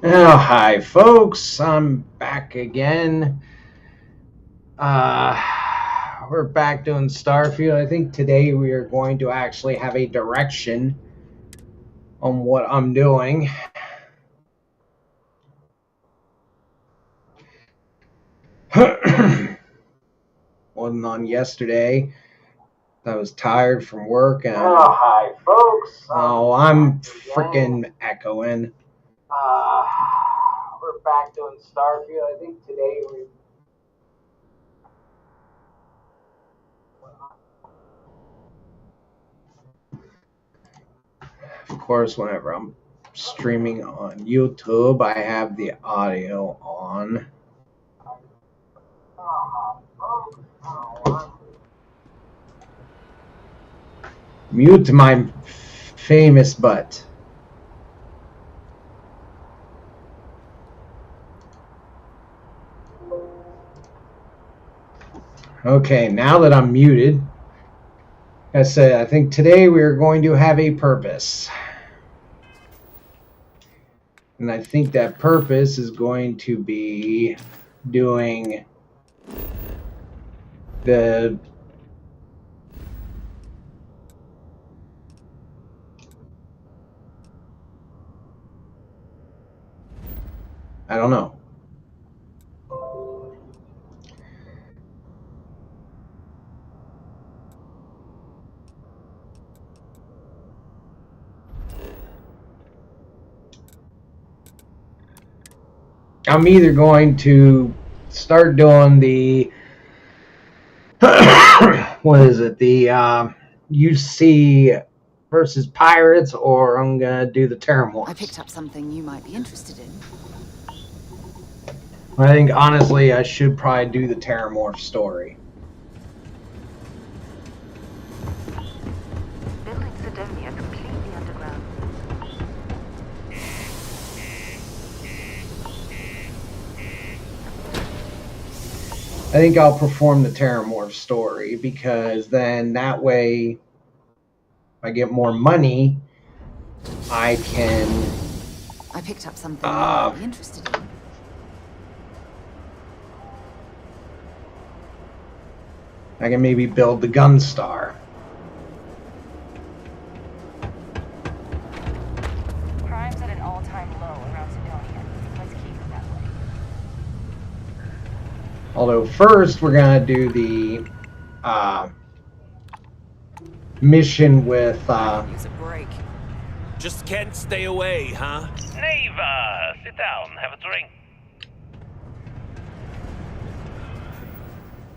Oh, hi, folks. I'm back again. Uh, we're back doing Starfield. I think today we are going to actually have a direction on what I'm doing. Wasn't on yesterday. I was tired from work. And Oh, hi, folks. I'm freaking echoing. Uh, we're back doing Starfield. I think today we. Of course, whenever I'm streaming on YouTube, I have the audio on. Mute my famous butt. Okay, now that I'm muted, I said, I think today we are going to have a purpose. And I think that purpose is going to be doing the I don't know. I'm either going to start doing the what is it? The UC versus Pirates, or I'm gonna do the Terramorphs. I picked up something you might be interested in. I think honestly I should probably do the Terramorph story. Building Sidonia completely underground. I think I'll perform the Terramorph story because then that way, if I get more money, I can. I picked up something you might be interested in. I can maybe build the Gunstar. Crime's at an all-time low around Sidonia. Let's keep it that way. Although first we're gonna do the mission with. Use a break. Just can't stay away, huh? Neighbor, sit down, have a drink.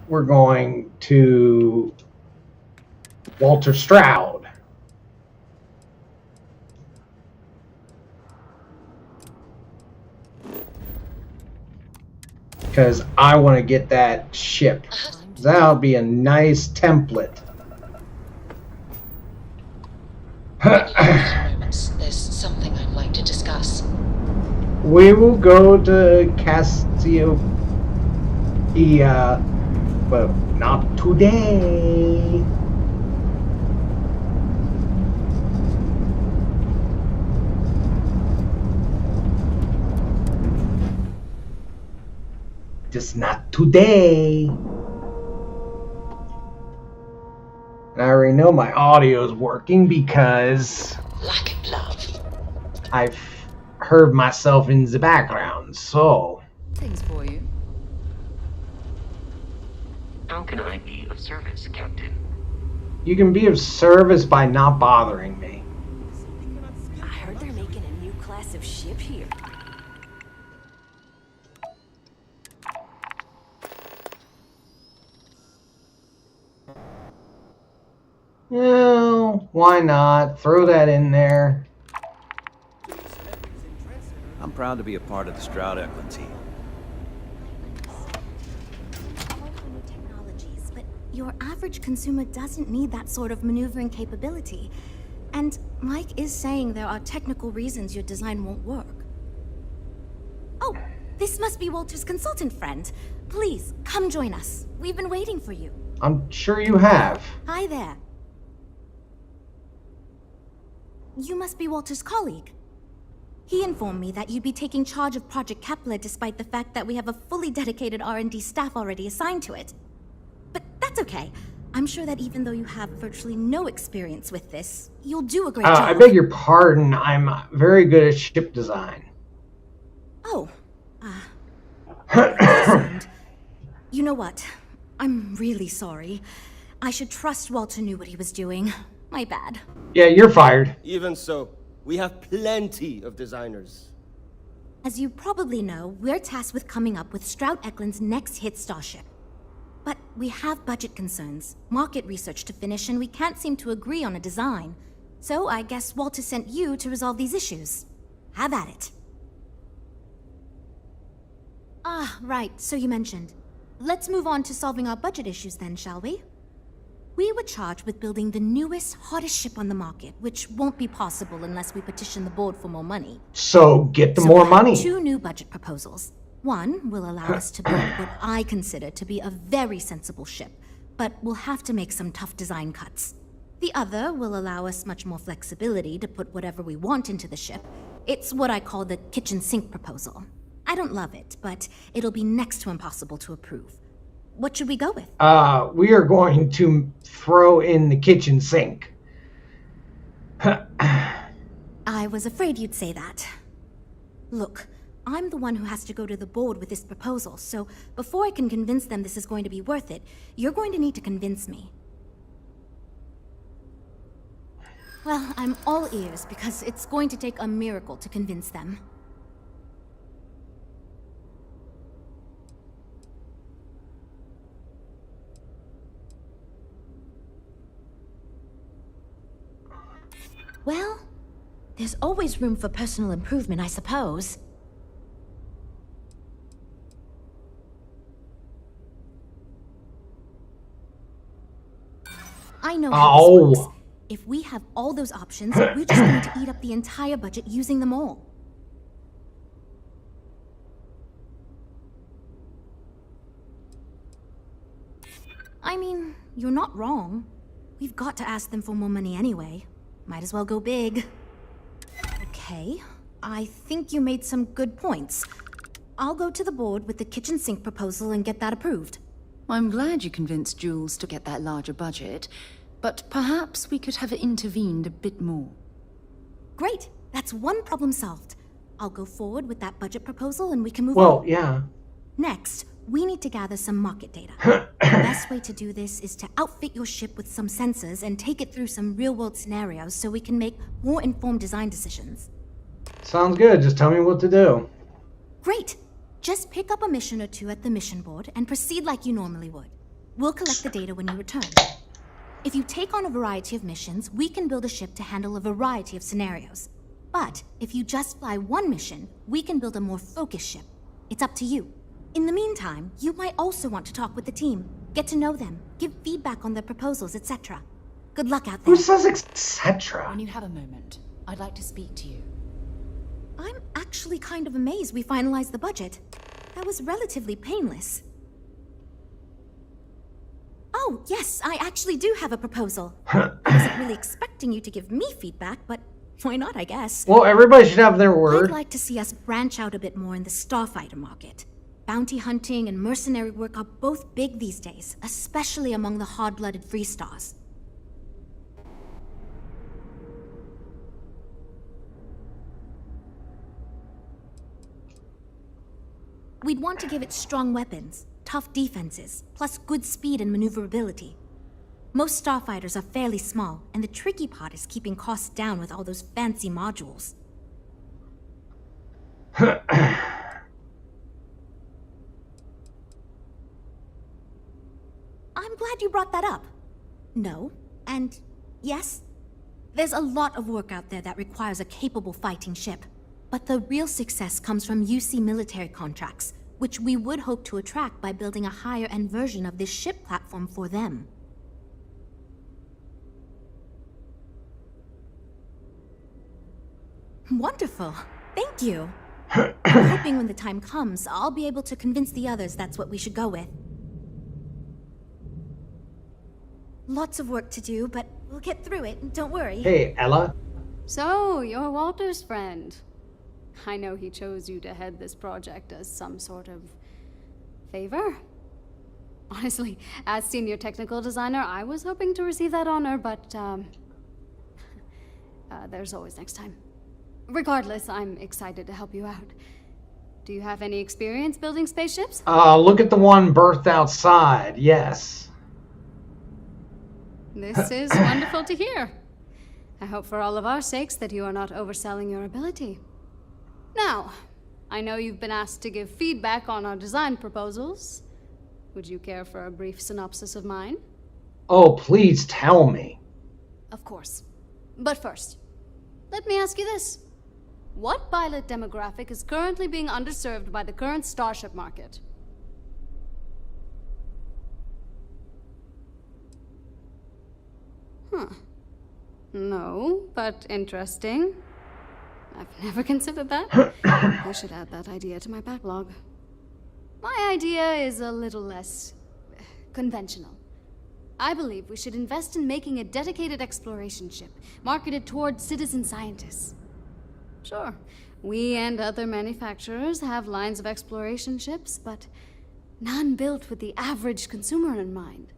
We're going to Walter Stroud. Because I want to get that ship. That'll be a nice template. There's something I'd like to discuss. We will go to Cassiopeia, but not today. Just not today. And I already know my audio is working because Lack of love. I've heard myself in the background, so. Things for you. How can I be of service, Captain? You can be of service by not bothering me. I heard they're making a new class of ship here. Well, why not? Throw that in there. I'm proud to be a part of the Stroud Eklund team. New technologies, but your average consumer doesn't need that sort of maneuvering capability. And Mike is saying there are technical reasons your design won't work. Oh, this must be Walter's consultant friend. Please, come join us. We've been waiting for you. I'm sure you have. Hi there. You must be Walter's colleague. He informed me that you'd be taking charge of Project Kepler despite the fact that we have a fully dedicated R&D staff already assigned to it. But that's okay. I'm sure that even though you have virtually no experience with this, you'll do a great job. I beg your pardon. I'm very good at ship design. Oh. Assumed. You know what? I'm really sorry. I should trust Walter knew what he was doing. My bad. Yeah, you're fired. Even so, we have plenty of designers. As you probably know, we're tasked with coming up with Stroud Eklund's next hit starship. But we have budget concerns, market research to finish, and we can't seem to agree on a design. So I guess Walter sent you to resolve these issues. Have at it. Ah, right, so you mentioned. Let's move on to solving our budget issues then, shall we? We were charged with building the newest, hottest ship on the market, which won't be possible unless we petition the board for more money. So get the more money. Two new budget proposals. One will allow us to build what I consider to be a very sensible ship, but we'll have to make some tough design cuts. The other will allow us much more flexibility to put whatever we want into the ship. It's what I call the kitchen sink proposal. I don't love it, but it'll be next to impossible to approve. What should we go with? We are going to throw in the kitchen sink. I was afraid you'd say that. Look, I'm the one who has to go to the board with this proposal, so before I can convince them this is going to be worth it, you're going to need to convince me. Well, I'm all ears because it's going to take a miracle to convince them. Well, there's always room for personal improvement, I suppose. I know how this works. If we have all those options, we're just going to eat up the entire budget using them all. I mean, you're not wrong. We've got to ask them for more money anyway. Might as well go big. Okay, I think you made some good points. I'll go to the board with the kitchen sink proposal and get that approved. I'm glad you convinced Jules to get that larger budget, but perhaps we could have intervened a bit more. Great, that's one problem solved. I'll go forward with that budget proposal and we can move on. Well, yeah. Next, we need to gather some market data. The best way to do this is to outfit your ship with some sensors and take it through some real-world scenarios so we can make more informed design decisions. Sounds good. Just tell me what to do. Great! Just pick up a mission or two at the mission board and proceed like you normally would. We'll collect the data when you return. If you take on a variety of missions, we can build a ship to handle a variety of scenarios. But if you just fly one mission, we can build a more focused ship. It's up to you. In the meantime, you might also want to talk with the team, get to know them, give feedback on their proposals, etc. Good luck out there. Who says etc.? When you have a moment, I'd like to speak to you. I'm actually kind of amazed we finalized the budget. That was relatively painless. Oh, yes, I actually do have a proposal. I wasn't really expecting you to give me feedback, but why not, I guess. Well, everybody should have their word. I'd like to see us branch out a bit more in the starfighter market. Bounty hunting and mercenary work are both big these days, especially among the hard-blooded free stars. We'd want to give it strong weapons, tough defenses, plus good speed and maneuverability. Most starfighters are fairly small, and the tricky part is keeping costs down with all those fancy modules. I'm glad you brought that up. No, and yes, there's a lot of work out there that requires a capable fighting ship. But the real success comes from UC military contracts, which we would hope to attract by building a higher-end version of this ship platform for them. Wonderful. Thank you. I'm hoping when the time comes, I'll be able to convince the others that's what we should go with. Lots of work to do, but we'll get through it, don't worry. Hey, Ella. So, you're Walter's friend. I know he chose you to head this project as some sort of favor. Honestly, as senior technical designer, I was hoping to receive that honor, but there's always next time. Regardless, I'm excited to help you out. Do you have any experience building spaceships? Look at the one berthed outside. Yes. This is wonderful to hear. I hope for all of our sakes that you are not overselling your ability. Now, I know you've been asked to give feedback on our design proposals. Would you care for a brief synopsis of mine? Oh, please tell me. Of course. But first, let me ask you this. What pilot demographic is currently being underserved by the current Starship market? Huh. No, but interesting. I've never considered that. I should add that idea to my backlog. My idea is a little less conventional. I believe we should invest in making a dedicated exploration ship, marketed towards citizen scientists. Sure, we and other manufacturers have lines of exploration ships, but none built with the average consumer in mind.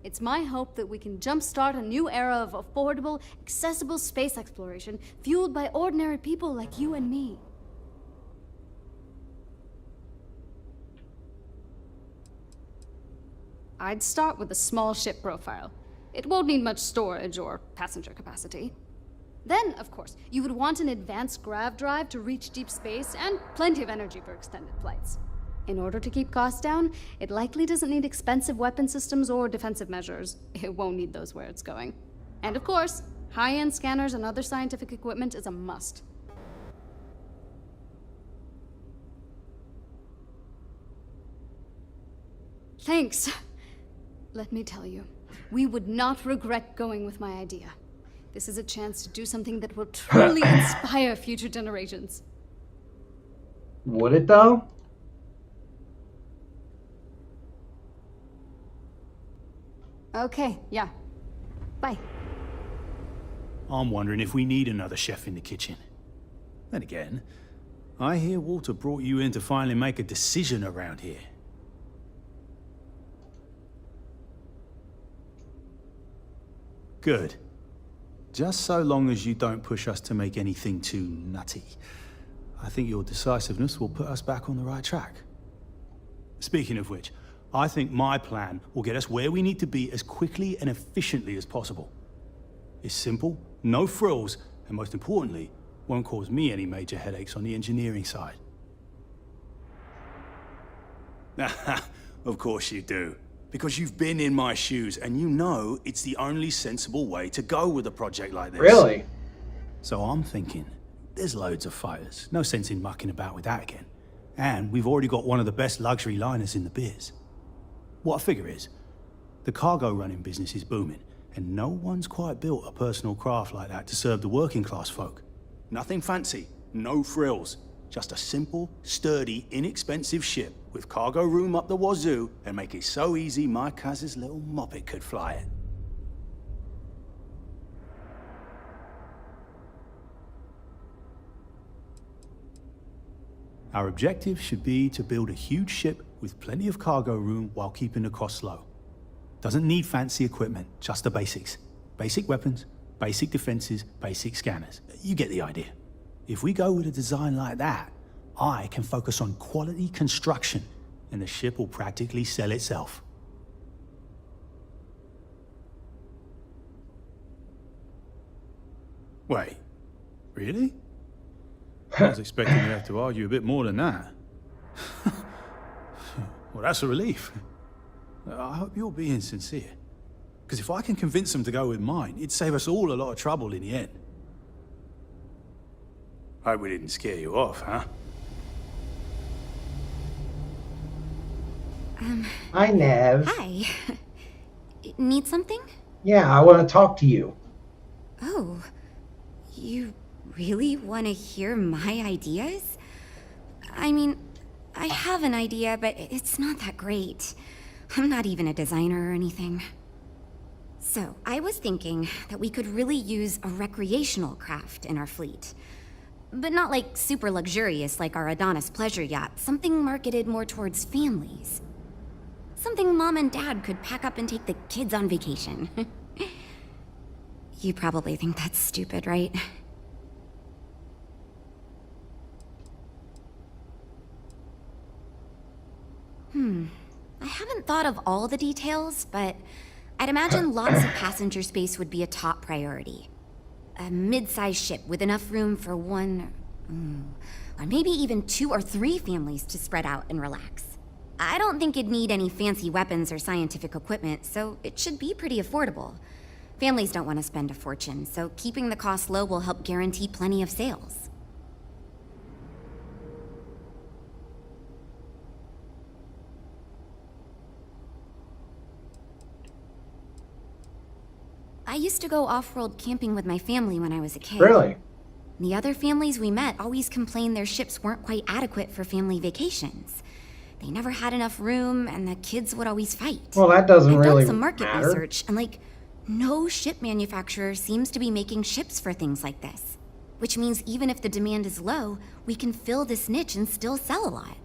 It's my hope that we can jumpstart a new era of affordable, accessible space exploration, fueled by ordinary people like you and me. I'd start with a small ship profile. It won't need much storage or passenger capacity. Then, of course, you would want an advanced grav drive to reach deep space and plenty of energy for extended flights. In order to keep costs down, it likely doesn't need expensive weapon systems or defensive measures. It won't need those where it's going. And of course, high-end scanners and other scientific equipment is a must. Thanks. Let me tell you, we would not regret going with my idea. This is a chance to do something that will truly inspire future generations. Would it, though? Okay, yeah. Bye. I'm wondering if we need another chef in the kitchen. Then again, I hear Walter brought you in to finally make a decision around here. Good. Just so long as you don't push us to make anything too nutty. I think your decisiveness will put us back on the right track. Speaking of which, I think my plan will get us where we need to be as quickly and efficiently as possible. It's simple, no frills, and most importantly, won't cause me any major headaches on the engineering side. Of course you do. Because you've been in my shoes, and you know it's the only sensible way to go with a project like this. Really? So I'm thinking, there's loads of fighters. No sense in mucking about with that again. And we've already got one of the best luxury liners in the biz. What I figure is, the cargo running business is booming, and no one's quite built a personal craft like that to serve the working class folk. Nothing fancy, no frills. Just a simple, sturdy, inexpensive ship with cargo room up the wazoo and make it so easy my cousin's little moppet could fly it. Our objective should be to build a huge ship with plenty of cargo room while keeping the costs low. Doesn't need fancy equipment, just the basics. Basic weapons, basic defenses, basic scanners. You get the idea. If we go with a design like that, I can focus on quality construction, and the ship will practically sell itself. Wait, really? I was expecting you to have to argue a bit more than that. Well, that's a relief. I hope you're being sincere. Because if I can convince them to go with mine, it'd save us all a lot of trouble in the end. Hope we didn't scare you off, huh? Hi, Nev. Hi. Need something? Yeah, I want to talk to you. Oh, you really want to hear my ideas? I mean, I have an idea, but it's not that great. I'm not even a designer or anything. So, I was thinking that we could really use a recreational craft in our fleet. But not like super luxurious like our Adonis pleasure yacht. Something marketed more towards families. Something Mom and Dad could pack up and take the kids on vacation. You probably think that's stupid, right? I haven't thought of all the details, but I'd imagine lots of passenger space would be a top priority. A mid-sized ship with enough room for one, or maybe even 2 or 3 families to spread out and relax. I don't think it'd need any fancy weapons or scientific equipment, so it should be pretty affordable. Families don't want to spend a fortune, so keeping the cost low will help guarantee plenty of sales. I used to go off-world camping with my family when I was a kid. Really? The other families we met always complained their ships weren't quite adequate for family vacations. They never had enough room, and the kids would always fight. Well, that doesn't I've really done some market matter. research, and no ship manufacturer seems to be making ships for things like this. Which means even if the demand is low, we can fill this niche and still sell a lot.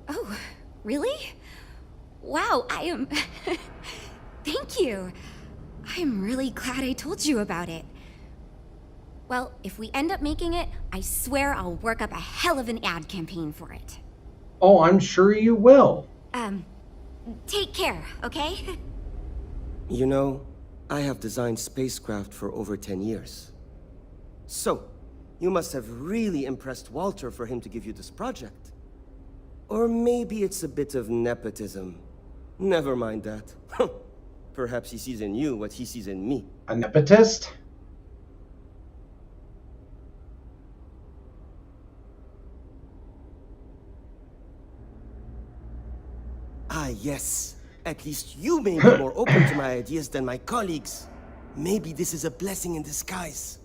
Oh, really? Wow, I am... Thank you. I'm really glad I told you about it. Well, if we end up making it, I swear I'll work up a hell of an ad campaign for it. Oh, I'm sure you will. Take care, okay? You know, I have designed spacecraft for over 10 years. So, you must have really impressed Walter for him to give you this project. Or maybe it's a bit of nepotism. Never mind that. Perhaps he sees in you what he sees in me. A nepotist? Ah, yes. At least you may be more open to my ideas than my colleagues. Maybe this is a blessing in disguise.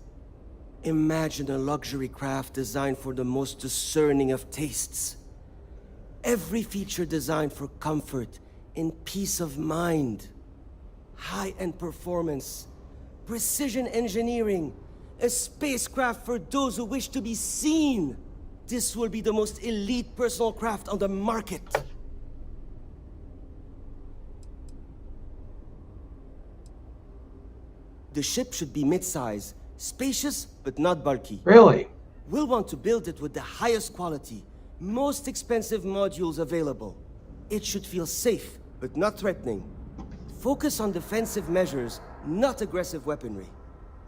Imagine a luxury craft designed for the most discerning of tastes. Every feature designed for comfort and peace of mind. High-end performance, precision engineering, a spacecraft for those who wish to be seen. This will be the most elite personal craft on the market. The ship should be mid-size, spacious but not bulky. Really? We'll want to build it with the highest quality, most expensive modules available. It should feel safe, but not threatening. Focus on defensive measures, not aggressive weaponry.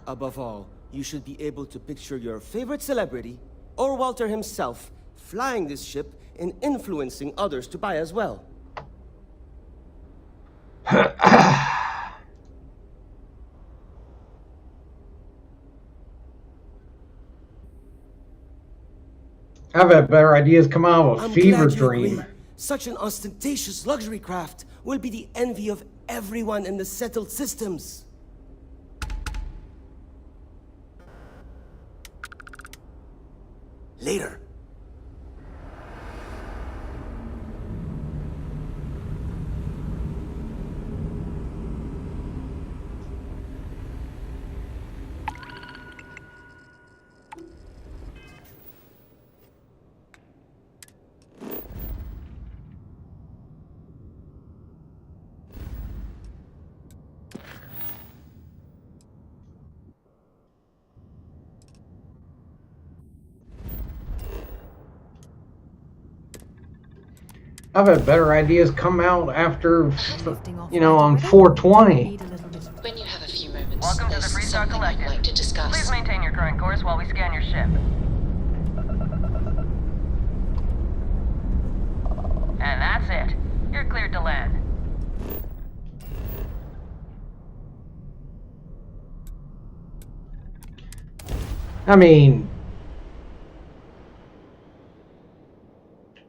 Above all, you should be able to picture your favorite celebrity, or Walter himself, flying this ship and influencing others to buy as well. I've had better ideas come out of a I'm fever glad you dream. agree. Such an ostentatious luxury craft will be the envy of everyone in the settled systems. Later. I've had better ideas come out after, on 420. When you have a few moments, Welcome to the there's Freestar something I'd Collective. like to discuss. Please maintain your current course while we scan your ship. And that's it. You're cleared to land. I mean,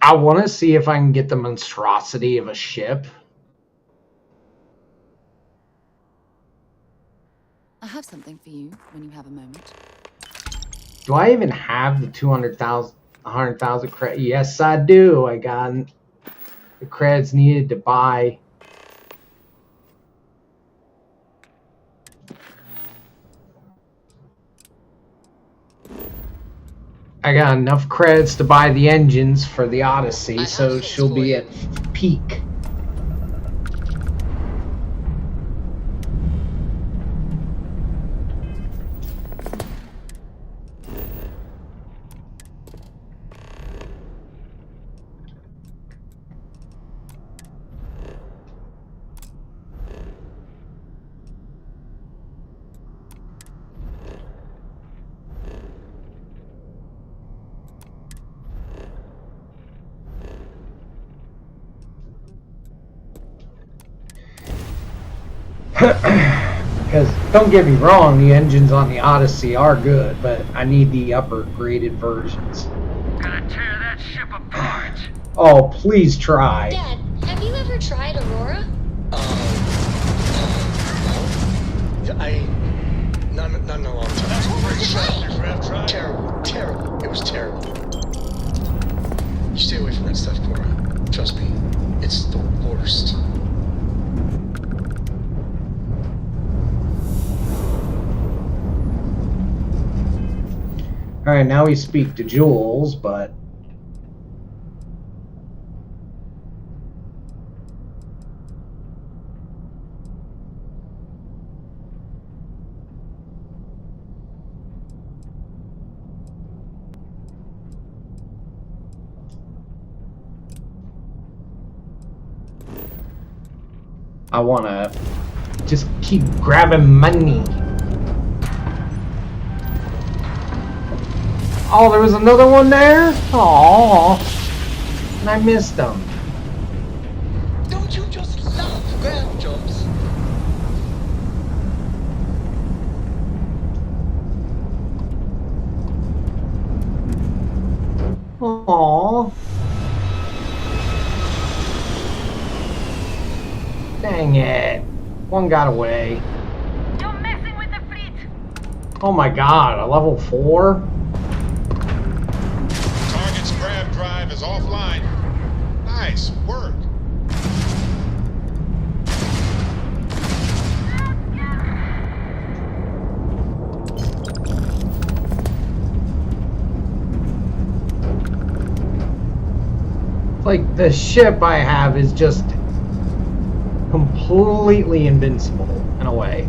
I want to see if I can get the monstrosity of a ship. I have something for you when you have a moment. Do I even have the 100,000 credits? Yes, I do. I got the credits needed to buy. I got enough credits to buy the engines for the Odyssey, so she'll be at peak. Because, don't get me wrong, the engines on the Odyssey are good, but I need the upper graded versions. Gonna tear that ship apart. Oh, please try. Dad, have you ever tried Aurora? No. Not in a long time. That's a great shot, your Rev. Try. Terrible. It was terrible. You stay away from that stuff, Cora. Trust me, it's the worst. Alright, now we speak to Jules, but... I wanna just keep grabbing money. Oh, there was another one there? Aww. And I missed them. Don't you just love grab jumps? Aww. Dang it. One got away. You're messing with the fleet. Oh my god, a level 4? Target's grab drive is offline. Nice work. Like, the ship I have is just completely invincible, in a way.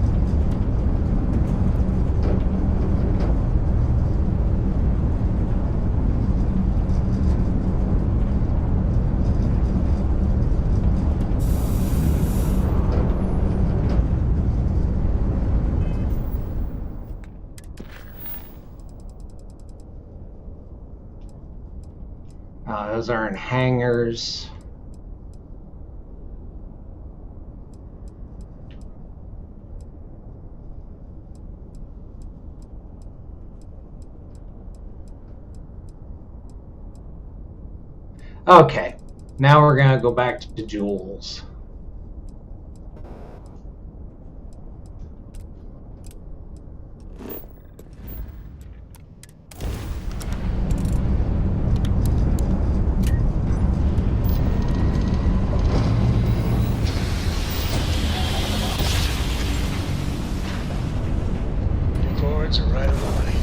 Those are in hangars. Okay, now we're gonna go back to Jules. Chords are right on the money.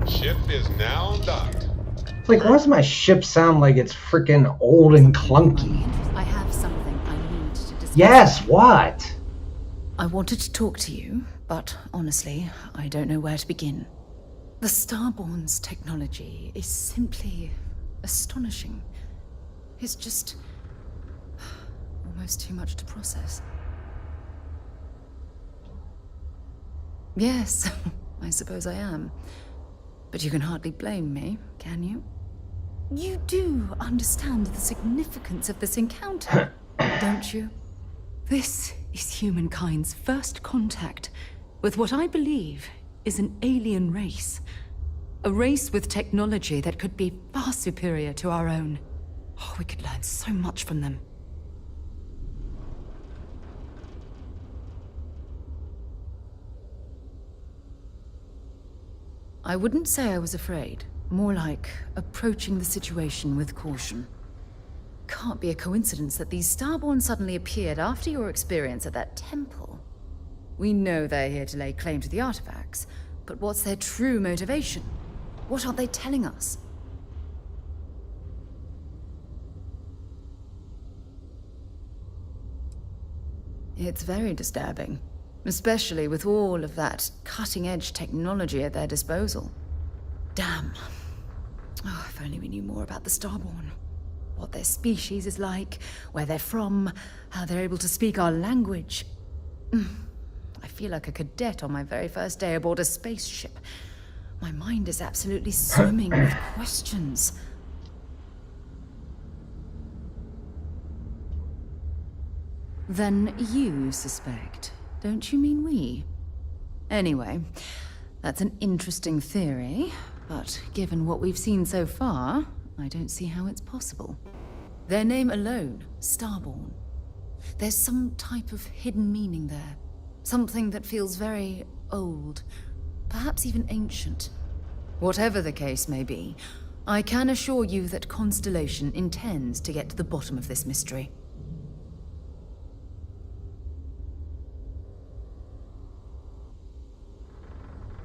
Ship is now docked. Like, why does my ship sound like it's freaking old and clunky? I have something I need to discuss. Yes, what? I wanted to talk to you, but honestly, I don't know where to begin. The Starborn's technology is simply astonishing. It's just almost too much to process. Yes, I suppose I am. But you can hardly blame me, can you? You do understand the significance of this encounter, don't you? This is humankind's first contact with what I believe is an alien race. A race with technology that could be far superior to our own. Oh, we could learn so much from them. I wouldn't say I was afraid. More like approaching the situation with caution. Can't be a coincidence that these Starborn suddenly appeared after your experience at that temple. We know they're here to lay claim to the artifacts, but what's their true motivation? What are they telling us? It's very disturbing, especially with all of that cutting-edge technology at their disposal. Damn. Oh, if only we knew more about the Starborn. What their species is like, where they're from, how they're able to speak our language. I feel like a cadet on my very first day aboard a spaceship. My mind is absolutely swimming with questions. Then you suspect, don't you mean we? Anyway, that's an interesting theory, but given what we've seen so far, I don't see how it's possible. Their name alone, Starborn. There's some type of hidden meaning there. Something that feels very old, perhaps even ancient. Whatever the case may be, I can assure you that Constellation intends to get to the bottom of this mystery.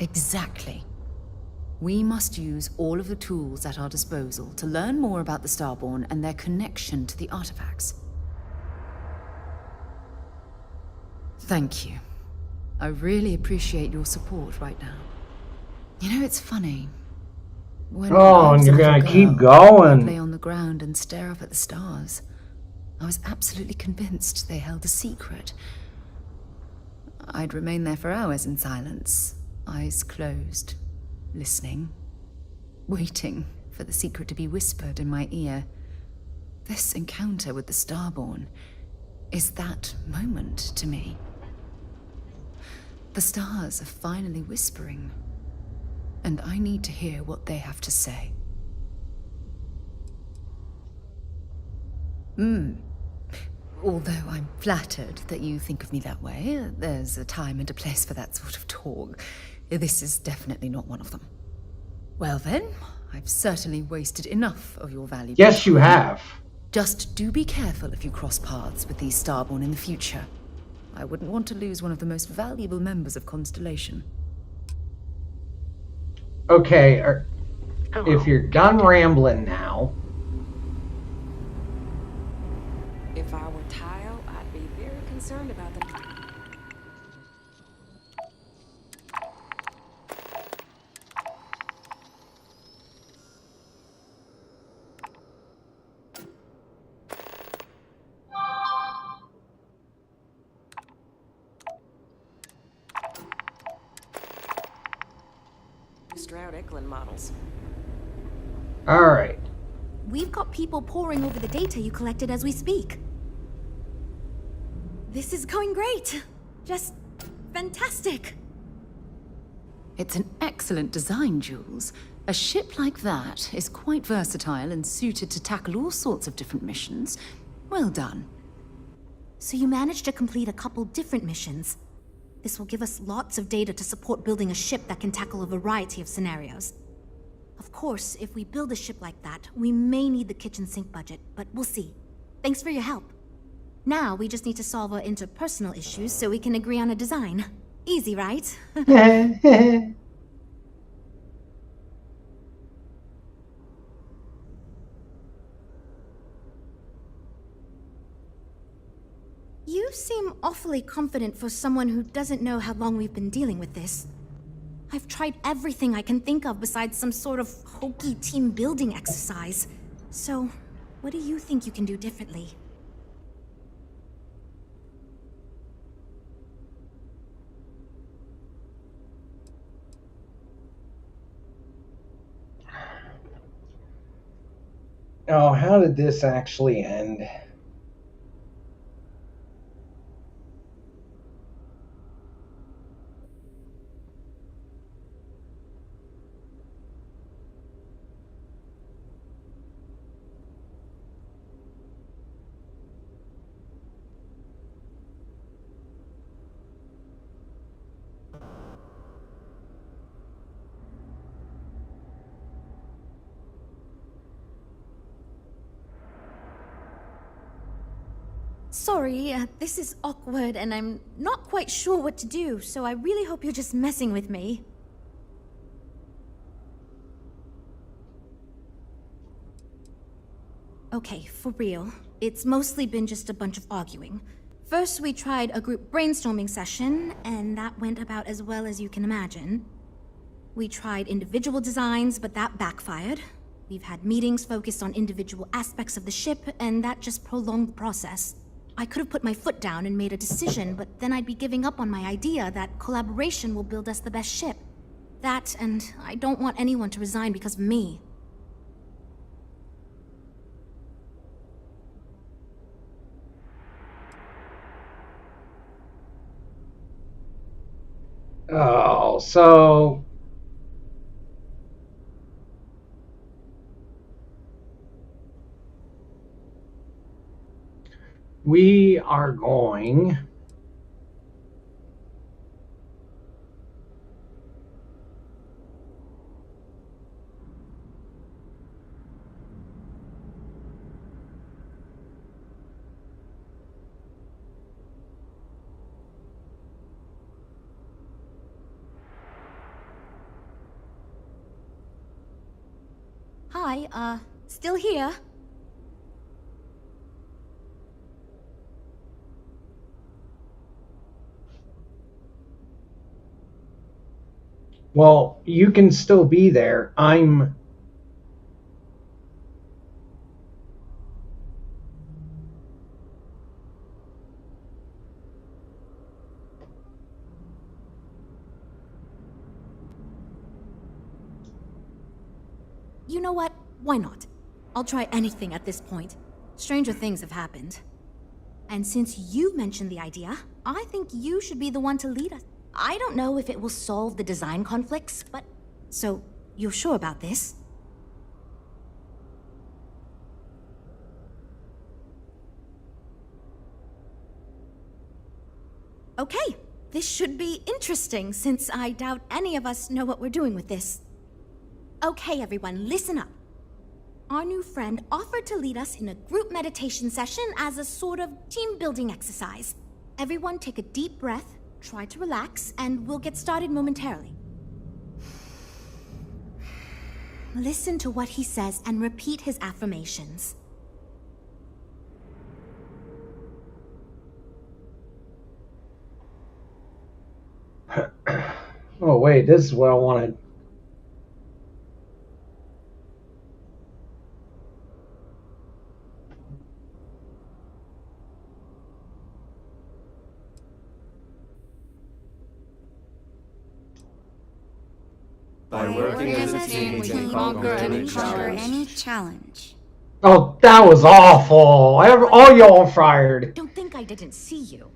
Exactly. We must use all of the tools at our disposal to learn more about the Starborn and their connection to the artifacts. Thank you. I really appreciate your support right now. You know, it's funny. When I and was a you're little gonna keep girl, I'd lay going. on the ground and stare up at the stars. I was absolutely convinced they held a secret. I'd remain there for hours in silence, eyes closed, listening, waiting for the secret to be whispered in my ear. This encounter with the Starborn is that moment to me. The stars are finally whispering, and I need to hear what they have to say. Although I'm flattered that you think of me that way, there's a time and a place for that sort of talk. This is definitely not one of them. Well then, I've certainly wasted enough of your valuable Yes, you time. have. Just do be careful if you cross paths with these Starborn in the future. I wouldn't want to lose one of the most valuable members of Constellation. Okay, if you're done rambling now. If I were Tile, I'd be very concerned about the... Stroud-Eklund models. All right. We've got people poring over the data you collected as we speak. This is going great. Just fantastic. It's an excellent design, Jules. A ship like that is quite versatile and suited to tackle all sorts of different missions. Well done. So you managed to complete a couple different missions. This will give us lots of data to support building a ship that can tackle a variety of scenarios. Of course, if we build a ship like that, we may need the kitchen sink budget, but we'll see. Thanks for your help. Now we just need to solve our interpersonal issues so we can agree on a design. Easy, right? You seem awfully confident for someone who doesn't know how long we've been dealing with this. I've tried everything I can think of besides some sort of hokey team building exercise. So, what do you think you can do differently? Oh, how did this actually end? Sorry, this is awkward and I'm not quite sure what to do, so I really hope you're just messing with me. Okay, for real. It's mostly been just a bunch of arguing. First, we tried a group brainstorming session, and that went about as well as you can imagine. We tried individual designs, but that backfired. We've had meetings focused on individual aspects of the ship, and that just prolonged the process. I could have put my foot down and made a decision, but then I'd be giving up on my idea that collaboration will build us the best ship. That, and I don't want anyone to resign because of me. Oh, so we are going Hi, still here? well, you can still be there. You know what? Why not? I'll try anything at this point. Stranger things have happened. And since you mentioned the idea, I think you should be the one to lead us. I don't know if it will solve the design conflicts, but... So, you're sure about this? Okay, this should be interesting since I doubt any of us know what we're doing with this. Okay, everyone, listen up. Our new friend offered to lead us in a group meditation session as a sort of team-building exercise. Everyone take a deep breath, try to relax, and we'll get started momentarily. Listen to what he says and repeat his affirmations. Oh, wait, this is what I wanted. By working as a team, we can conquer any challenge. Oh, that was awful. All y'all fired. Don't think I didn't see you.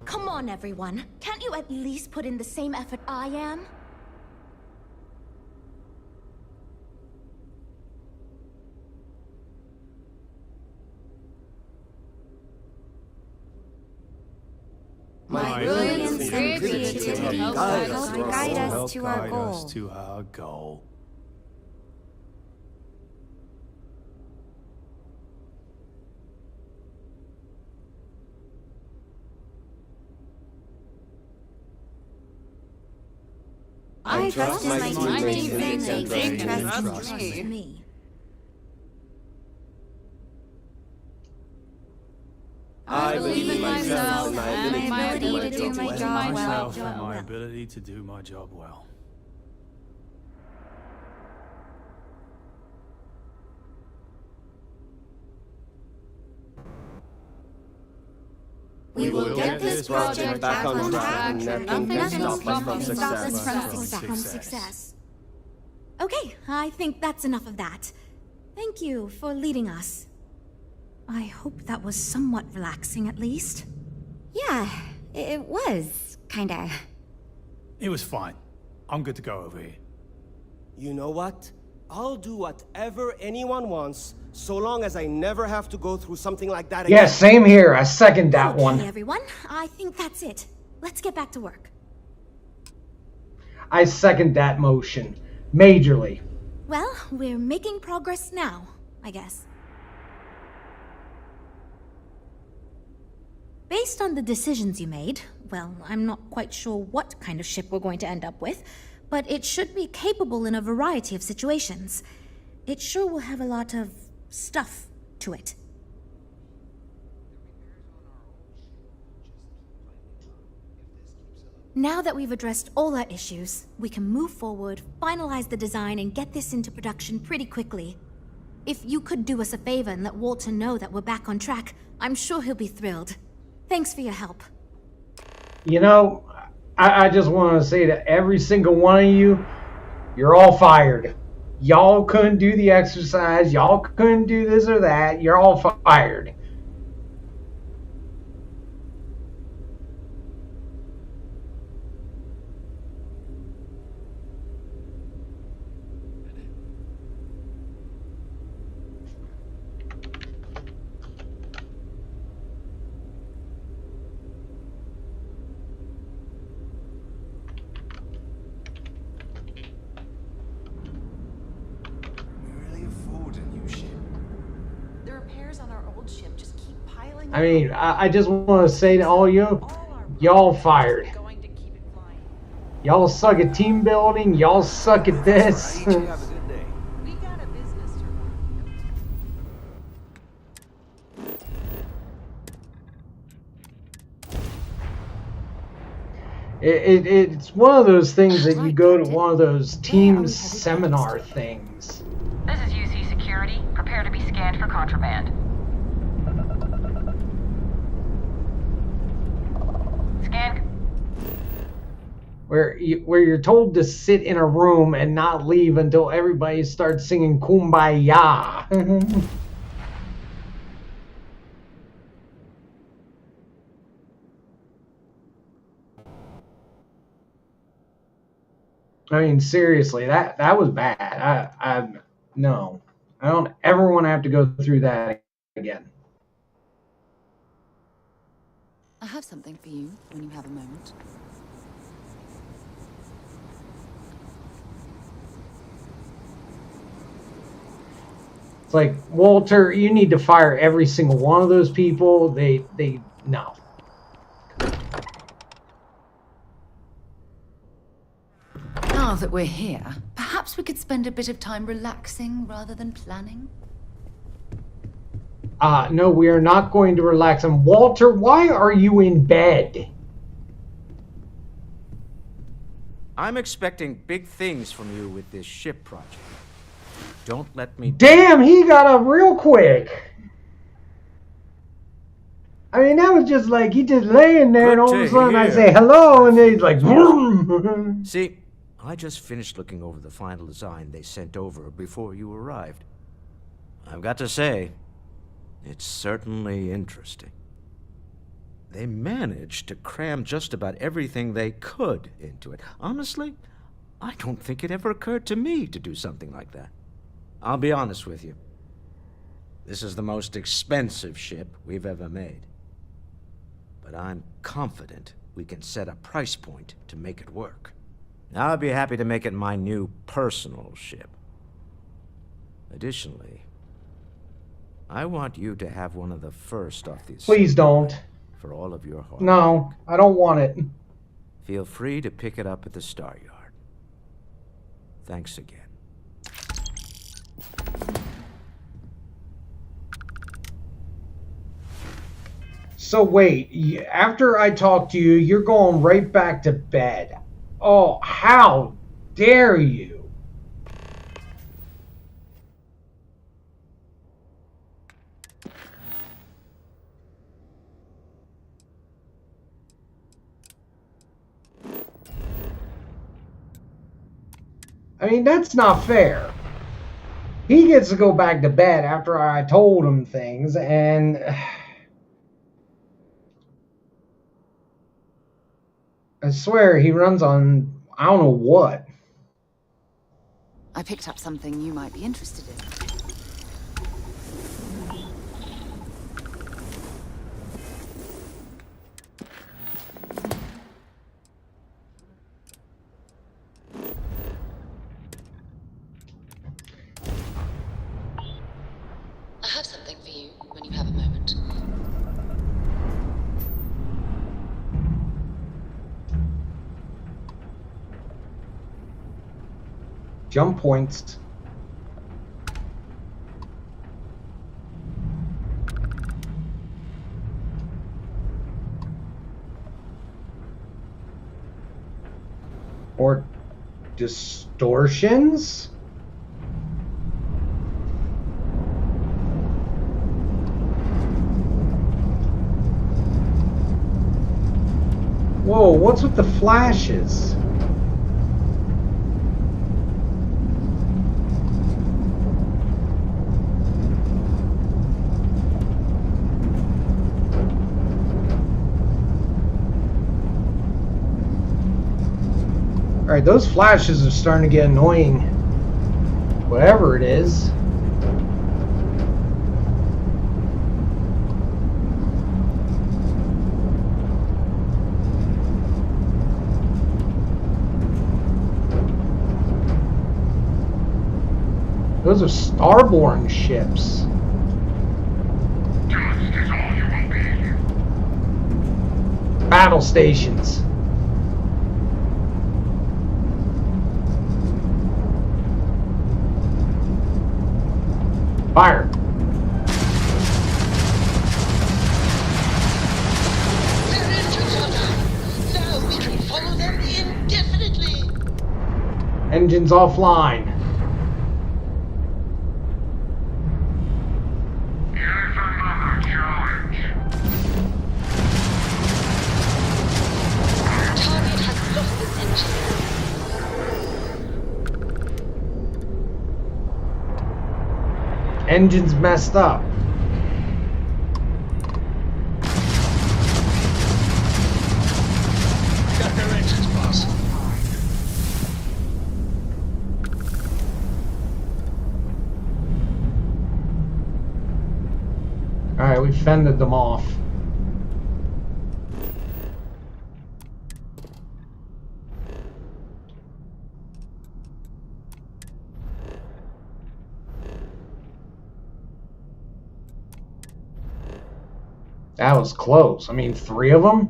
Come on, everyone. Can't you at least put in the same effort I am? My brilliance and creativity help guide us to our goal. I trust my teammates and they trust me. I believe in myself and my ability to do my job well. We will get this project back on track and nothing can stop us from success. Okay, I think that's enough of that. Thank you for leading us. I hope that was somewhat relaxing, at least. Yeah, it was, kinda. It was fine. I'm good to go over here. You know what? I'll do whatever anyone wants, so long as I never have to go through something like that again. Yeah, same here. I second that one. Okay, everyone. I think that's it. Let's get back to work. I second that motion. Majorly. Well, we're making progress now, I guess. Based on the decisions you made, well, I'm not quite sure what kind of ship we're going to end up with, but it should be capable in a variety of situations. It sure will have a lot of stuff to it. Now that we've addressed all our issues, we can move forward, finalize the design, and get this into production pretty quickly. If you could do us a favor and let Walter know that we're back on track, I'm sure he'll be thrilled. Thanks for your help. You know, I just want to say to every single one of you, you're all fired. Y'all couldn't do the exercise. Y'all couldn't do this or that. You're all fired. I mean, I just want to say to all you, y'all fired. Y'all suck at team building. Y'all suck at this. It's one of those things that you go to one of those team seminar things. This is UC Security. Prepare to be scanned for contraband. Scan. Where you're told to sit in a room and not leave until everybody starts singing Kumbaya. I mean, seriously, that was bad. No, I don't ever want to have to go through that again. I have something for you when you have a moment. It's like, Walter, you need to fire every single one of those people. No. Now that we're here, perhaps we could spend a bit of time relaxing rather than planning? No, we are not going to relax. And Walter, why are you in bed? I'm expecting big things from you with this ship project. Don't let me... Damn, he got up real quick. I mean, that was just like, he just laying there and all of a sudden I say hello and then he's like... See, I just finished looking over the final design they sent over before you arrived. I've got to say, it's certainly interesting. They managed to cram just about everything they could into it. Honestly, I don't think it ever occurred to me to do something like that. I'll be honest with you. This is the most expensive ship we've ever made. But I'm confident we can set a price point to make it work. I'll be happy to make it my new personal ship. Additionally, I want you to have one of the first off these. Please don't. For all of your hard No, work. I don't want it. Feel free to pick it up at the Star Yard. Thanks again. So wait, after I talk to you, you're going right back to bed. Oh, how dare you? I mean, that's not fair. He gets to go back to bed after I told him things, and I swear he runs on I don't know what. I picked up something you might be interested in. I have something for you when you have a moment. jump points. Or distortions? Whoa, what's with the flashes? Alright, those flashes are starting to get annoying. Whatever it is. Those are starborn ships. Battle stations. Fire. Their engines are down. Now we can follow them indefinitely. Engines offline. Here's another challenge. Target has lost its engine. Engine's messed up. Got their engines, boss. Alright, we fended them off. That was close. I mean, 3 of them?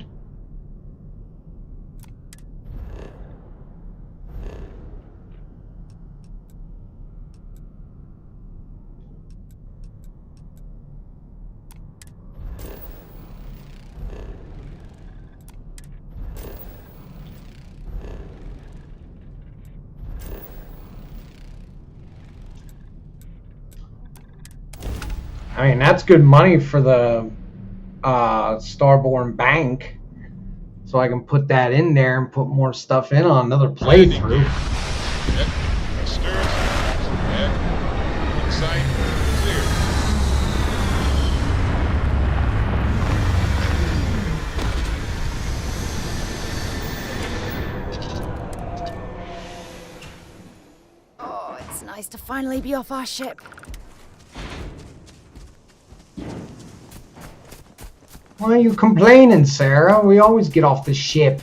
I mean, that's good money for the Starborn Bank. So I can put that in there and put more stuff in on another playthrough. Inside, clear. Oh, it's nice to finally be off our ship. Why are you complaining, Sarah? We always get off the ship.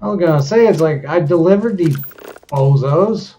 I was gonna say, it's like, I delivered these bozos.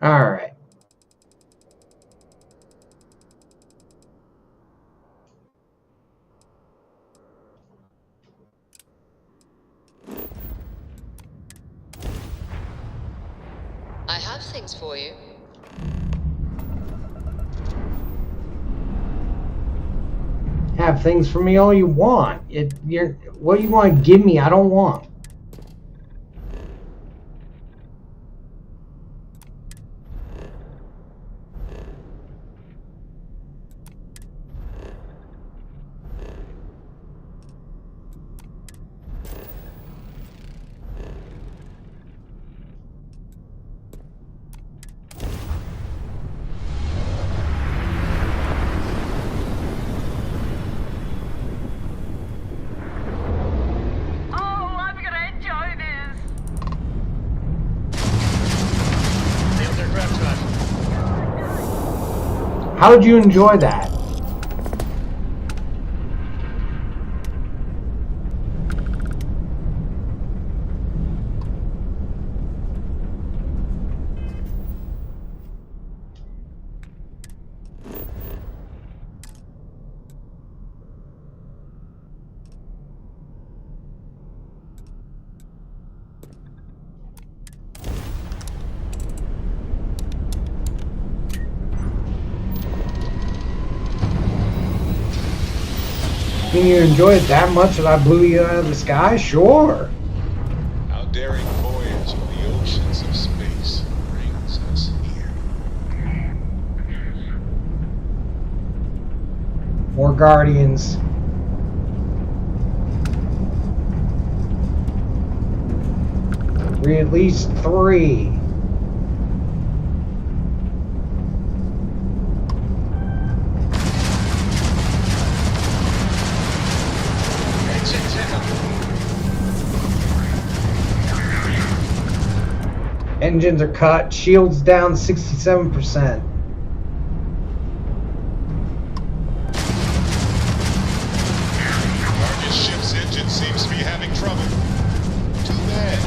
All right. I have things for you. have things for me all you want. What you want to give me, I don't want. How did you enjoy that? Can you enjoy it that much that I blew you out of the sky? Sure. Our daring voyage of the oceans of space brings us here. More Guardians. At least 3. Engines are cut. Shields down 67%. Target ship's engine seems to be having trouble. Too bad.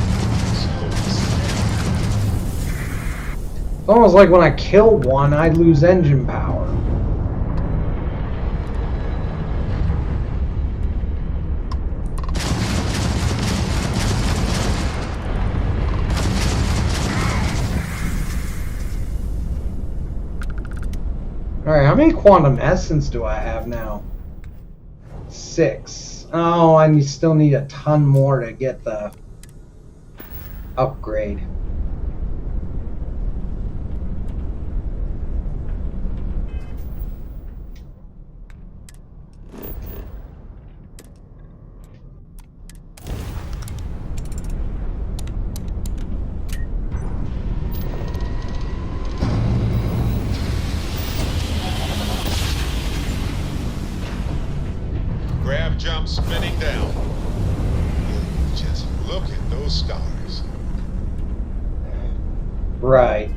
It's almost like when I kill one, I lose engine power. Alright, how many quantum essence do I have now? 6. Oh, I still need a ton more to get the upgrade. Grav jump spinning down. Just look at those stars. Right.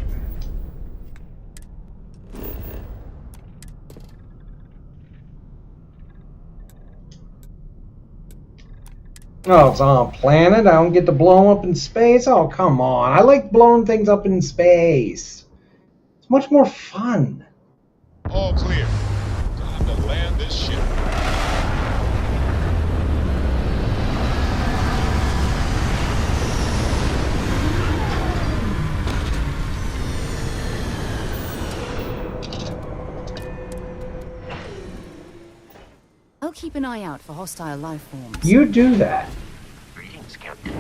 Oh, it's on a planet? I don't get to blow them up in space? Oh, come on. I like blowing things up in space. It's much more fun. All clear. Time to land this ship. I'll keep an eye out for hostile life forms. You do that. Greetings, Captain.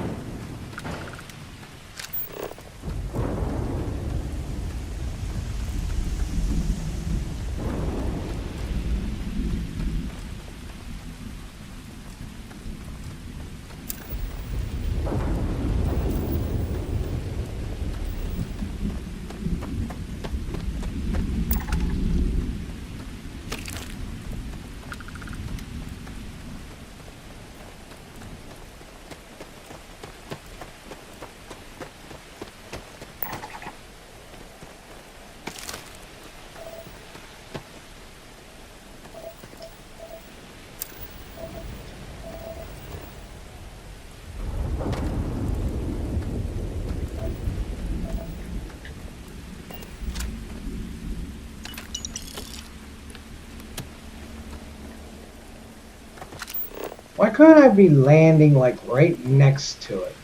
Why couldn't I be landing like right next to it?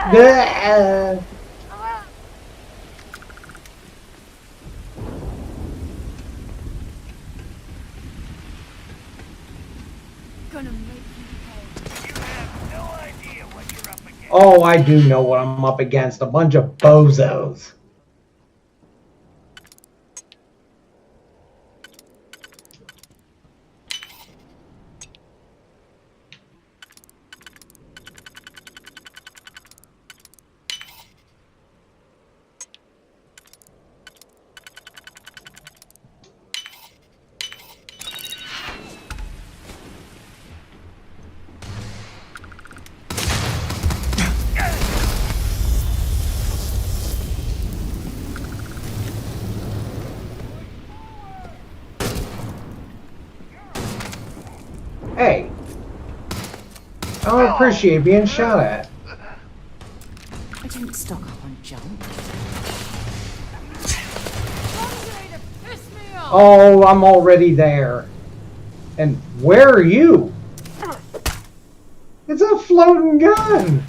Bleh. Gonna make you pay. You have no idea what you're up against. Oh, I do know what I'm up against. A bunch of bozos. Hey, I don't appreciate being shot at. I didn't stock up on junk. Oh, I'm already there. And where are you? It's a floating gun.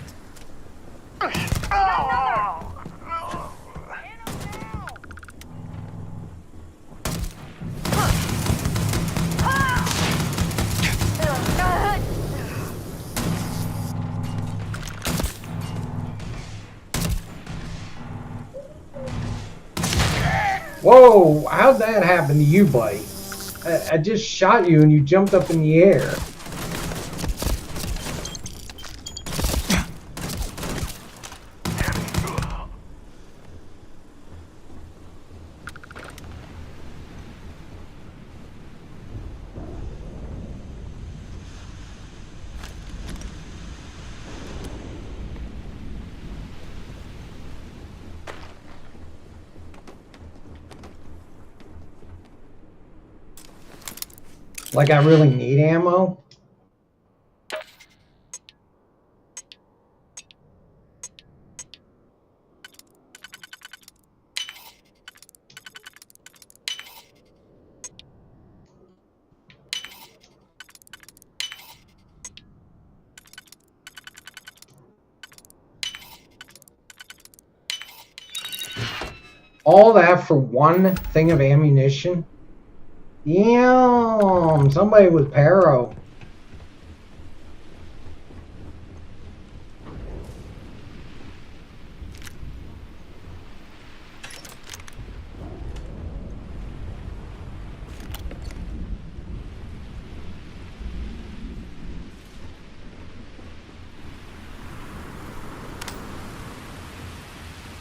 Whoa, how'd that happen to you, buddy? I just shot you and you jumped up in the air. Like I really need ammo? All that for one thing of ammunition? Damn, somebody with Paro.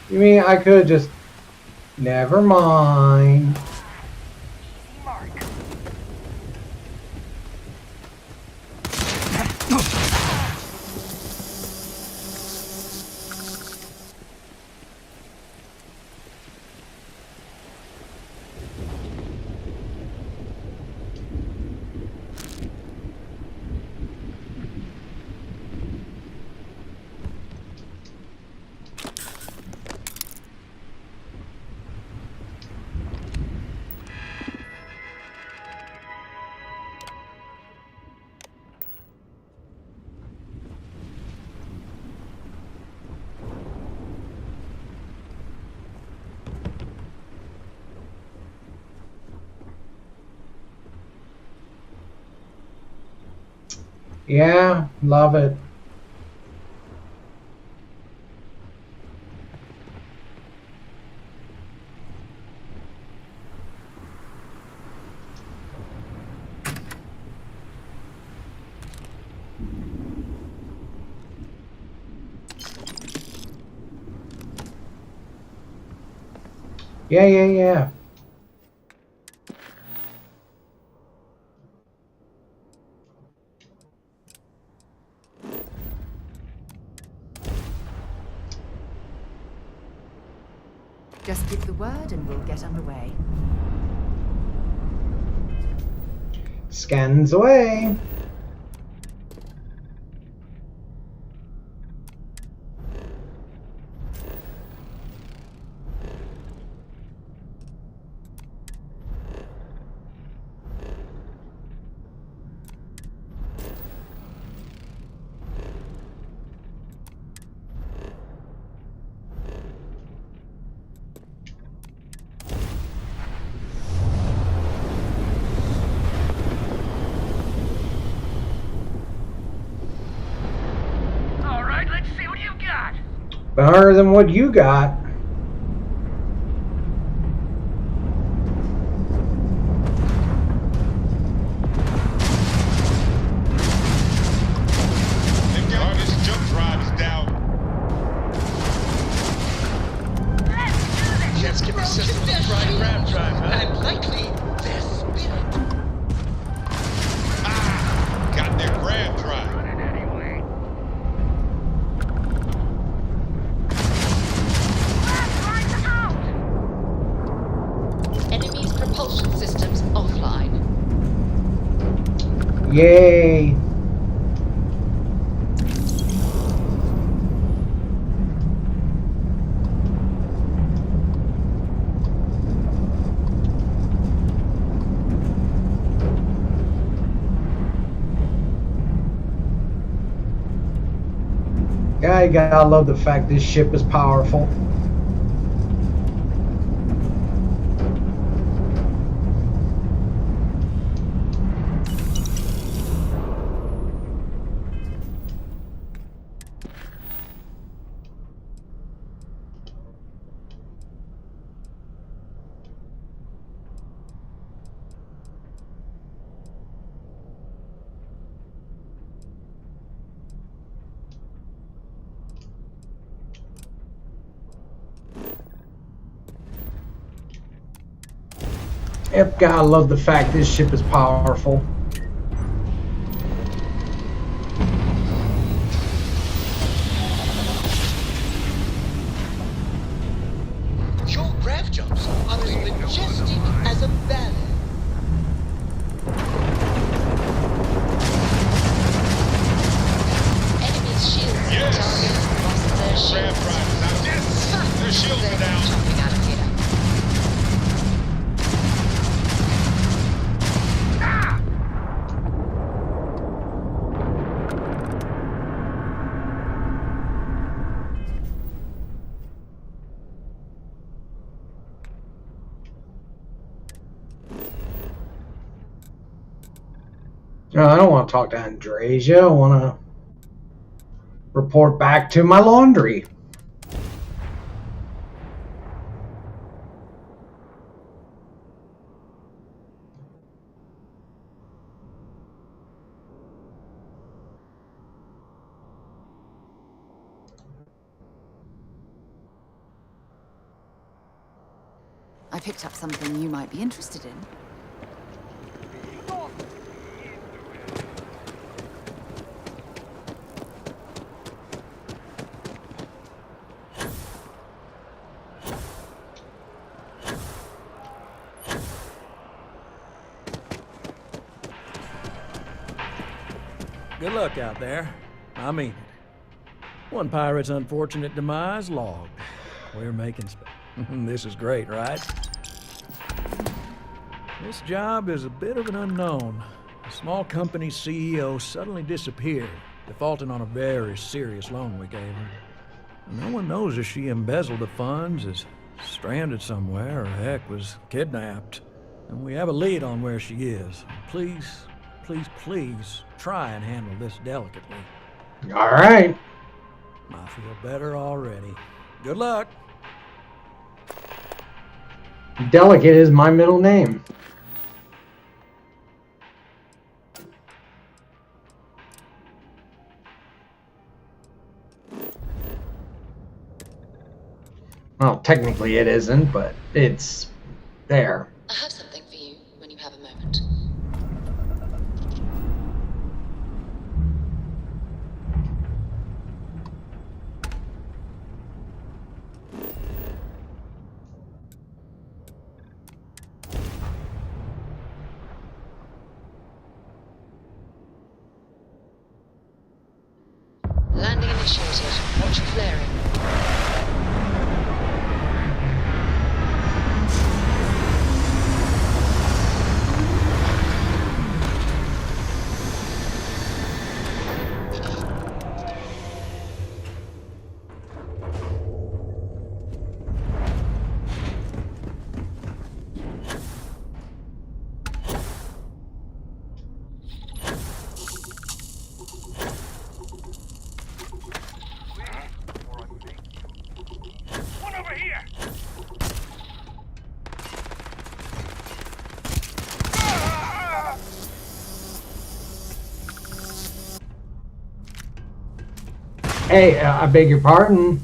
You mean I could just... Never mind. Yeah, love it. Yeah. Just give the word and we'll get underway. Scans away. Better than what you got. Yay! Yeah, you gotta love the fact this ship is powerful. Yep, gotta love the fact this ship is powerful. Your grav jumps are as majestic as a ballet. Enemy's shields target lost their shields. Their shields are down. Jumping out of here. No, I don't want to talk to Andresia. I want to report back to my laundry. I picked up something you might be interested in. Good luck out there. I mean it. One pirate's unfortunate demise logged. We're making this is great, right? This job is a bit of an unknown. A small company CEO suddenly disappeared, defaulting on a very serious loan we gave her. No one knows if she embezzled the funds, is stranded somewhere, or heck, was kidnapped. And we have a lead on where she is. Please, please, please try and handle this delicately. All right. I feel better already. Good luck. Delicate is my middle name. Well, technically it isn't, but it's there. I have something for you when you have a moment. Landing initiated. Watch flaring. Hey, I beg your pardon.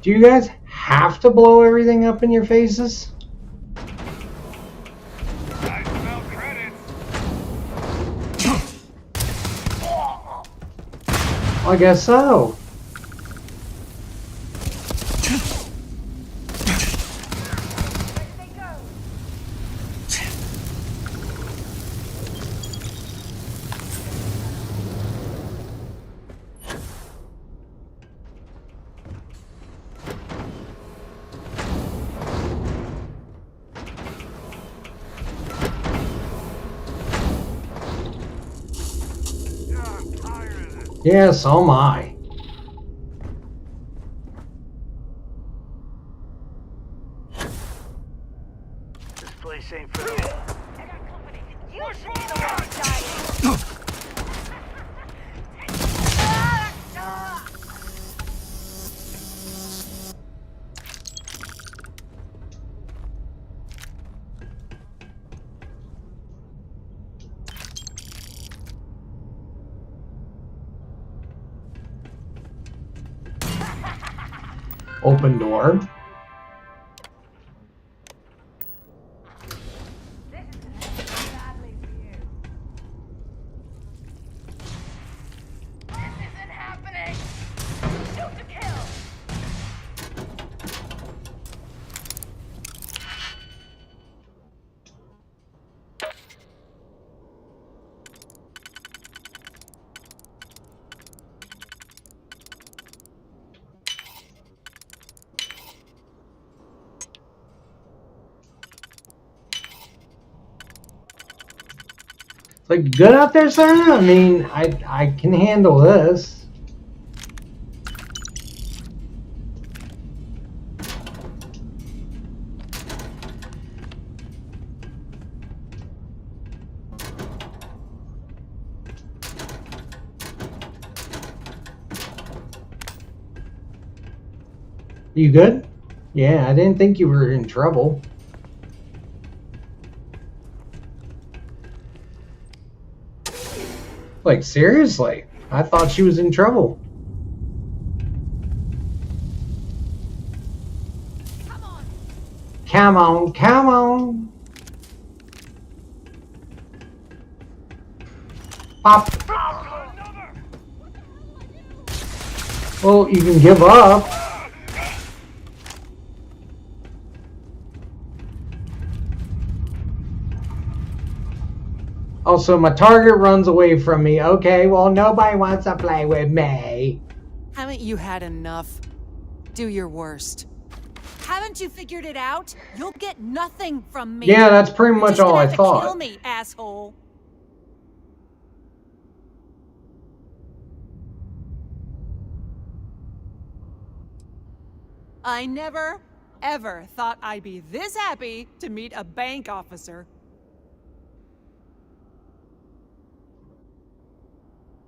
Do you guys have to blow everything up in your faces? I guess so. Yeah, so am I. This place ain't for me. Open door. Like, good out there, sir? I mean, I can handle this. You good? Yeah, I didn't think you were in trouble. Like, seriously? I thought she was in trouble. Come on, come on. Pop. Well, you can give up. Also, my target runs away from me. Okay, well, nobody wants to play with me. Haven't you had enough? Do your worst. Haven't you figured it out? You'll get nothing from me. Yeah, that's pretty much all I You're just gonna have to kill thought. me, asshole. I never, ever thought I'd be this happy to meet a bank officer.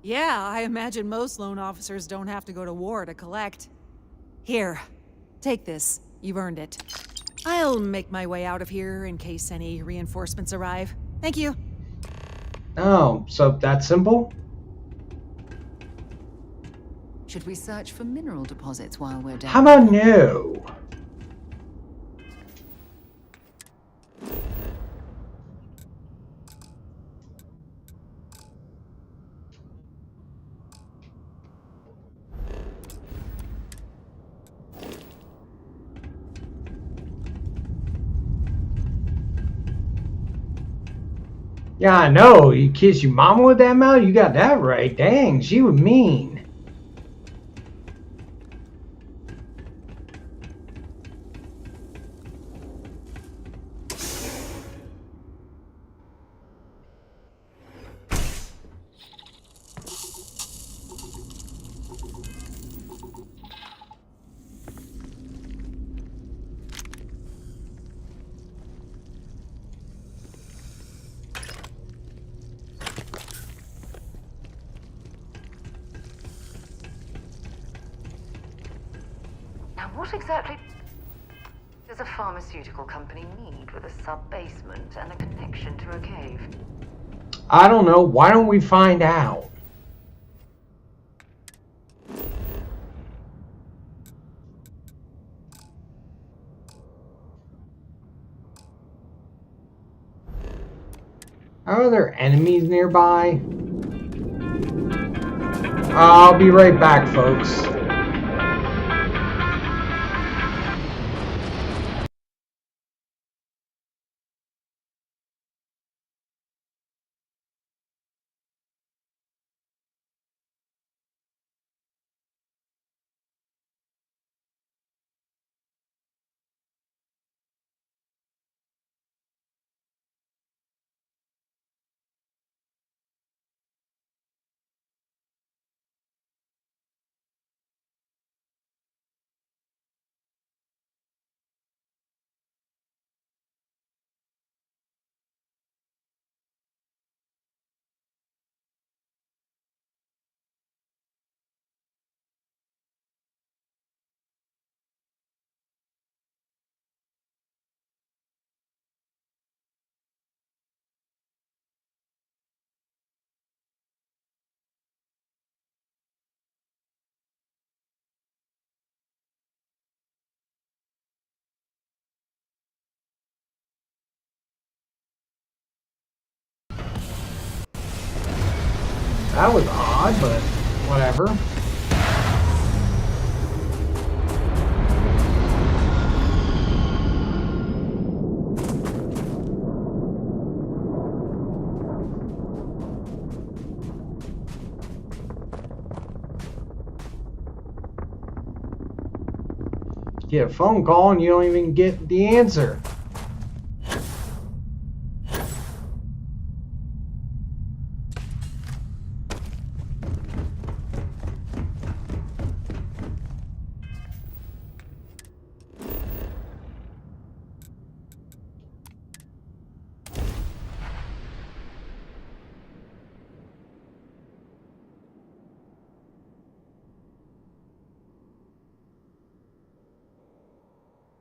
Yeah, I imagine most loan officers don't have to go to war to collect. Here, take this. You've earned it. I'll make my way out of here in case any reinforcements arrive. Thank you. Oh, so that's simple? Should we search for mineral deposits while we're down? How about no? Yeah, I know. You kiss your mama with that mouth? You got that right. Dang, she was mean. What exactly does a pharmaceutical company need with a sub-basement and a connection to a cave? I don't know. Why don't we find out? Are there enemies nearby? I'll be right back, folks. That was odd, but whatever. Get a phone call and you don't even get the answer.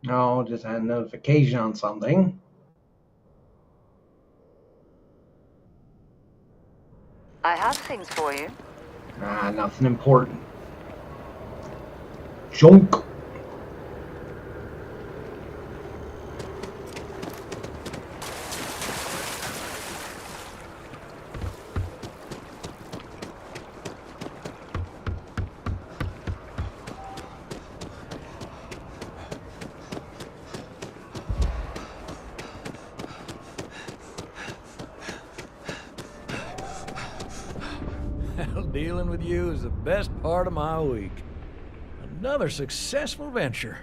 No, just had a notification on something. I have things for you. Nothing important. Junk. Dealing with you is the best part of my week. Another successful venture.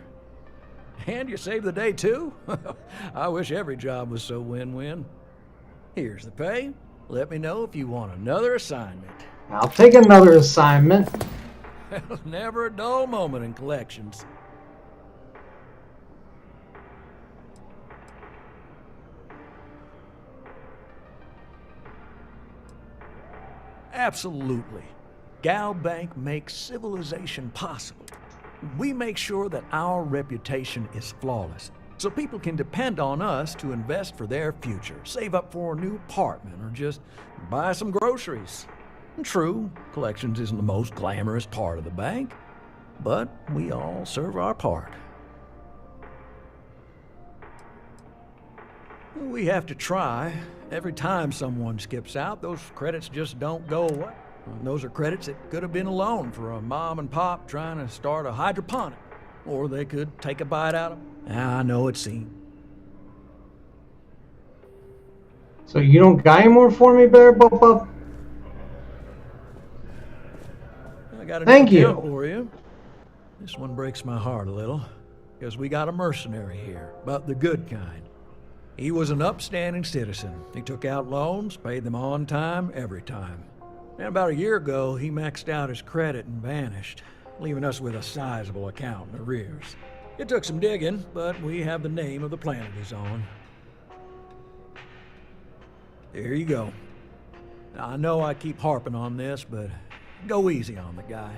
And you saved the day too? I wish every job was so win-win. Here's the pay. Let me know if you want another assignment. I'll take another assignment. Never a dull moment in collections. Absolutely. Gal Bank makes civilization possible. We make sure that our reputation is flawless, so people can depend on us to invest for their future, save up for a new apartment, or just buy some groceries. True, collections isn't the most glamorous part of the bank, but we all serve our part. We have to try. Every time someone skips out, those credits just don't go away. Those are credits that could have been a loan for a mom and pop trying to start a hydroponic. Or they could take a bite out of them. I know it seems. So you don't got any more for me, Bear Bubba? I got a Thank new you deal for you. This one breaks my heart a little, because we got a mercenary here, but the good kind. He was an upstanding citizen. He took out loans, paid them on time, every time. And about a year ago, he maxed out his credit and vanished, leaving us with a sizable account in arrears. It took some digging, but we have the name of the planet he's on. There you go. Now, I know I keep harping on this, but go easy on the guy.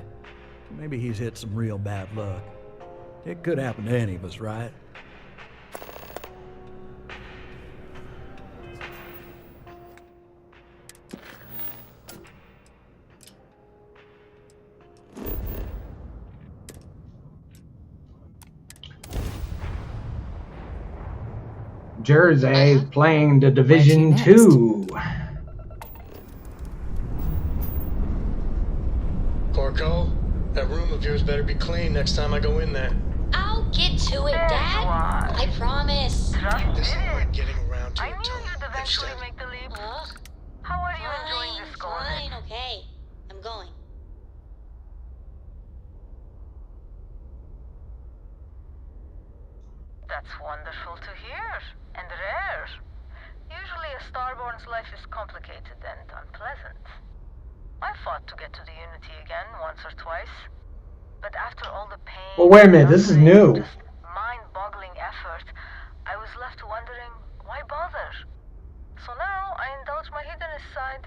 Maybe he's hit some real bad luck. It could happen to any of us, right? Jersey playing the Division 2. Corco, that room of yours better be clean next time I go in there. I'll get to it, Dad. I promise. This ain't quite getting around to I it, knew Tony. you'd eventually make the leap. How are you enjoying this going? Fine, okay. I'm going. That's wonderful to hear, and rare. Usually a Starborn's life is complicated and unpleasant. I fought to get to the Unity again once or twice, but after all the pain... Well, wait a minute, this is new. Just mind-boggling effort, I was left wondering, why bother? So now I indulge my hedonist side,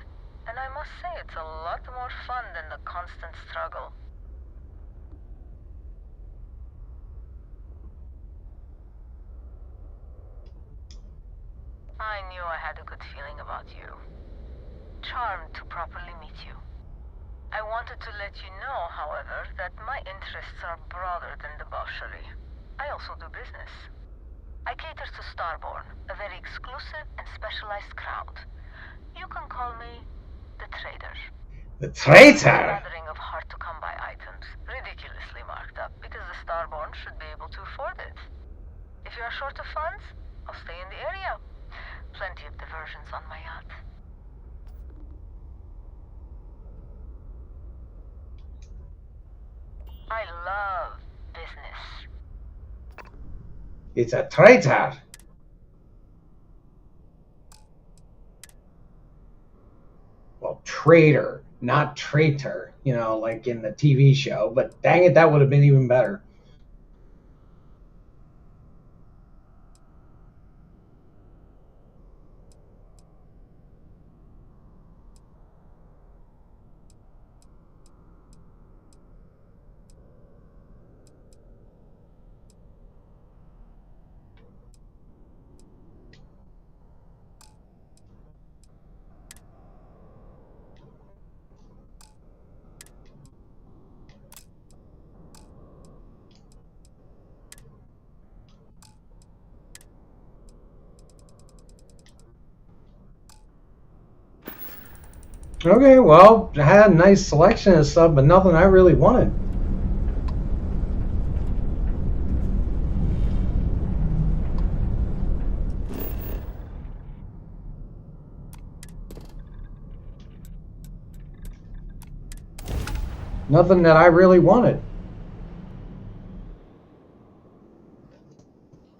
and I must say it's a lot more fun than the constant struggle. I knew I had a good feeling about you. Charmed to properly meet you. I wanted to let you know, however, that my interests are broader than debauchery. I also do business. I cater to Starborn, a very exclusive and specialized crowd. You can call me the Trader. The Traitor? A gathering of hard-to-come-by items, ridiculously marked up, because the Starborn should be able to afford it. If you are short of funds, I'll stay in the area. Plenty of diversions on my yacht. I love business. It's a traitor. Well, traitor, not traitor, you know, like in the TV show. But dang it, that would have been even better. Okay, well, I had a nice selection of stuff, but nothing I really wanted. Nothing that I really wanted.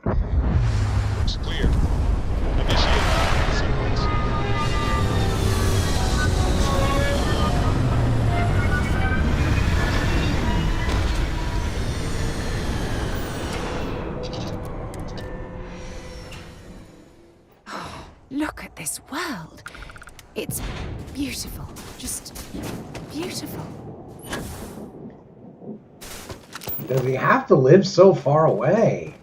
Looks clear. Initiate sequence. Look at this world. It's beautiful. Just beautiful. Does he have to live so far away?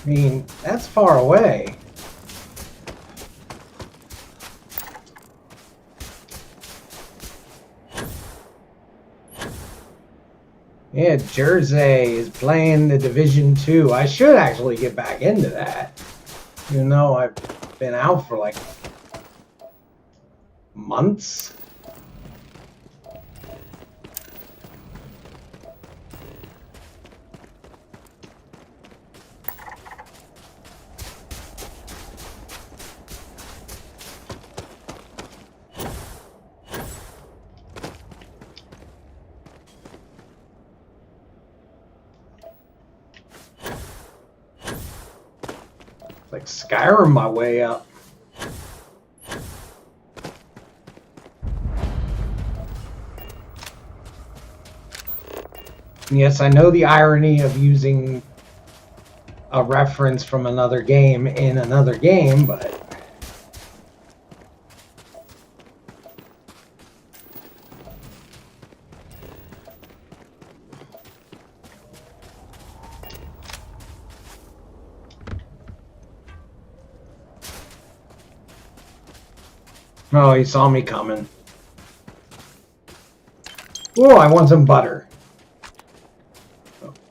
I mean, that's far away. Yeah, Jersey is playing the Division 2. I should actually get back into that. Even though I've been out for like months. Like Skyrim my way up. Yes, I know the irony of using a reference from another game in another game, but... Oh, he saw me coming. Oh, I want some butter.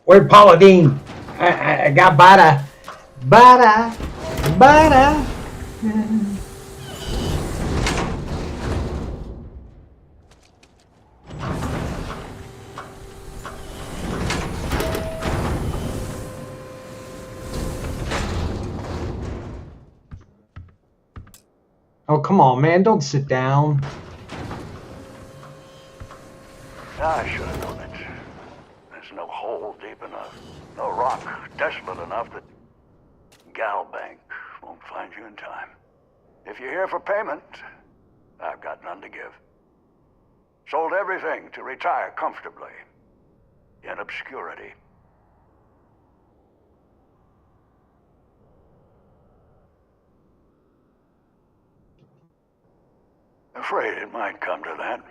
Where'd Paula Deen? I got butter. Butter. Butter. Oh, come on, man. Don't sit down. I should have known it. There's no hole deep enough, no rock desolate enough that Galbank won't find you in time. If you're here for payment, I've got none to give. Sold everything to retire comfortably, in obscurity. Afraid it might come to that.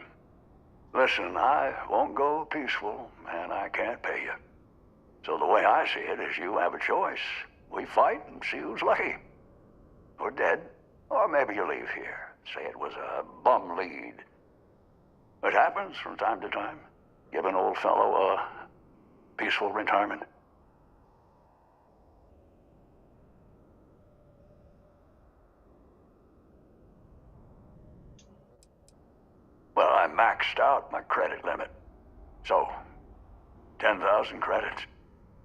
Listen, I won't go peaceful, and I can't pay you. So the way I see it is you have a choice. We fight and see who's lucky. Or dead. Or maybe you leave here. Say it was a bum lead. It happens from time to time. Give an old fellow a peaceful retirement. Well, I maxed out my credit limit. So, 10,000 credits.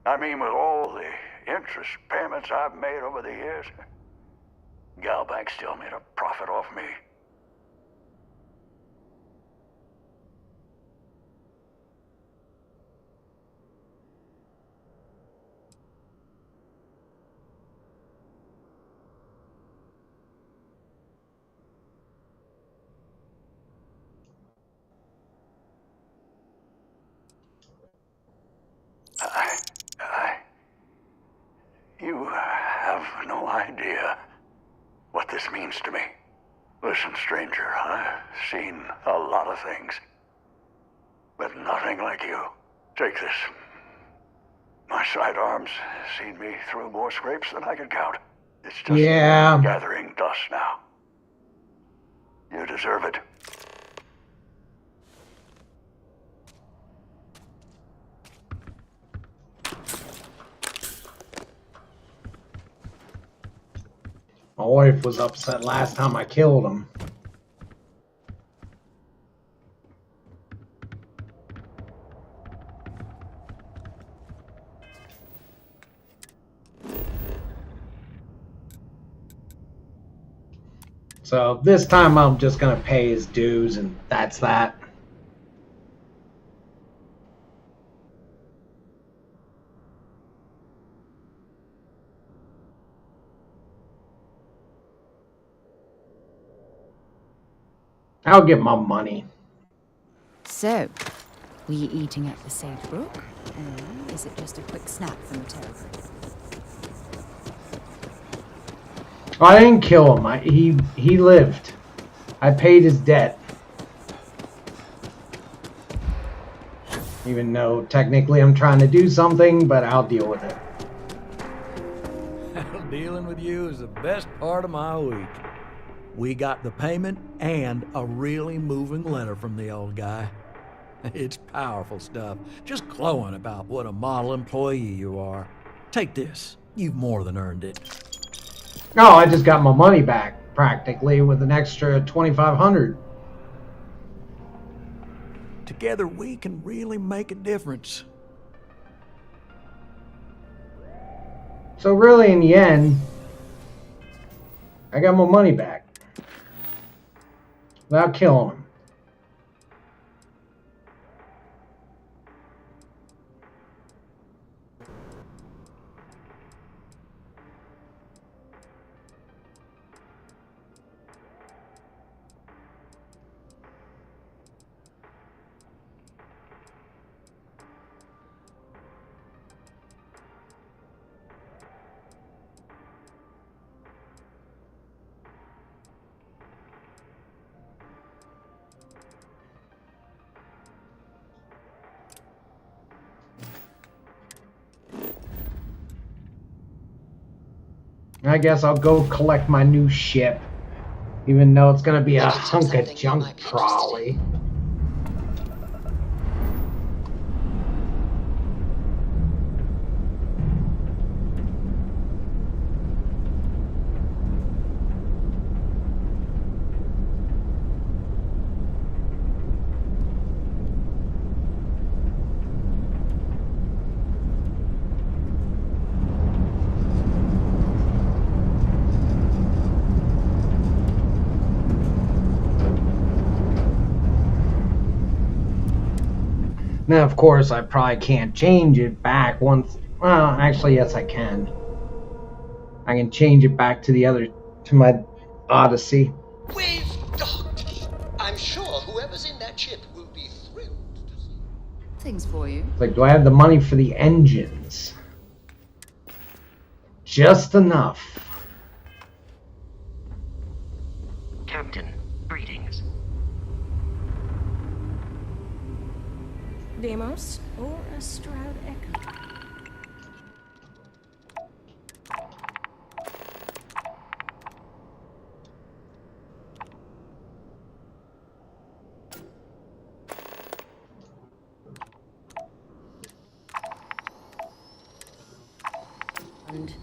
I mean, with all the interest payments I've made over the years, Galbank still made a profit off me. You have no idea what this means to me. Listen, stranger, I've seen a lot of things, but nothing like you. Take this. My sidearms seen me through more scrapes than I could count. It's just gathering dust now. You deserve it. My wife was upset last time I killed him. So this time I'm just gonna pay his dues, and that's that. I'll get my money. So, were you eating at the Sage Brook, or is it just a quick snap from the terror? I didn't kill him. He lived. I paid his debt. Even though technically I'm trying to do something, but I'll deal with it. Dealing with you is the best part of my week. We got the payment and a really moving letter from the old guy. It's powerful stuff, just glowing about what a model employee you are. Take this. You've more than earned it. No, I just got my money back, practically, with an extra $2,500. Together we can really make a difference. So really, in the end, I got my money back. Without killing him. I guess I'll go collect my new ship. Even though it's gonna be a hunk of junk, probably. Now, of course, I probably can't change it back once. Well, actually, yes, I can. I can change it back to to my Odyssey. We've docked. I'm sure whoever's in that ship will be thrilled. Things for you. It's like, do I have the money for the engines? Just enough. Captain, greetings. Deimos or a Stroud Echo? And,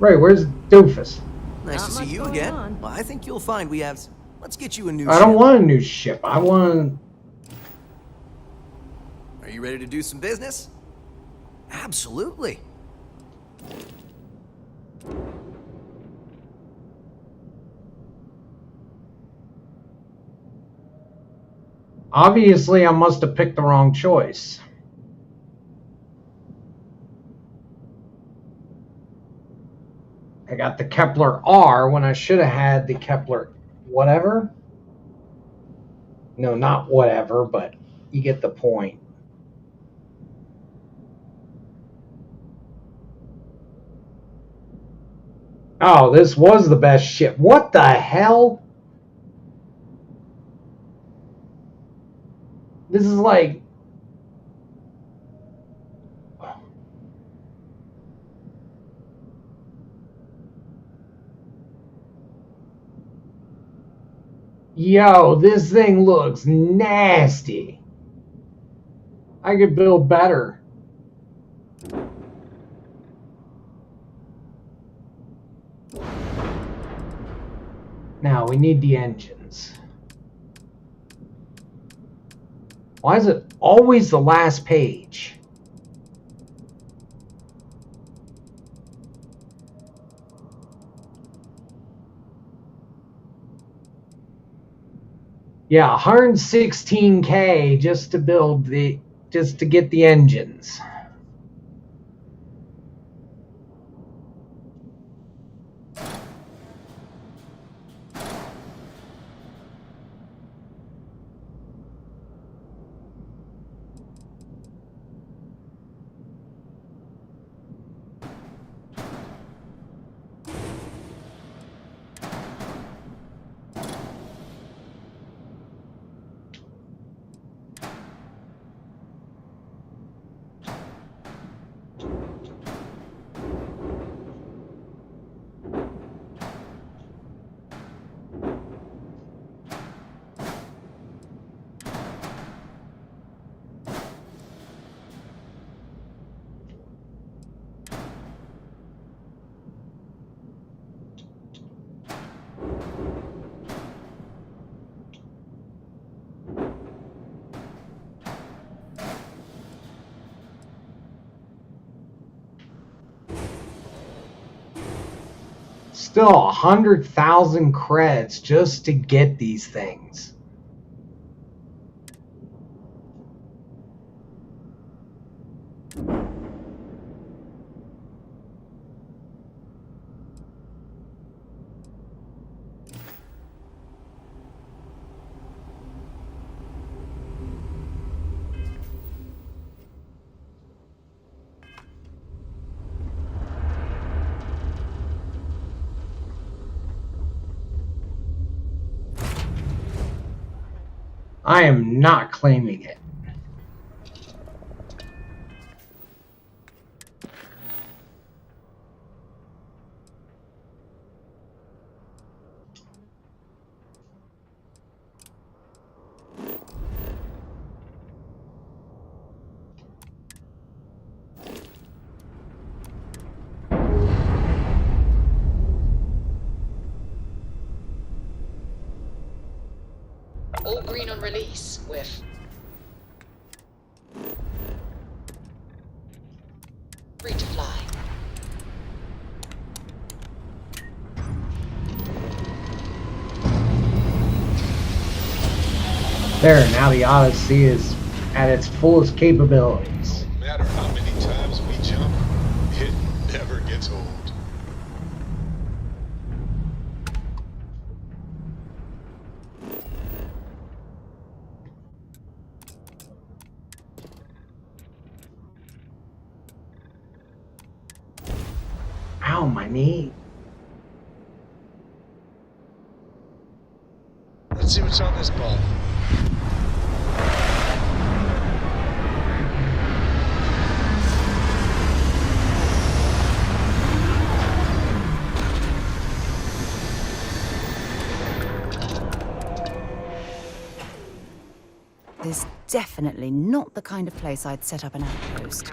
Right, where's Doofus? Nice to see you again. Well, I think you'll find we have... Let's get you a new I don't want a new ship. I want... Are you ready to do some business? Absolutely. Obviously, I must have picked the wrong choice. I got the Kepler R when I should have had the Kepler whatever. No, not whatever, but you get the point. Oh, this was the best ship. What the hell? This is like... Yo, this thing looks nasty. I could build better. Now, we need the engines. Why is it always the last page? Yeah, 116K just to build just to get the engines. Still 100,000 credits just to get these things. I am not claiming it. All green on release, with free to fly. There, now the Odyssey is at its fullest capabilities. No matter how many times we jump, it never gets old. Ow, my knee. Let's see what's on this ball. This is definitely not the kind of place I'd set up an outpost.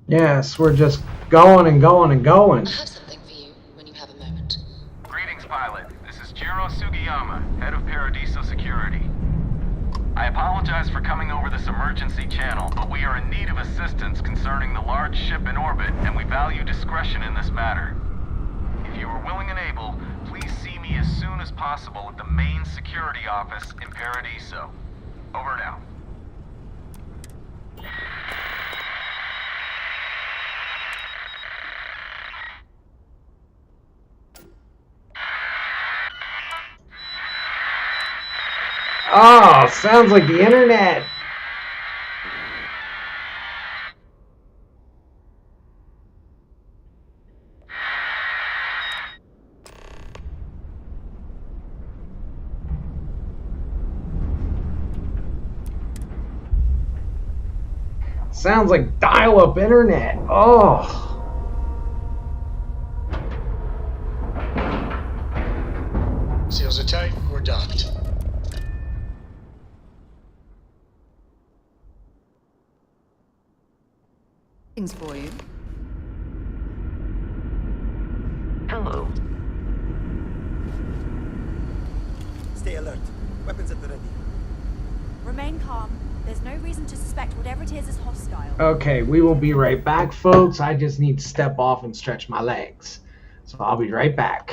Yes, we're just going and going and going. I have something for you when you have a moment. Greetings, pilot. This is Jiro Sugiyama, head of Paradiso Security. I apologize for coming over this emergency channel, but we are in need of assistance concerning the large ship in orbit, and we value discretion in this matter. If you are willing and able, please see me as soon as possible at the main security office in Paradiso. Over now. Oh, sounds like the internet. Sounds like dial-up internet. Oh. Seals are tight, we're docked. Things for you. Hello. Stay alert. Weapons at the ready. Remain calm. There's no reason to suspect whatever it is hostile. Okay, we will be right back, folks. I just need to step off and stretch my legs. So I'll be right back.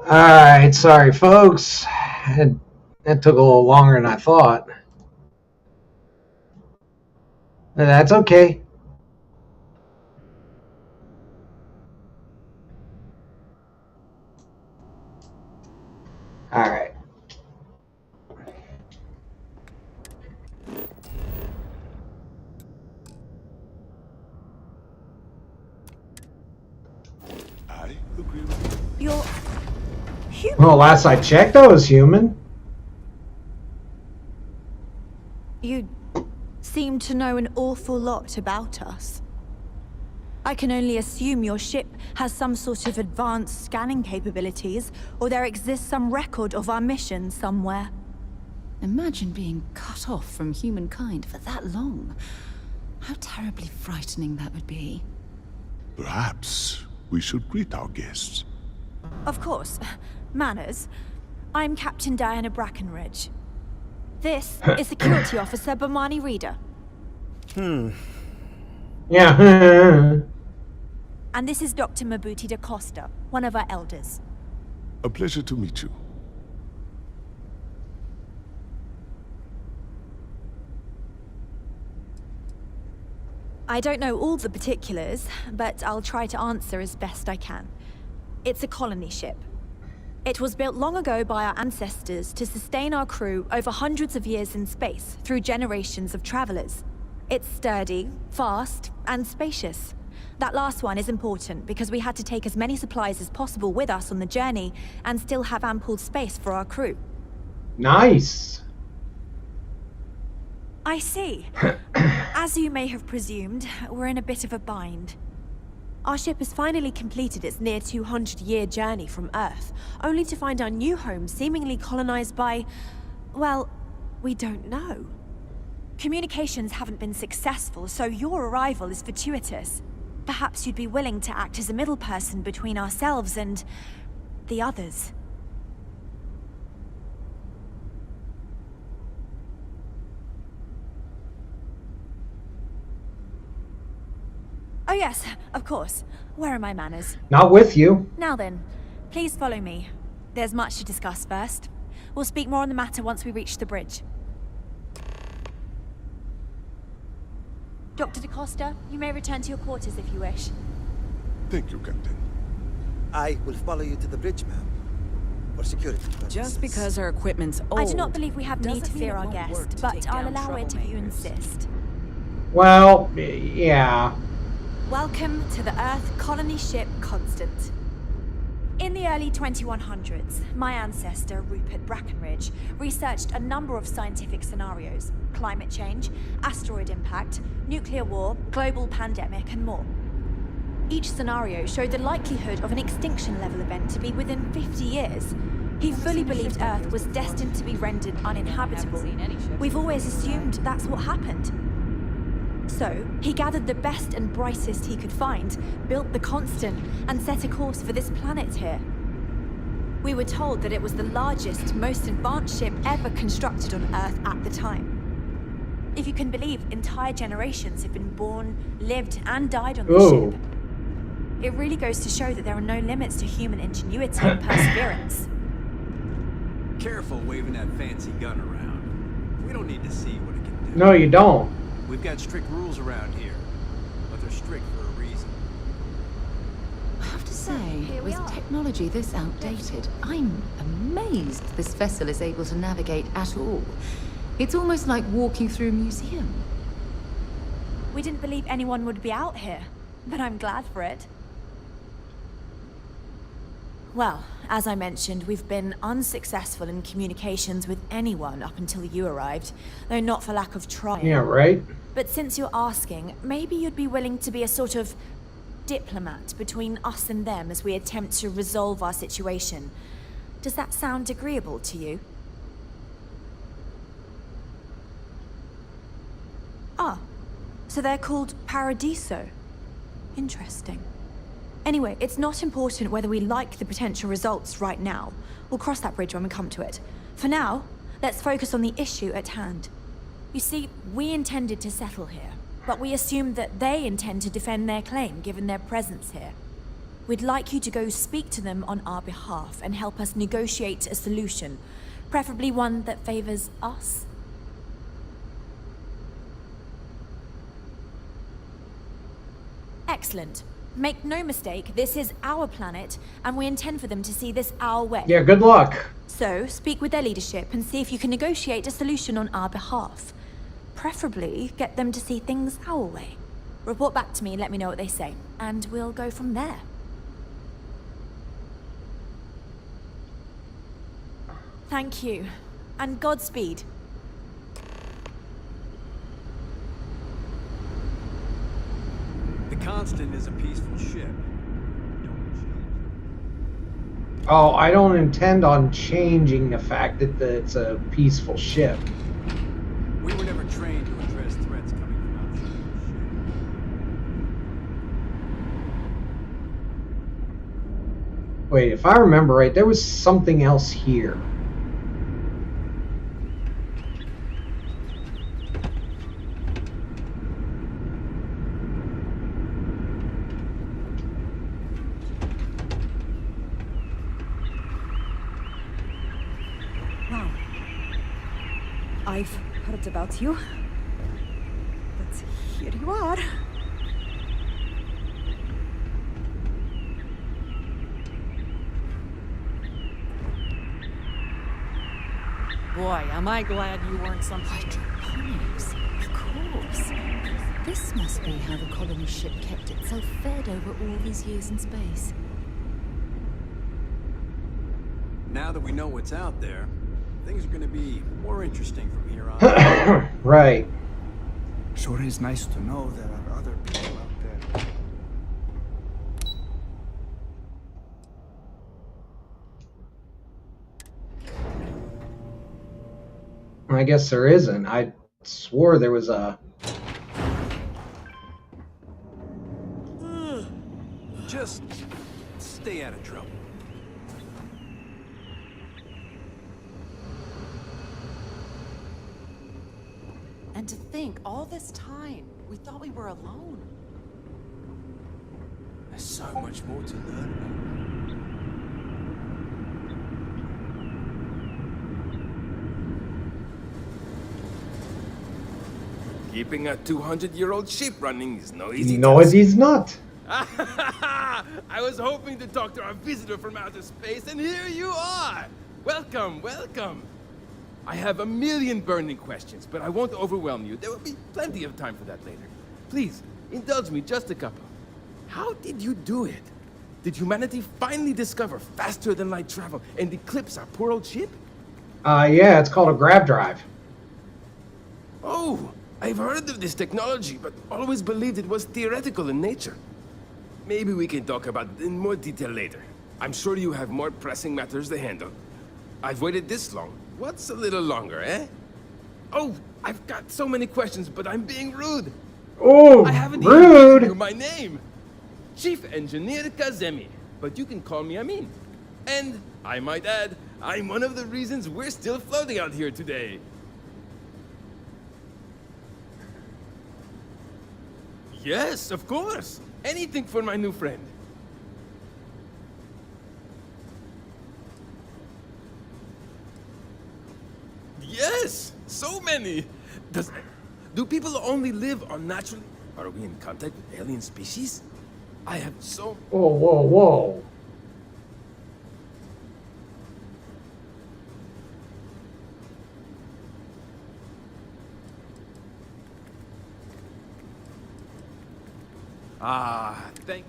Alright, sorry folks. That took a little longer than I thought. That's okay. Alright. I agree with you. You're human. Well, last I checked, I was human. You seem to know an awful lot about us. I can only assume your ship has some sort of advanced scanning capabilities, or there exists some record of our mission somewhere. Imagine being cut off from humankind for that long. How terribly frightening that would be. Perhaps we should greet our guests. Of course. Manners. I'm Captain Diana Brackenridge. This is Security Officer Bomani Reader. Yeah. And this is Dr. Mabuti da Costa, one of our elders. A pleasure to meet you. I don't know all the particulars, but I'll try to answer as best I can. It's a colony ship. It was built long ago by our ancestors to sustain our crew over hundreds of years in space through generations of travelers. It's sturdy, fast, and spacious. That last one is important because we had to take as many supplies as possible with us on the journey and still have ample space for our crew. Nice. I see. As you may have presumed, we're in a bit of a bind. Our ship has finally completed its near 200-year journey from Earth, only to find our new home seemingly colonized by, well, we don't know. Communications haven't been successful, so your arrival is fortuitous. Perhaps you'd be willing to act as a middle person between ourselves and the others. Oh yes, of course. Where are my manners? Not with you. Now then, please follow me. There's much to discuss first. We'll speak more on the matter once we reach the bridge. Dr. da Costa, you may return to your quarters if you wish. Thank you, Captain. I will follow you to the bridge, ma'am. For security purposes. Just because our equipment's old. I do not believe we have need to fear our guest, but I'll allow it if you insist. Well, yeah. Welcome to the Earth colony ship Constant. In the early 2100s, my ancestor, Rupert Brackenridge, researched a number of scientific scenarios: climate change, asteroid impact, nuclear war, global pandemic, and more. Each scenario showed the likelihood of an extinction-level event to be within 50 years. He fully believed Earth was destined to be rendered uninhabitable. We've always assumed that's what happened. So, he gathered the best and brightest he could find, built the Constant, and set a course for this planet here. We were told that it was the largest, most advanced ship ever constructed on Earth at the time. If you can believe, entire generations have been born, lived, and died on the ship. It really goes to show that there are no limits to human ingenuity and perseverance. Careful waving that fancy gun around. We don't need to see what it can do. No, you don't. We've got strict rules around here, but they're strict for a reason. I have to say, with technology this outdated, I'm amazed this vessel is able to navigate at all. It's almost like walking through a museum. We didn't believe anyone would be out here, but I'm glad for it. Well, as I mentioned, we've been unsuccessful in communications with anyone up until you arrived, though not for lack of trying. Yeah, right? But since you're asking, maybe you'd be willing to be a sort of diplomat between us and them as we attempt to resolve our situation. Does that sound agreeable to you? Ah, so they're called Paradiso. Interesting. Anyway, it's not important whether we like the potential results right now. We'll cross that bridge when we come to it. For now, let's focus on the issue at hand. You see, we intended to settle here, but we assumed that they intend to defend their claim given their presence here. We'd like you to go speak to them on our behalf and help us negotiate a solution, preferably one that favors us. Excellent. Make no mistake, this is our planet, and we intend for them to see this our way. Yeah, good luck. So, speak with their leadership and see if you can negotiate a solution on our behalf. Preferably, get them to see things our way. Report back to me and let me know what they say, and we'll go from there. Thank you, and Godspeed. The Constant is a peaceful ship. Oh, I don't intend on changing the fact that it's a peaceful ship. We were never trained to address threats coming from outside. Wait, if I remember right, there was something else here. I've heard about you. But here you are. Boy, am I glad you weren't some hydroponics. Of course. This must be how the colony ship kept itself fed over all these years in space. Now that we know what's out there, things are going to be more interesting from here on. Right. Sure is nice to know there are other people out there. I guess there isn't. I swore there was a... Just stay out of trouble. And to think, all this time, we thought we were alone. There's so much more to learn. Keeping a 200-year-old ship running is no easy No, task. he's not. I was hoping to talk to our visitor from outer space, and here you are! Welcome, welcome! I have a million burning questions, but I won't overwhelm you. There will be plenty of time for that later. Please, indulge me just a couple. How did you do it? Did humanity finally discover faster-than-light travel and eclipse our poor old ship? Yeah, it's called a grab drive. Oh, I've heard of this technology, but always believed it was theoretical in nature. Maybe we can talk about it in more detail later. I'm sure you have more pressing matters to handle. I've waited this long. What's a little longer, eh? Oh, I've got so many questions, but I'm being rude. Oh, I haven't rude. even given you my name. Chief Engineer Kazemi, but you can call me Amin. And, I might add, I'm one of the reasons we're still floating out here today. Yes, of course. Anything for my new friend. Yes, so many. Do people only live on natural... Are we in contact with alien species? I have so... Whoa, whoa, whoa. Ah, thank...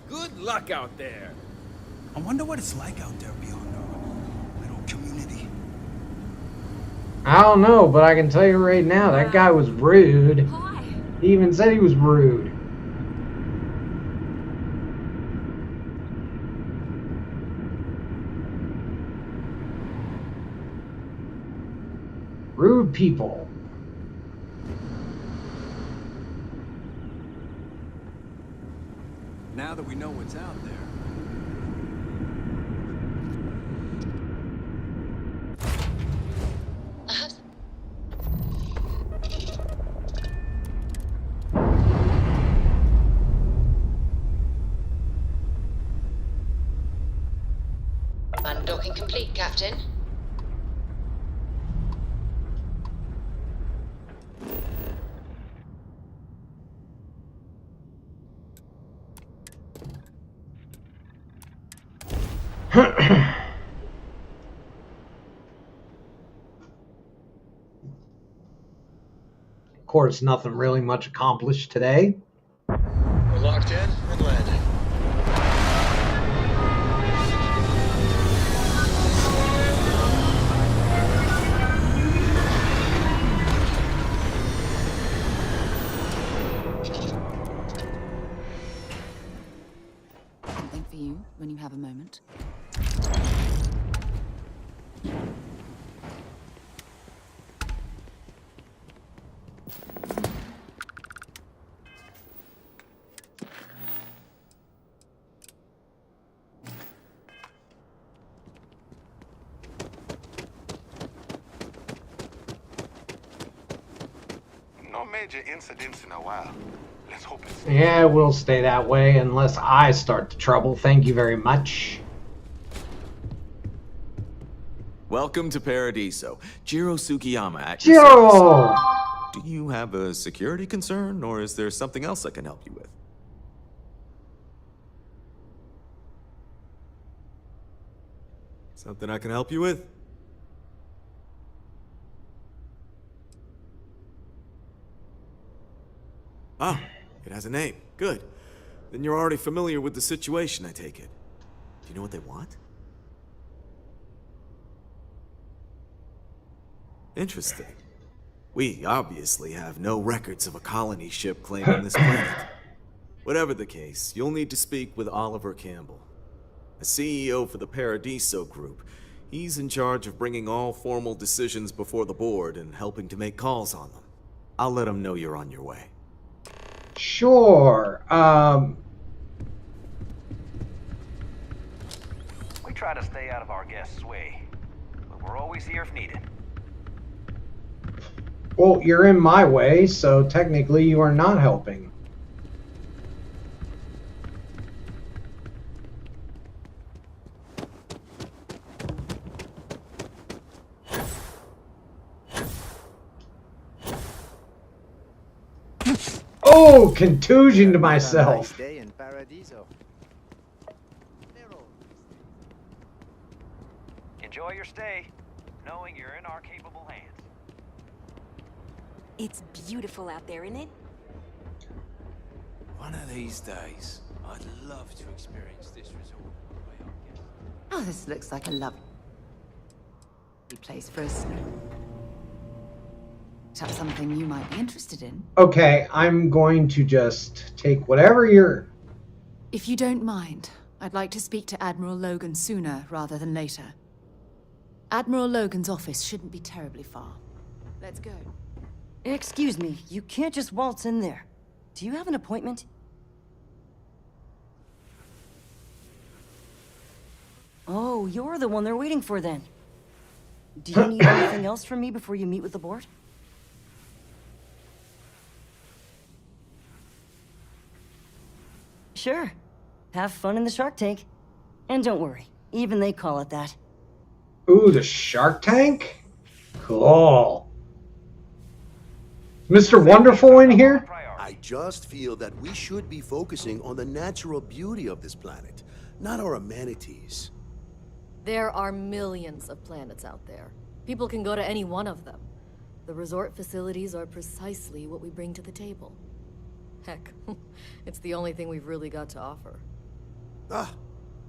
Good luck out there. I wonder what it's like out there beyond our little community. I don't know, but I can tell you right now, that guy was rude. He even said he was rude. Rude people. Now that we know what's out there. Docking complete, Captain. Of course, nothing really much accomplished today. We're locked in and landing. Something for you when you have a moment. No major incidents in a while. Let's hope it's... Yeah, we'll stay that way unless I start the trouble. Thank you very much. Welcome to Paradiso. Jiro Sugiyama at your Jiro! service. Do you have a security concern, or is there something else I can help you with? Something I can help you with? Ah, it has a name. Good. Then you're already familiar with the situation, I take it. Do you know what they want? Interesting. We obviously have no records of a colony ship claiming this planet. Whatever the case, you'll need to speak with Oliver Campbell, the CEO for the Paradiso Group. He's in charge of bringing all formal decisions before the board and helping to make calls on them. I'll let him know you're on your way. Sure. We try to stay out of our guests' way, but we're always here if needed. Well, you're in my way, so technically you are not helping. Oh, contusion to myself. Nice day in Paradiso. Enjoy your stay, knowing you're in our capable hands. It's beautiful out there, isn't it? One of these days, I'd love to experience this resort. Oh, this looks like a lovely place for us. Have something you might be interested in. Okay, I'm going to just take whatever you're... If you don't mind, I'd like to speak to Admiral Logan sooner rather than later. Admiral Logan's office shouldn't be terribly far. Let's go. Excuse me, you can't just waltz in there. Do you have an appointment? Oh, you're the one they're waiting for then. Do you need anything else from me before you meet with the board? Sure. Have fun in the Shark Tank. And don't worry, even they call it that. Ooh, the Shark Tank? Cool. Mr. Wonderful in here? I just feel that we should be focusing on the natural beauty of this planet, not our amenities. There are millions of planets out there. People can go to any one of them. The resort facilities are precisely what we bring to the table. Heck, it's the only thing we've really got to offer.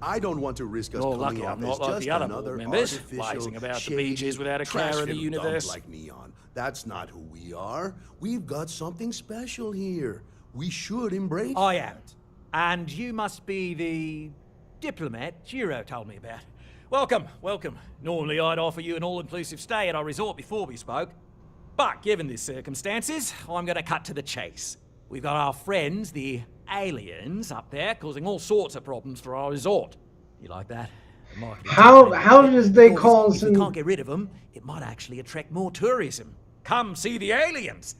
I don't want to risk us You're coming lucky off I'm not as like just the other another board members, artificial, blazing about the shady, beaches without a care in the trash-filled universe. dump like Neon. That's not who we are. We've got something special here. We should embrace I that. am. And you must be the diplomat Jiro told me about. Welcome, welcome. Normally I'd offer you an all-inclusive stay at our resort before we spoke. But given the circumstances, I'm going to cut to the chase. We've got our friends, the aliens, up there causing all sorts of problems for our resort. You like that? How does they cause If we can't get rid of them, it might actually attract more tourism. Come see the aliens!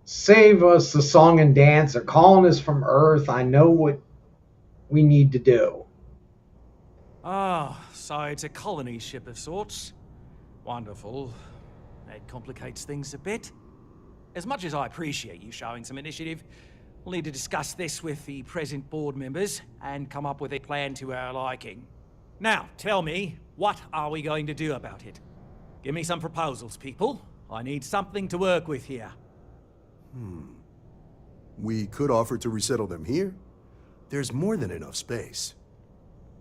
Save us the song and dance. They're calling us from Earth. I know what we need to do. Ah, so it's a colony ship of sorts. Wonderful. That complicates things a bit. As much as I appreciate you showing some initiative, we'll need to discuss this with the present board members and come up with a plan to our liking. Now, tell me, what are we going to do about it? Give me some proposals, people. I need something to work with here. We could offer to resettle them here. There's more than enough space.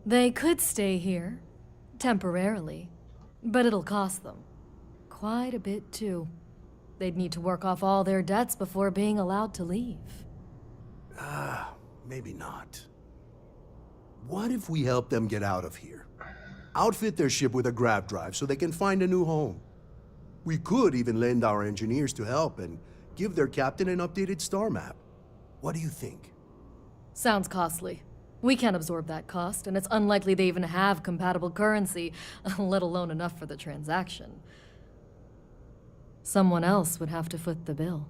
They could stay here, temporarily, but it'll cost them. Quite a bit, too. They'd need to work off all their debts before being allowed to leave. Maybe not. What if we help them get out of here? Outfit their ship with a grav drive so they can find a new home. We could even lend our engineers to help and give their captain an updated star map. What do you think? Sounds costly. We can't absorb that cost, and it's unlikely they even have compatible currency, let alone enough for the transaction. Someone else would have to foot the bill.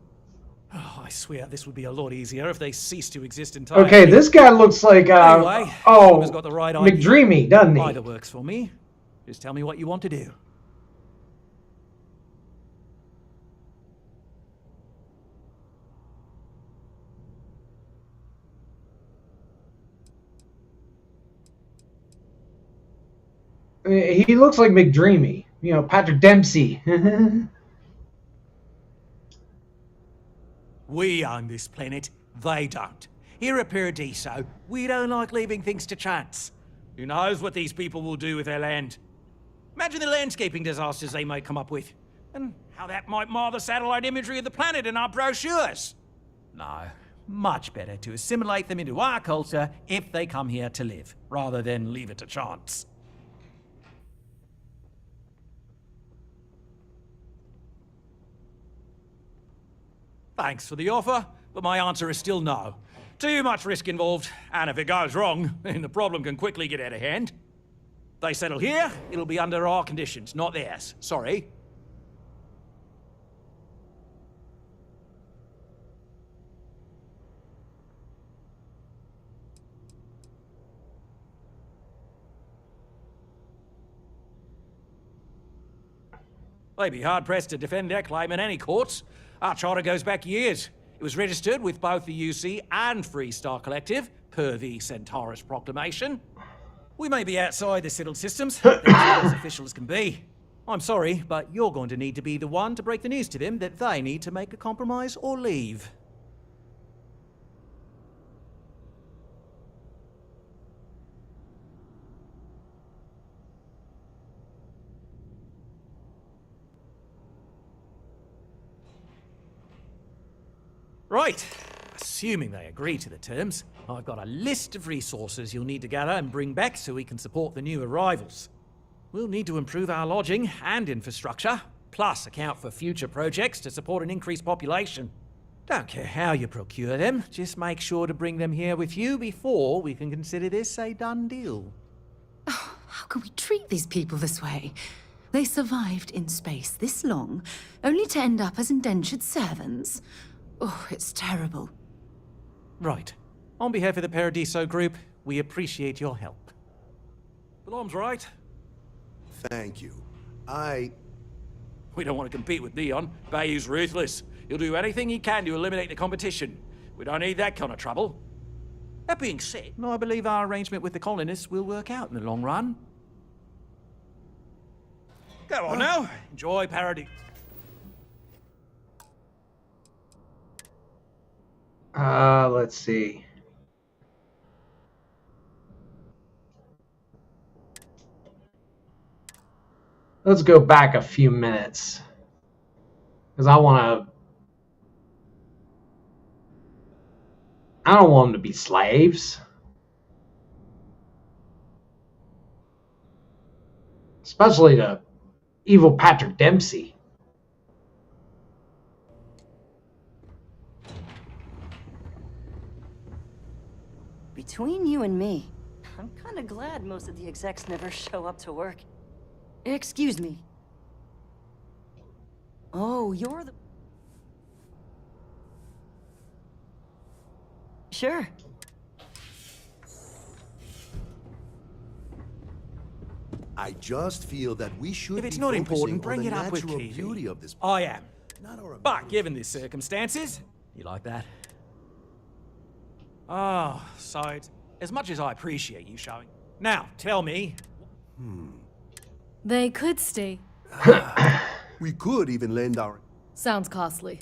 Oh, I swear this would be a lot easier if they ceased to exist entirely. Okay, this guy looks like Anyway, someone's got the right idea. McDreamy, doesn't he? Either works for me. Just tell me what you want to do. He looks like McDreamy. You know, Patrick Dempsey. We own this planet, they don't. Here at Paradiso, we don't like leaving things to chance. Who knows what these people will do with their land? Imagine the landscaping disasters they may come up with, and how that might mar the satellite imagery of the planet in our brochures. No, much better to assimilate them into our culture if they come here to live, rather than leave it to chance. Thanks for the offer, but my answer is still no. Too much risk involved, and if it goes wrong, then the problem can quickly get out of hand. They settle here, it'll be under our conditions, not theirs. Sorry. They'd be hard-pressed to defend their claim in any courts. Our charter goes back years. It was registered with both the UC and Free Star Collective, per the Centaurus Proclamation. We may be outside the settled systems, they're as official as can be. I'm sorry, but you're going to need to be the one to break the news to them that they need to make a compromise or leave. Right. Assuming they agree to the terms, I've got a list of resources you'll need to gather and bring back so we can support the new arrivals. We'll need to improve our lodging and infrastructure, plus account for future projects to support an increased population. Don't care how you procure them, just make sure to bring them here with you before we can consider this a done deal. Oh, how can we treat these people this way? They survived in space this long, only to end up as indentured servants. Oh, it's terrible. Right. On behalf of the Paradiso Group, we appreciate your help. Belom's right. Thank you. We don't want to compete with Neon. Bayou's ruthless. He'll do anything he can to eliminate the competition. We don't need that kind of trouble. That being said, I believe our arrangement with the colonists will work out in the long run. Go on now. Enjoy Paradise. Let's see. Let's go back a few minutes. Because I don't want them to be slaves. Especially to evil Patrick Dempsey. Between you and me, I'm kind of glad most of the execs never show up to work. Excuse me. Oh, you're the... Sure. I just feel that we should If it's be not focusing important, on bring the it up with natural Kiwi. beauty of this. I am. Not our But given the circumstances, you like that? Ah, so it's, as much as I appreciate you showing. Now, tell me. They could stay. We could even lend our... Sounds costly.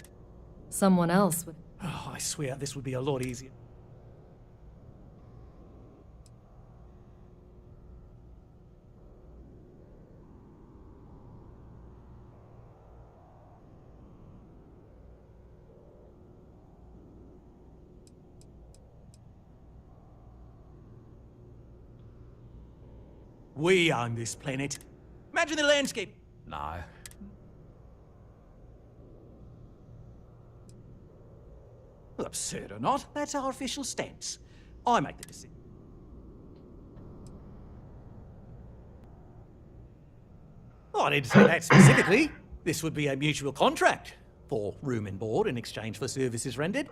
Someone else would. Oh, I swear this would be a lot easier. We own this planet. Imagine the landscape. No. Well, absurd or not, that's our official stance. I make the decision. Oh, I didn't say that specifically. This would be a mutual contract for room and board in exchange for services rendered.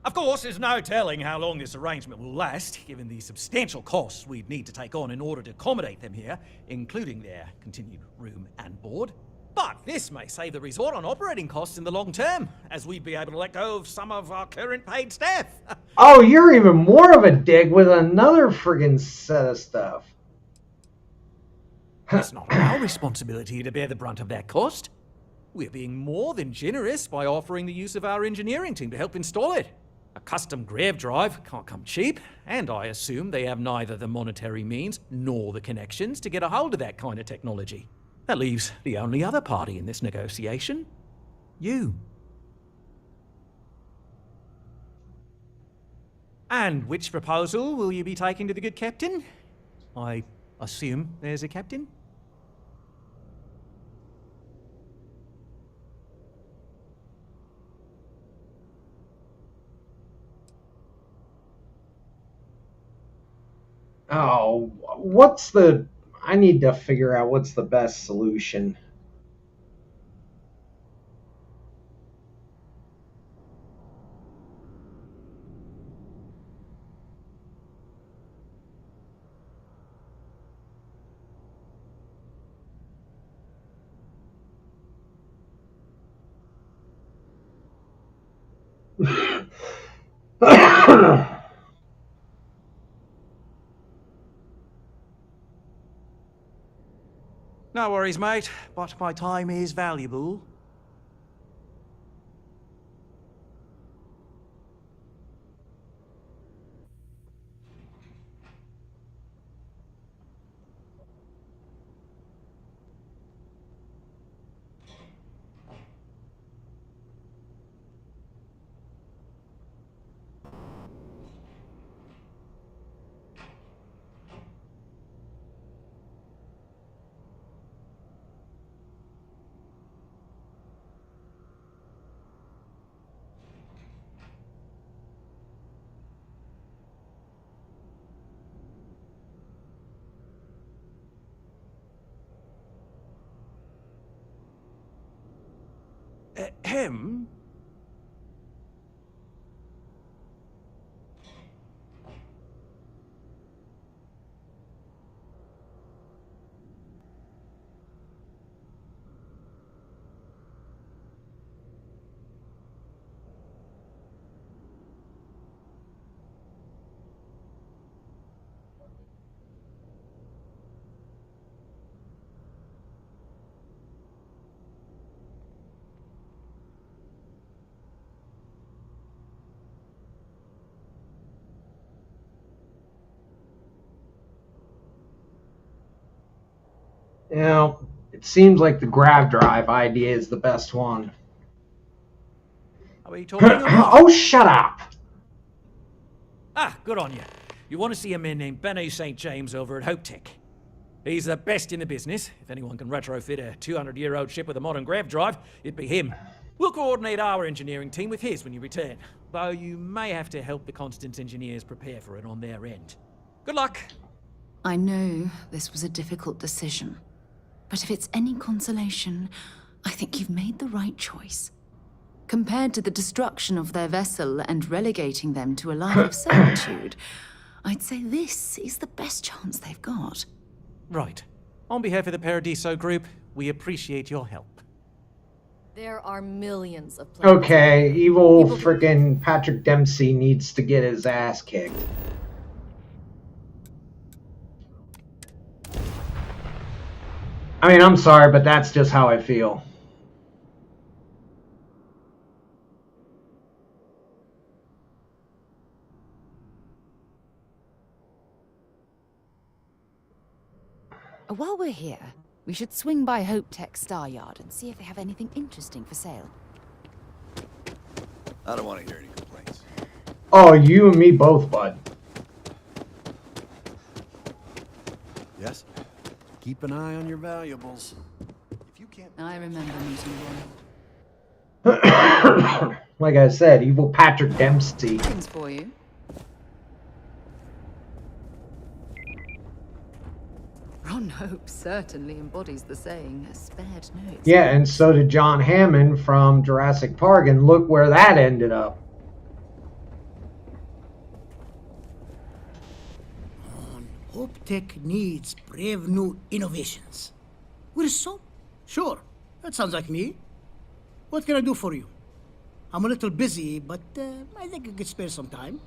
Of course, there's no telling how long this arrangement will last, given the substantial costs we'd need to take on in order to accommodate them here, including their continued room and board. But this may save the resort on operating costs in the long term, as we'd be able to let go of some of our current paid staff. Oh, you're even more of a dick with another friggin' set of stuff. It's not our responsibility to bear the brunt of that cost. We're being more than generous by offering the use of our engineering team to help install it. A custom grav drive can't come cheap, and I assume they have neither the monetary means nor the connections to get a hold of that kind of technology. That leaves the only other party in this negotiation. You. And which proposal will you be taking to the good captain? I assume there's a captain? Oh, what's the... I need to figure out what's the best solution. No worries, mate, but my time is valuable. Him? You know, it seems like the grav drive idea is the best one. Are we talking about? Oh, shut up! Ah, good on you. You want to see a man named Benny St. James over at Hope Tech. He's the best in the business. If anyone can retrofit a 200-year-old ship with a modern grav drive, it'd be him. We'll coordinate our engineering team with his when you return, though you may have to help the Constance engineers prepare for it on their end. Good luck. I know this was a difficult decision, but if it's any consolation, I think you've made the right choice. Compared to the destruction of their vessel and relegating them to a life of servitude, I'd say this is the best chance they've got. Right. On behalf of the Paradiso Group, we appreciate your help. There are millions of planets. Okay, evil freaking Patrick Dempsey needs to get his ass kicked. I mean, I'm sorry, but that's just how I feel. While we're here, we should swing by Hope Tech Star Yard and see if they have anything interesting for sale. I don't want to hear any complaints. Oh, you and me both, bud. Yes? Keep an eye on your valuables. If you can't... I remember meeting one. Like I said, evil Patrick Dempsey. Things for you. Ron Hope certainly embodies the saying, spared no expense. Yeah, and so did John Hammond from Jurassic Park, and look where that ended up. Hope Tech needs brave new innovations. We're so... Sure, that sounds like me. What can I do for you? I'm a little busy, but I think I could spare some time.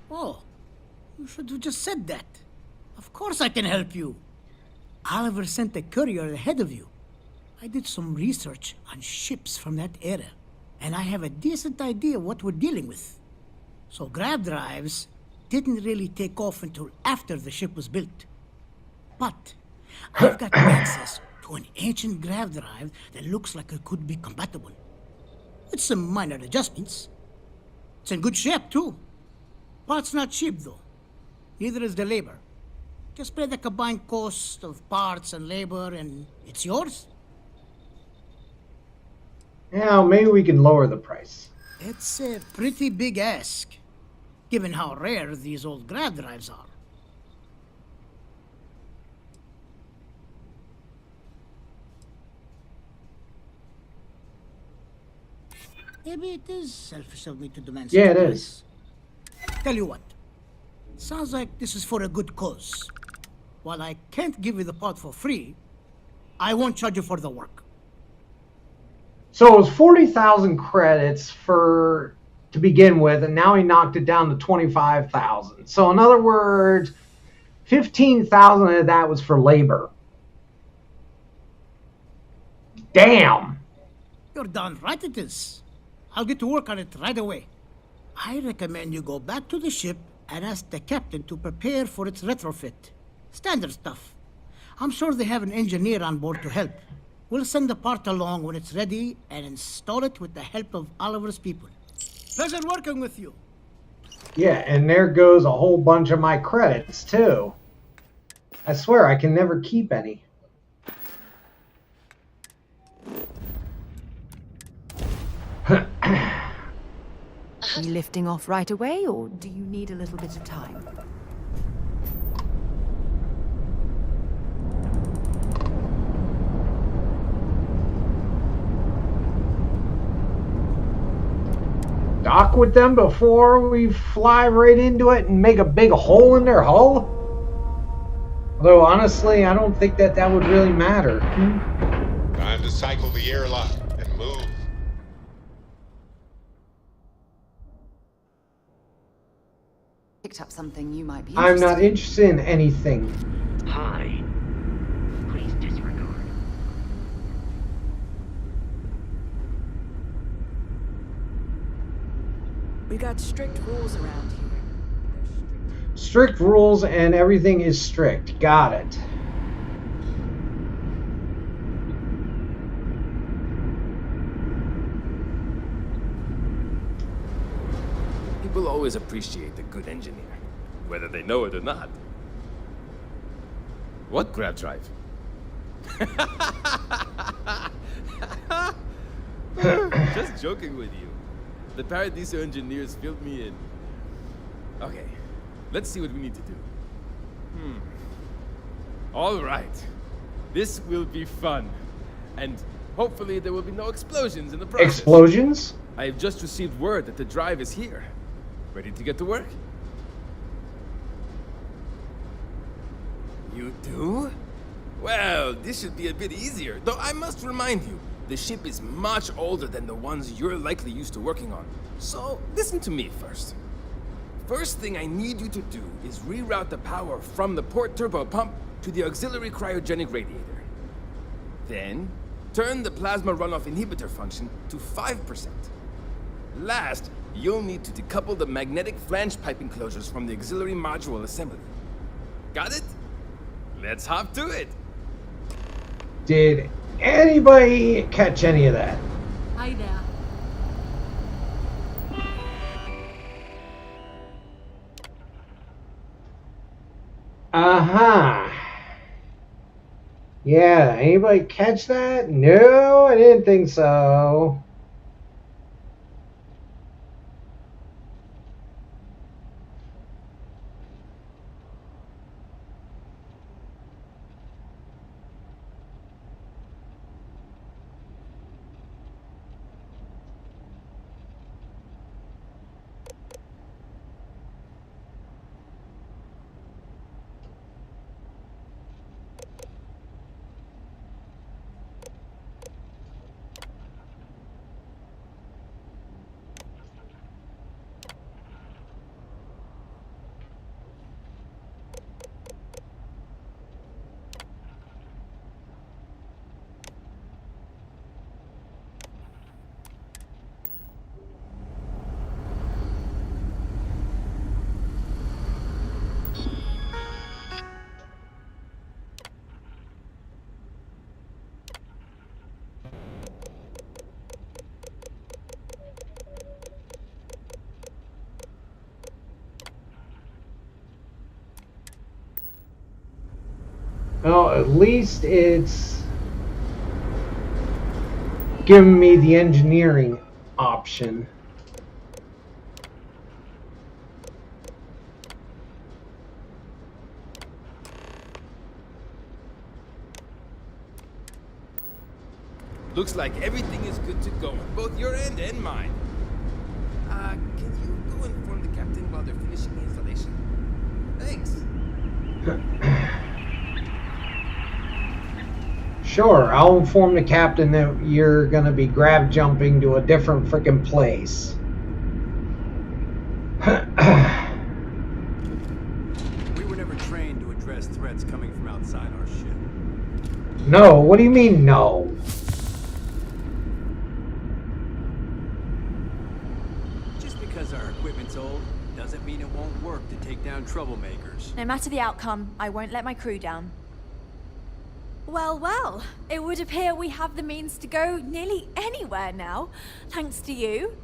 Oh, you should have just said that. Of course I can help you. Oliver sent a courier ahead of you. I did some research on ships from that era, and I have a decent idea what we're dealing with. So grav drives didn't really take off until after the ship was built. But I've got access to an ancient grav drive that looks like it could be compatible. With some minor adjustments. It's in good shape, too. Parts not cheap, though. Neither is the labor. Just pay the combined cost of parts and labor, and it's yours. Yeah, maybe we can lower the price. It's a pretty big ask, given how rare these old grav drives are. Maybe it is selfish of me to demand such Yeah, a it price. is. Tell you what, sounds like this is for a good cause. While I can't give you the part for free, I won't charge you for the work. So it was 40,000 credits to begin with, and now he knocked it down to 25,000. So in other words, 15,000 of that was for labor. Damn. You're darn right it is. I'll get to work on it right away. I recommend you go back to the ship and ask the captain to prepare for its retrofit. Standard stuff. I'm sure they have an engineer on board to help. We'll send the part along when it's ready and install it with the help of Oliver's people. Pleasure working with you. Yeah, and there goes a whole bunch of my credits, too. I swear I can never keep any. Are you lifting off right away, or do you need a little bit of time? Dock with them before we fly right into it and make a big hole in their hull? Although, honestly, I don't think that would really matter. Time to cycle the airlock and move. Picked up something you might be I'm interested not interested in anything. Hi. Please disregard. We got strict rules around here. Strict rules and everything is strict. Got it. People always appreciate a good engineer, whether they know it or not. What grab drive? Just joking with you. The Paradiso engineers filled me in. Okay, let's see what we need to do. All right. This will be fun. And hopefully there will be no explosions in the process. Explosions? I have just received word that the drive is here. Ready to get to work? You do? Well, this should be a bit easier, though I must remind you, the ship is much older than the ones you're likely used to working on. So, listen to me first. First thing I need you to do is reroute the power from the port turbo pump to the auxiliary cryogenic radiator. Then, turn the plasma runoff inhibitor function to 5%. Last, you'll need to decouple the magnetic flange pipe enclosures from the auxiliary module assembly. Got it? Let's hop to it. Did anybody catch any of that? Hi there. Uh-huh. Yeah, anybody catch that? No, I didn't think so. Well, at least it's giving me the engineering option. Looks like everything is good to go on both your end and mine. Can you go inform the captain while they're finishing the installation? Thanks. Sure, I'll inform the captain that you're gonna be grab jumping to a different freaking place. We were never trained to address threats coming from outside our ship. No, what do you mean no? Just because our equipment's old doesn't mean it won't work to take down troublemakers. No matter the outcome, I won't let my crew down. Well, well, it would appear we have the means to go nearly anywhere now, thanks to you.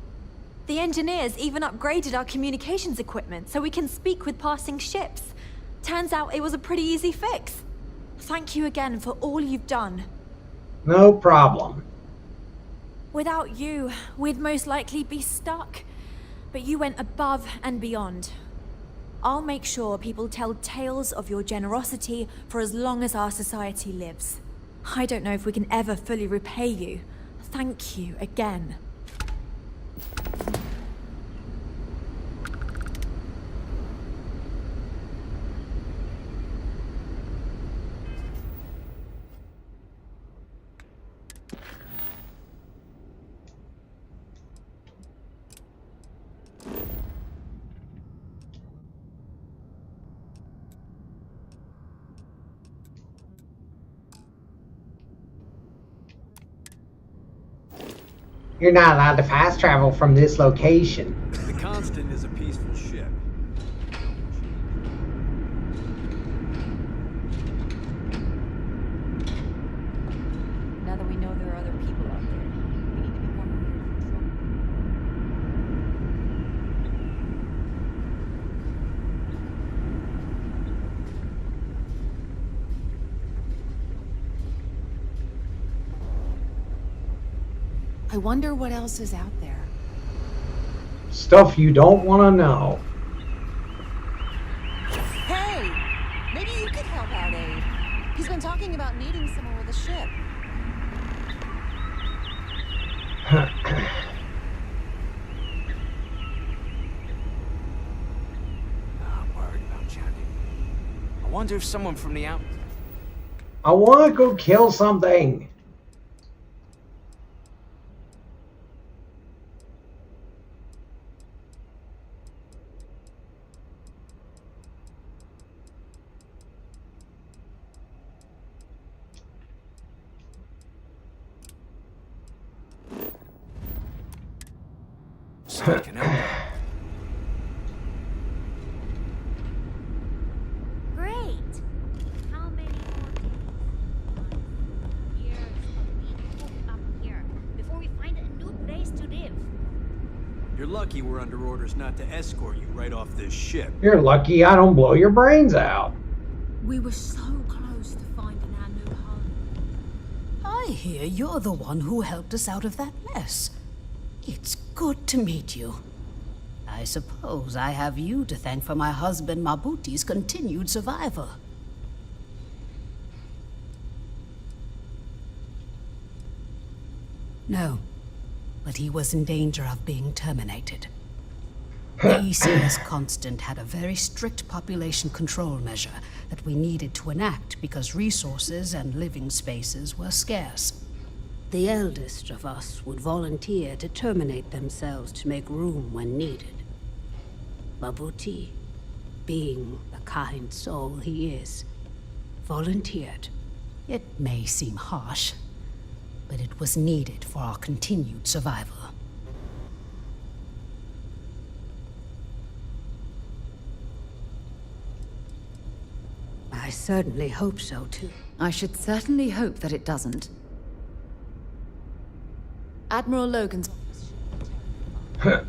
The engineers even upgraded our communications equipment so we can speak with passing ships. Turns out it was a pretty easy fix. Thank you again for all you've done. No problem. Without you, we'd most likely be stuck. But you went above and beyond. I'll make sure people tell tales of your generosity for as long as our society lives. I don't know if we can ever fully repay you. Thank you again. You're not allowed to fast travel from this location. The Constant is a peaceful ship. Now that we know there are other people out there, we need to be more I wonder what else is out there. Stuff you don't want to know. Hey! Maybe you could help out, Abe. He's been talking about needing someone with a ship. wonder if someone from the out... I want to go kill something. Sneaking out. Great. How many more days? Years of being cooped up here before we find a new place to live. You're lucky we're under orders not to escort you right off this ship. You're lucky I don't blow your brains out. We were so close to finding our new home. I hear you're the one who helped us out of that mess. It's good to meet you. I suppose I have you to thank for my husband Mabuti's continued survival. No, but he was in danger of being terminated. The ECS Constant had a very strict population control measure that we needed to enact because resources and living spaces were scarce. The eldest of us would volunteer to terminate themselves to make room when needed. Mabuti, being the kind soul he is, volunteered. It may seem harsh, but it was needed for our continued survival. I certainly hope so, too. I should certainly hope that it doesn't. Admiral Logan's... I've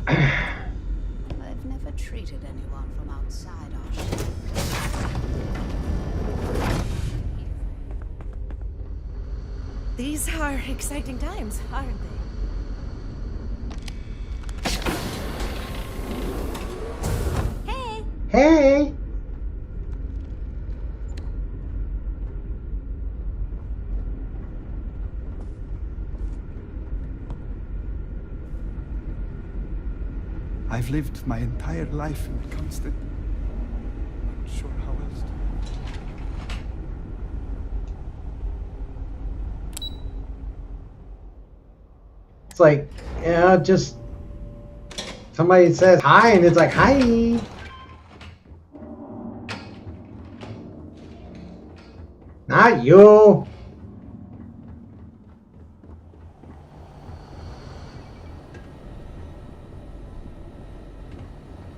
never treated anyone from outside our ship. These are exciting times, aren't they? Hey! Hey! I've lived my entire life in the Constant. Not sure how else to. It's like, yeah, just somebody says hi and it's like, hi. Not you.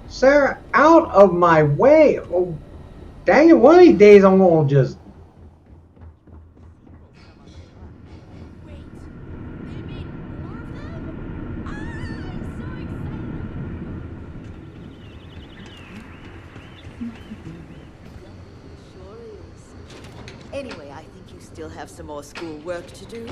Sarah, out of my way. Oh, dang it, one of these days I'm gonna just... Anyway, I think you still have some more school work to do.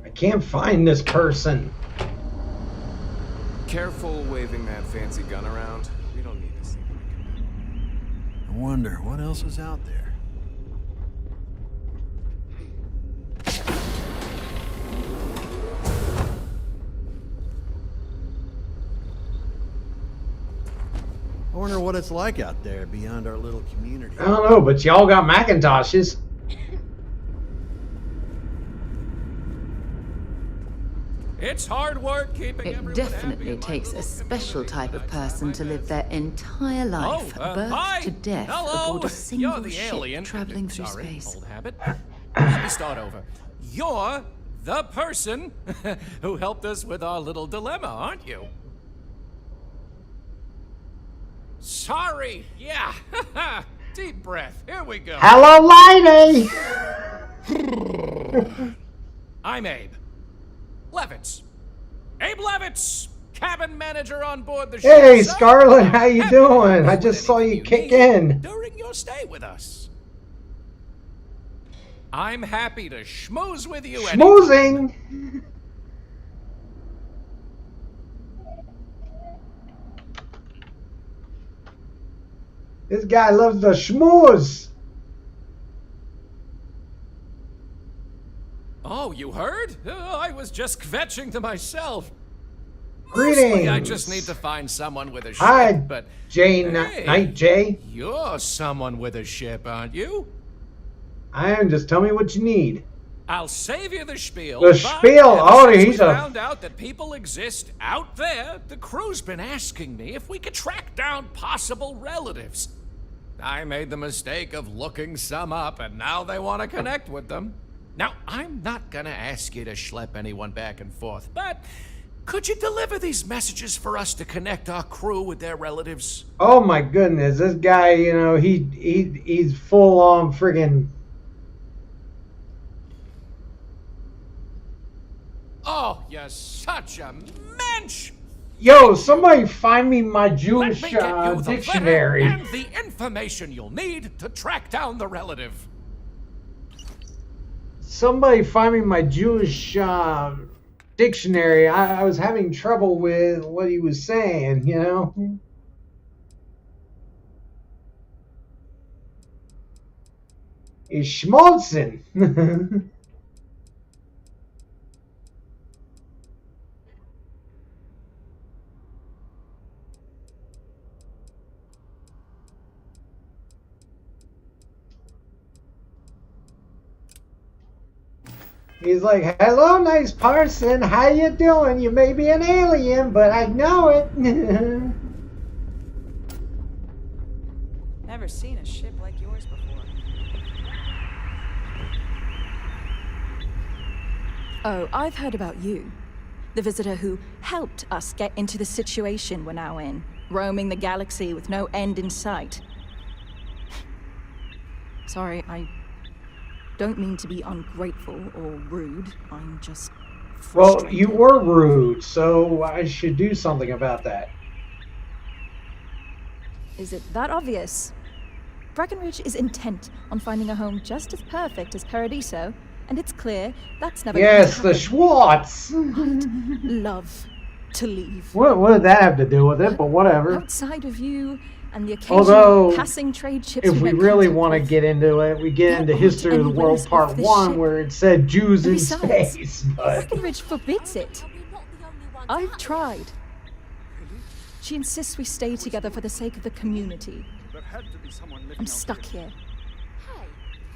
I can't find this person. Careful waving that fancy gun around. We don't need to see. I wonder what else is out there. I wonder what it's like out there beyond our little community. I don't know, but y'all got Macintoshes. It's hard work keeping It definitely takes a special type of person to live their entire life, birth hi. to death, Hello. aboard a single You're the ship alien. traveling through Sorry, space. old habit. Let me start over. You're the person who helped us with our little dilemma, aren't you? Sorry. Yeah. Deep breath. Here we go. Hello, lady. I'm Abe. Levitz. Abe Levitz, cabin manager on board the ship. Hey, So Scarlett, how you doing? I just saw you kick in. during your stay with us. I'm happy to schmooze with you. Schmoozing. This guy loves the schmooze. Oh, you heard? I was just kvetching to myself. Greetings. Mostly, I just need to find someone with a ship, Hi, but... Night J. You're someone with a ship, aren't you? I am. Just tell me what you need. I'll save you the spiel. The but spiel? ever Oh, since he's we a... found out that people exist out there, the crew's been asking me if we could track down possible relatives. I made the mistake of looking some up, and now they want to connect with them. Now, I'm not gonna ask you to schlep anyone back and forth, but could you deliver these messages for us to connect our crew with their relatives? Oh my goodness, this guy, you know, he's full on friggin'... Oh, you're such a mensch! Yo, somebody find me my Jewish Let me get you the dictionary. letter and the information you'll need to track down the relative. Somebody find me my Jewish dictionary. I was having trouble with what he was saying, you know? He's schmaltzing. He's like, hello, nice person. How you doing? You may be an alien, but I know it. Never seen a ship like yours before. Oh, I've heard about you. The visitor who helped us get into the situation we're now in, roaming the galaxy with no end in sight. Sorry, I don't mean to be ungrateful or rude. I'm just frustrated. Well, you were rude, so I should do something about that. Is it that obvious? Breckenridge is intent on finding a home just as perfect as Paradiso, and it's clear that's never Yes, going the to Schwartz. I'd love to leave. What did that have to do with it? But whatever. Outside of you and the occasional Although, passing trade ships if we make really contact want to with, get into it, we get into History of the any World witness Part of this 1 ship. where it said Jews in Besides, space. But Breckenridge forbids it. I've tried. She insists we stay together for the sake of the community. I'm stuck here. Hey,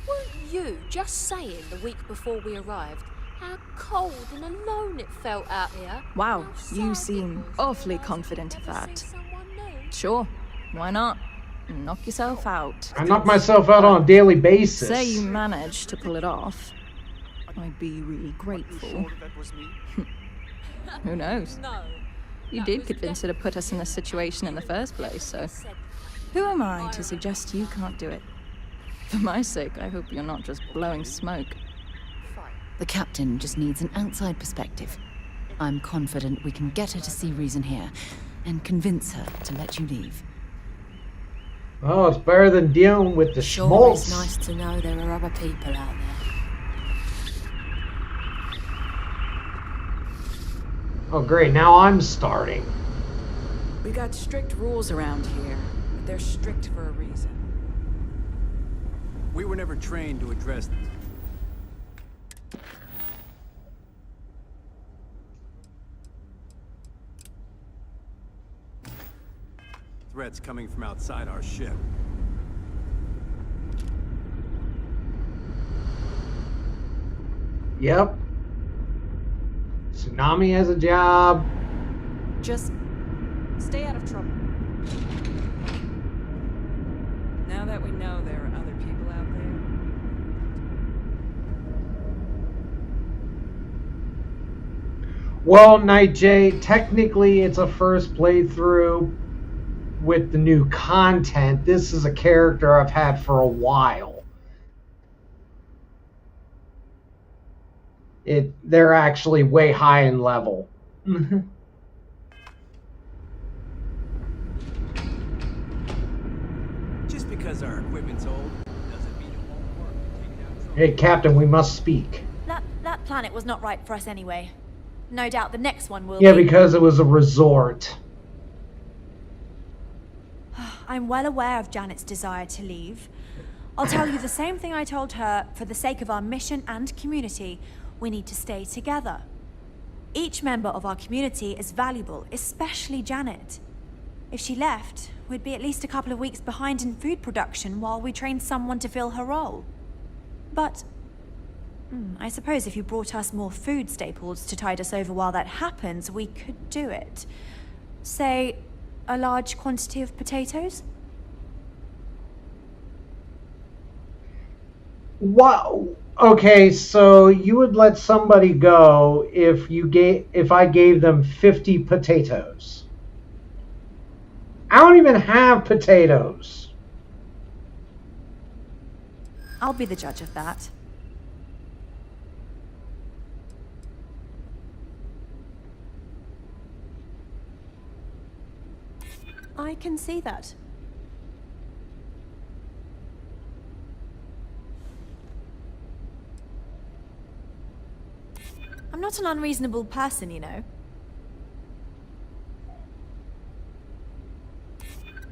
weren't you just saying the week before we arrived how cold and alone it felt out here? Wow, you seem awfully confident of that. Sure, why not? Knock yourself out. I knock myself out on a daily basis. Say you managed to pull it off. I'd be really grateful. Who knows? You did convince her to put us in this situation in the first place, so... Who am I to suggest you can't do it? For my sake, I hope you're not just blowing smoke. The captain just needs an outside perspective. I'm confident we can get her to see reason here, and convince her to let you leave. Oh, it's better than dealing with the Sure, schmaltz. it's nice to know there are other people out there. Oh, great. Now I'm starting. We got strict rules around here, but they're strict for a reason. We were never trained to address them. Threats coming from outside our ship. Yep. Tsunami has a job. Just stay out of trouble. Now that we know there are other people out there. Well, Night J, technically it's a first playthrough with the new content. This is a character I've had for a while. They're actually way high in level. Just because our equipment's old doesn't mean it won't work. Hey, Captain, we must speak. That planet was not right for us anyway. No doubt the next one will Yeah, be. because it was a resort. I'm well aware of Janet's desire to leave. I'll tell you the same thing I told her for the sake of our mission and community. we need to stay together. Each member of our community is valuable, especially Janet. If she left, we'd be at least a couple of weeks behind in food production while we trained someone to fill her role. But I suppose if you brought us more food staples to tide us over while that happens, we could do it. Say, a large quantity of potatoes? What? Okay, so you would let somebody go if I gave them 50 potatoes. I don't even have potatoes. I'll be the judge of that. I can see that. I'm not an unreasonable person, you know.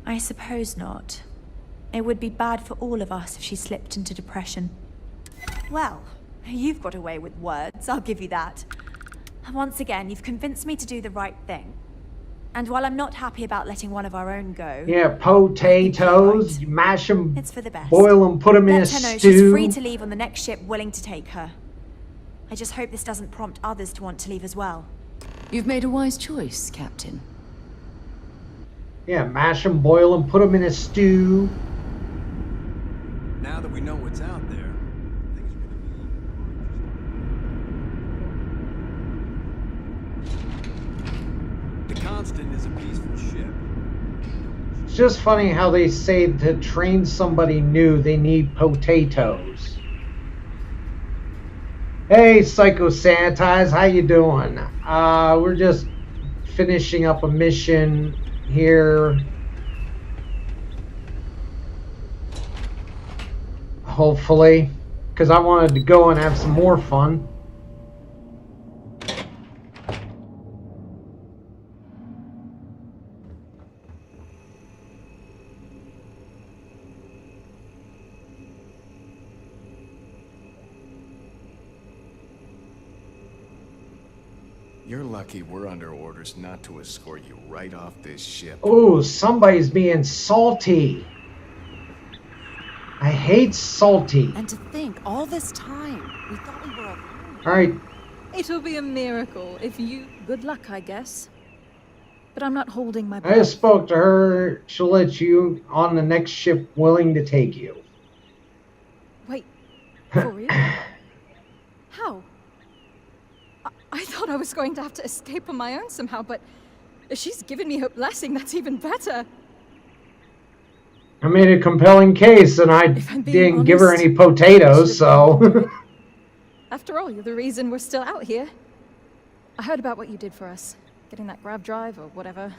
I suppose not. It would be bad for all of us if she slipped into depression. Well, you've got away with words, I'll give you that. Once again, you've convinced me to do the right thing. And while I'm not happy about letting one of our own go... Yeah, potatoes, you mash them, it's for the best. Boil them, put them in a Let her know stew. she's free to leave on the next ship willing to take her. I just hope this doesn't prompt others to want to leave as well. You've made a wise choice, Captain. Yeah, mash them, boil them, put them in a stew. Now that we know what's out there, the Constant is a peaceful ship. It's just funny how they say to train somebody new, they need potatoes. Hey, Psycho Sanitize, how you doing? We're just finishing up a mission here. Hopefully, because I wanted to go and have some more fun. You're lucky we're under orders not to escort you right off this ship. Oh, somebody's being salty. I hate salty. And to think, all this time, we thought we were alone. Alright. It'll be a miracle if you... Good luck, I guess. But I'm not holding my breath. I just spoke to her. She'll let you on the next ship willing to take you. Wait, for real? How? I thought I was going to have to escape on my own somehow, but if she's given me her blessing, that's even better. I made a compelling case, and I didn't honest, give her any potatoes, so... After all, you're the reason we're still out here. I heard about what you did for us, getting that grav drive or whatever.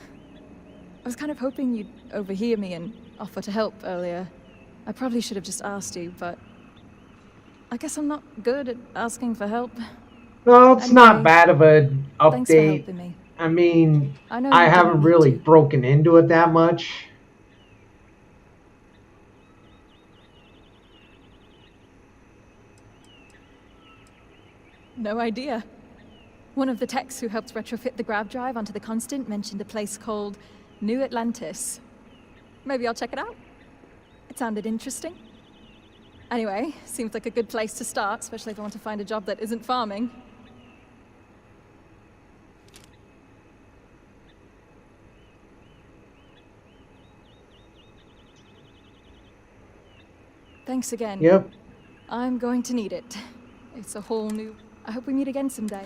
I was kind of hoping you'd overhear me and offer to help earlier. I probably should have just asked you, but I guess I'm not good at asking for help. No, it's anyway, not bad of an thanks for update. helping me. I mean, I know I you haven't didn't really need to. broken into it that much. No idea. One of the techs who helped retrofit the grav drive onto the Constant mentioned a place called New Atlantis. Maybe I'll check it out. It sounded interesting. Anyway, seems like a good place to start, especially if I want to find a job that isn't farming. Thanks again. Yep. I'm going to need it. It's a whole new... I hope we meet again someday.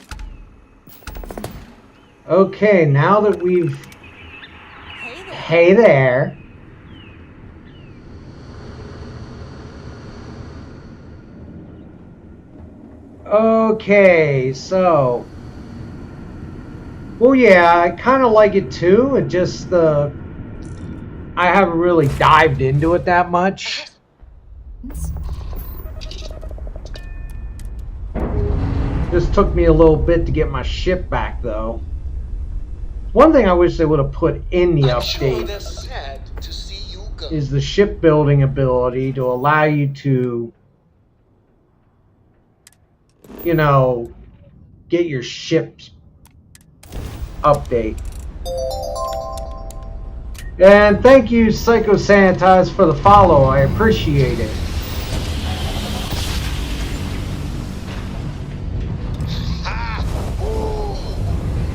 Okay, now that we've... Hey there. Okay, so... Well, yeah, I kind of like it too. It just, I haven't really dived into it that much. This took me a little bit to get my ship back, though. One thing I wish they would have put in the update is the shipbuilding ability to allow you to, you know, get your ship's update. And thank you, Psycho Sanitize, for the follow. I appreciate it.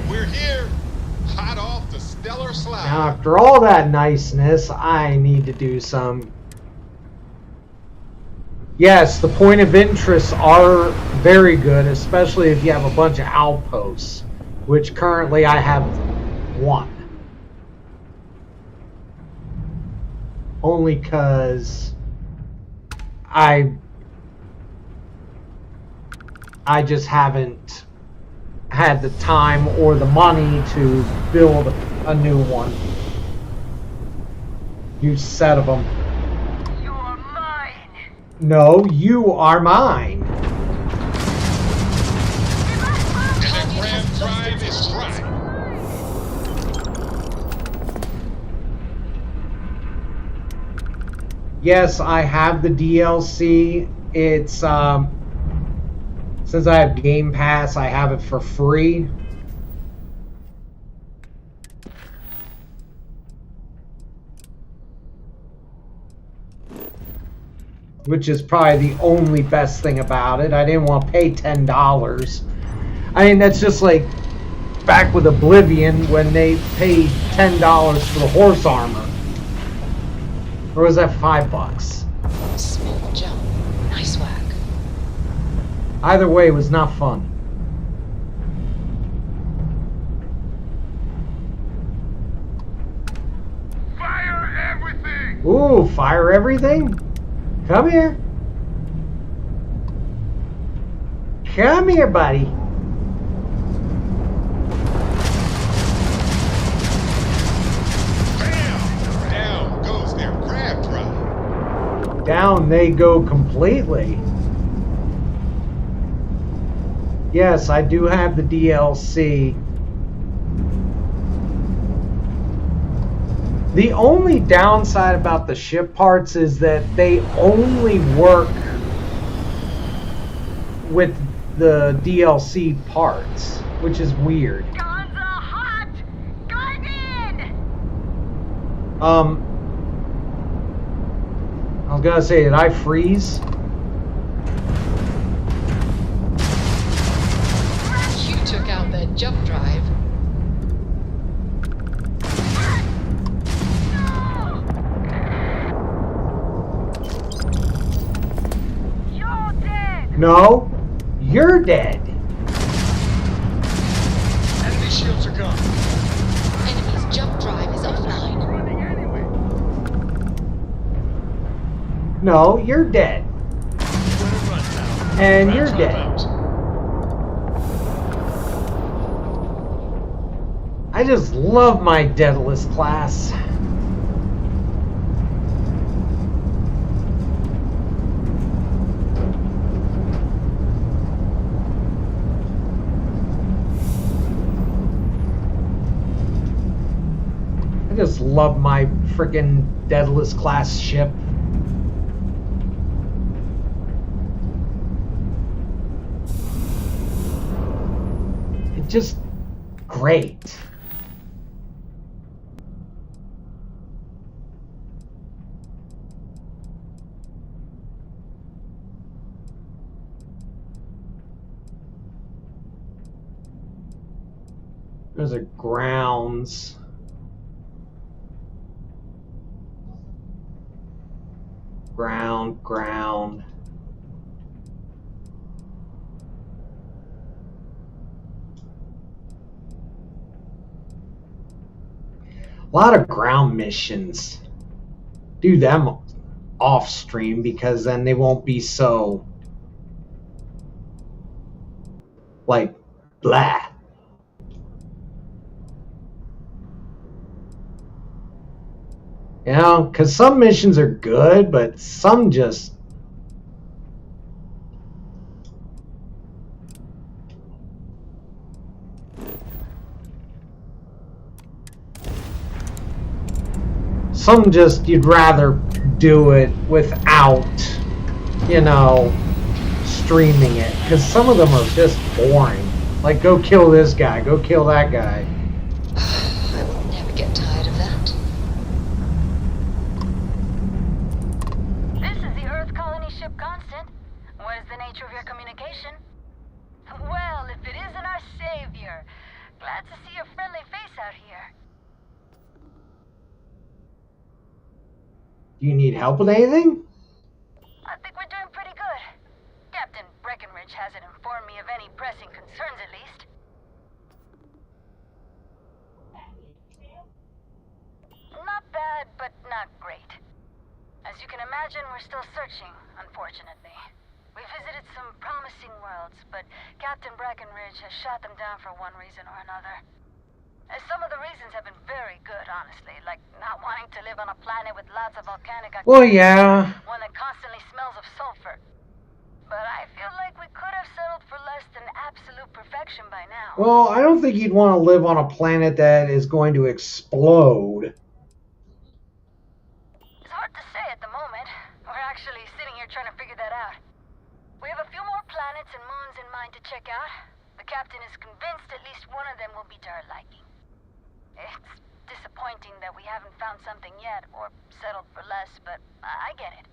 We're here, hot off the stellar slide. Now, after all that niceness, I need to do some. Yes, the point of interests are very good, especially if you have a bunch of outposts, which currently I have one. Only because I just haven't had the time or the money to build a new one. New set of them. You're mine. No, you are mine. And the Grand Drive is right. Yes, I have the DLC. It's since I have Game Pass, I have it for free. Which is probably the only best thing about it. I didn't want to pay $10. I mean, that's just like back with Oblivion when they paid $10 for the horse armor. Or was that $5? Smooth jump. Nice work. Either way, it was not fun. Fire everything. Ooh, fire everything? Come here. Come here, buddy. Down goes their crab drive. Down they go completely. Yes, I do have the DLC. The only downside about the ship parts is that they only work with the DLC parts, which is weird. Guns are hot. Gun in. I was gonna say, did I freeze? You took out their jump drive. You're dead. No, you're dead. Enemy shields are gone. Enemy's jump drive is offline. No, you're dead. And you're dead. I just love my Daedalus class. I just love my freaking Daedalus class ship. It's just great. There's a grounds. Ground. A lot of ground missions. Do them off stream because then they won't be so like blah. You know, because some missions are good, but some just... Some just, you'd rather do it without, you know, streaming it. Because some of them are just boring. Like, go kill this guy, go kill that guy. I will never get tired of that. This is the Earth colony ship Constant. What is the nature of your communication? Well, if it isn't our savior. Glad to see a friendly face out here. Do you need help with anything? I think we're doing pretty good. Captain Breckenridge hasn't informed me of any pressing concerns, at least. Not bad, but not great. As you can imagine, we're still searching, unfortunately. We visited some promising worlds, but Captain Breckenridge has shot them down for one reason or another. Some of the reasons have been very good, honestly, like not wanting to live on a planet with lots of volcanic activity. Well, yeah. One that constantly smells of sulfur. But I feel like we could have settled for less than absolute perfection by now. Well, I don't think you'd want to live on a planet that is going to explode. It's hard to say at the moment. We're actually sitting here trying to figure that out. We have a few more planets and moons in mind to check out. The captain is convinced at least one of them will be to her liking. It's disappointing that we haven't found something yet, or settled for less, but I get it.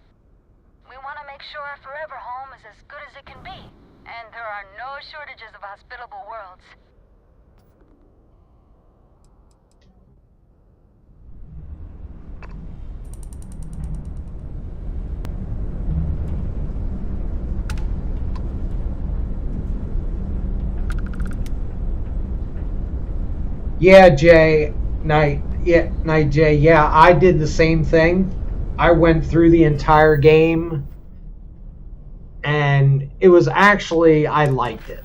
We want to make sure our forever home is as good as it can be, and there are no shortages of hospitable worlds. Yeah, Jay. Night Jay. Yeah, I did the same thing. I went through the entire game, and it was actually, I liked it.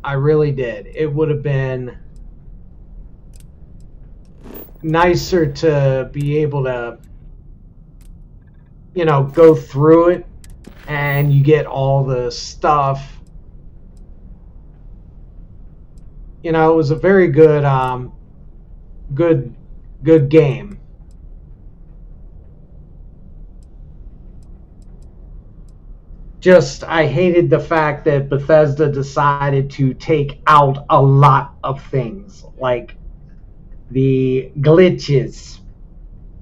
I really did. It would have been nicer to be able to, you know, go through it, and you get all the stuff. You know, it was a very good, good game. Just, I hated the fact that Bethesda decided to take out a lot of things, like the glitches.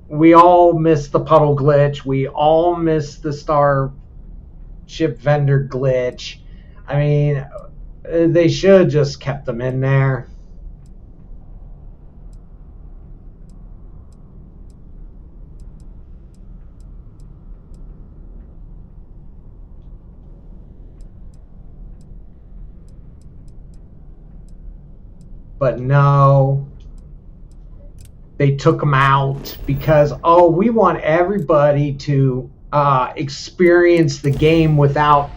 We all missed the puddle glitch. We all missed the Starship vendor glitch. I mean, they should have just kept them in there. But no, they took them out because, oh, we want everybody to experience the game without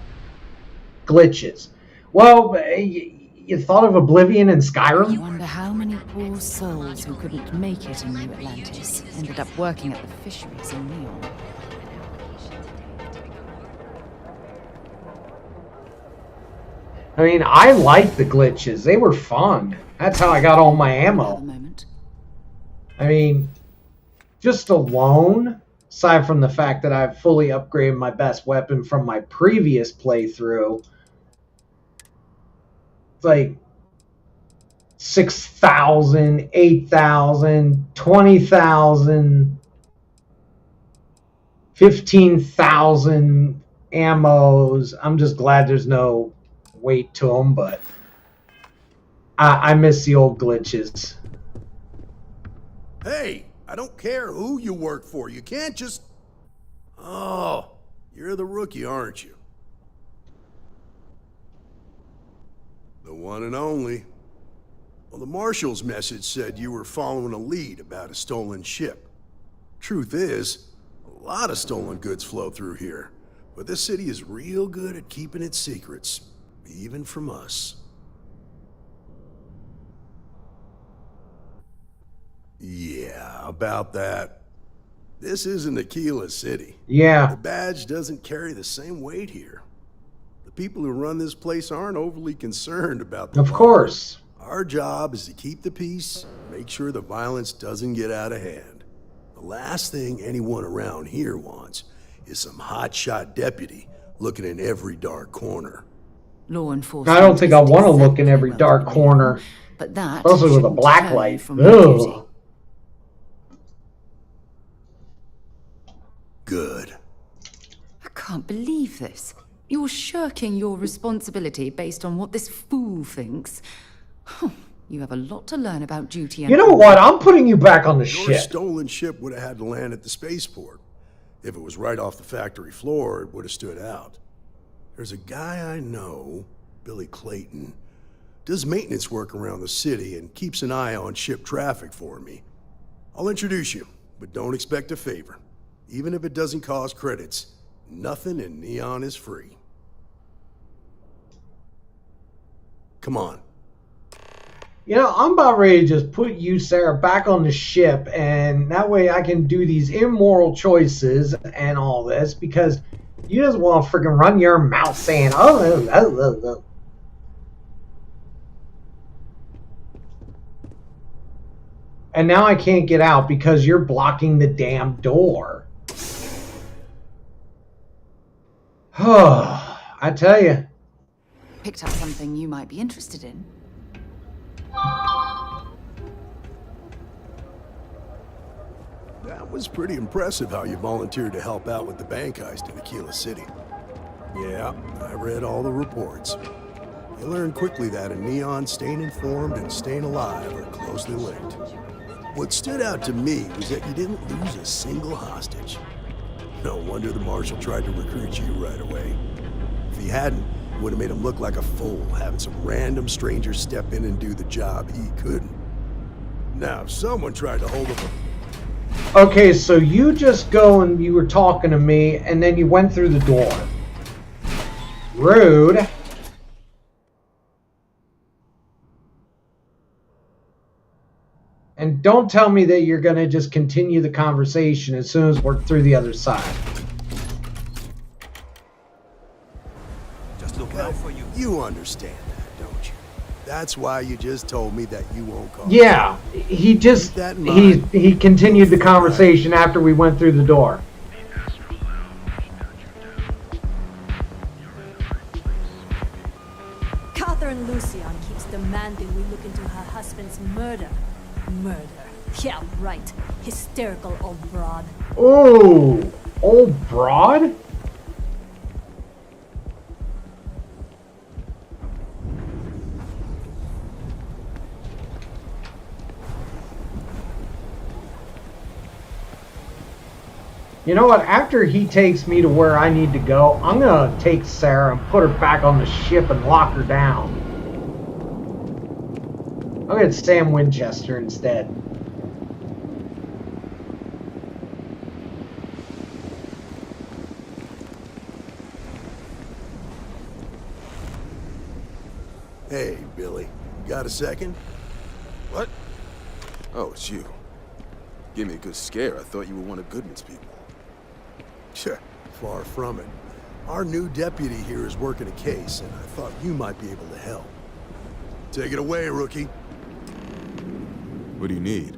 glitches. Well, you thought of Oblivion and Skyrim? I wonder how many poor souls who couldn't make it in New Atlantis ended up working at the fisheries in Neon. I mean, I liked the glitches. They were fun. That's how I got all my ammo. I mean, just alone, aside from the fact that I've fully upgraded my best weapon from my previous playthrough, it's like 6,000, 8,000, 20,000, 15,000 ammos. I'm just glad there's no weight to them, but I miss the old glitches. Hey, I don't care who you work for. You can't just... Oh, you're the rookie, aren't you? The one and only. Well, the marshal's message said you were following a lead about a stolen ship. Truth is, a lot of stolen goods flow through here, but this city is real good at keeping its secrets, even from us. Yeah, about that. This isn't Aquila City. Yeah. The badge doesn't carry the same weight here. The people who run this place aren't overly concerned about the Of law. course. Our job is to keep the peace, make sure the violence doesn't get out of hand. The last thing anyone around here wants is some hotshot deputy looking in every dark corner. Law enforcement. I don't think I want to look in exactly every well dark to be corner, wrong, but that especially with a shouldn't black deter you light. from your duty. Ugh. Good. I can't believe this. You're shirking your responsibility based on what this fool thinks. You have a lot to learn about duty and... You know what? I'm putting you back on the Your ship. stolen ship would have had to land at the spaceport. If it was right off the factory floor, it would have stood out. There's a guy I know, Billy Clayton, does maintenance work around the city and keeps an eye on ship traffic for me. I'll introduce you, but don't expect a favor. Even if it doesn't cause credits, nothing in Neon is free. Come on. You know, I'm about ready to just put you, Sarah, back on the ship, and that way I can do these immoral choices and all this, because you just want to freaking run your mouth saying, oh. And now I can't get out because you're blocking the damn door. I tell you. Picked up something you might be interested in. That was pretty impressive how you volunteered to help out with the bank heist in Aquila City. Yeah, I read all the reports. You learn quickly that in Neon, staying informed and staying alive are closely linked. What stood out to me was that you didn't lose a single hostage. No wonder the marshal tried to recruit you right away. If he hadn't, it would have made him look like a fool, having some random stranger step in and do the job he couldn't. Now, if someone tried to hold up a... Okay, so you just go and you were talking to me, and then you went through the door. Rude. And don't tell me that you're going to just continue the conversation as soon as we're through the other side. Just look out for you. You understand that, don't you? That's why you just told me that you won't call. Yeah, he just he continued the conversation after we went through the door. Catherine Lucian keeps demanding we look into her husband's murder. Murder. Yeah, right. Hysterical old broad. Oh, old broad? You know what? After he takes me to where I need to go, I'm going to take Sarah and put her back on the ship and lock her down. I'll get Sam Winchester instead. Hey, Billy. Got a second? What? Oh, it's you. Gave me a good scare. I thought you were one of Goodman's people. Sure, far from it. Our new deputy here is working a case, and I thought you might be able to help. Take it away, rookie. What do you need?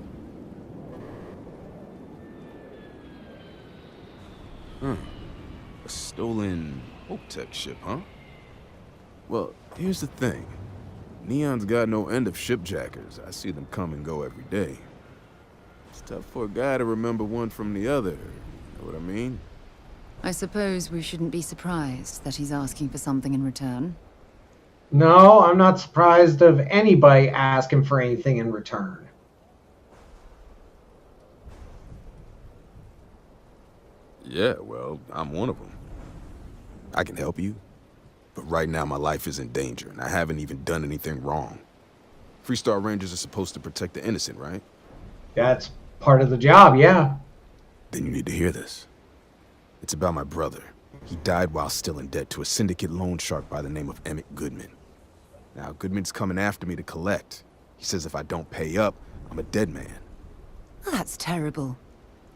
A stolen Tech ship, huh? Well, here's the thing. Neon's got no end of shipjackers. I see them come and go every day. It's tough for a guy to remember one from the other. You know what I mean? I suppose we shouldn't be surprised that he's asking for something in return. No, I'm not surprised of anybody asking for anything in return. Yeah, well, I'm one of them. I can help you. But right now, my life is in danger, and I haven't even done anything wrong. Freestar Rangers are supposed to protect the innocent, right? That's part of the job, yeah. Then you need to hear this. It's about my brother. He died while still in debt to a syndicate loan shark by the name of Emmett Goodman. Now, Goodman's coming after me to collect. He says if I don't pay up, I'm a dead man. Well, that's terrible.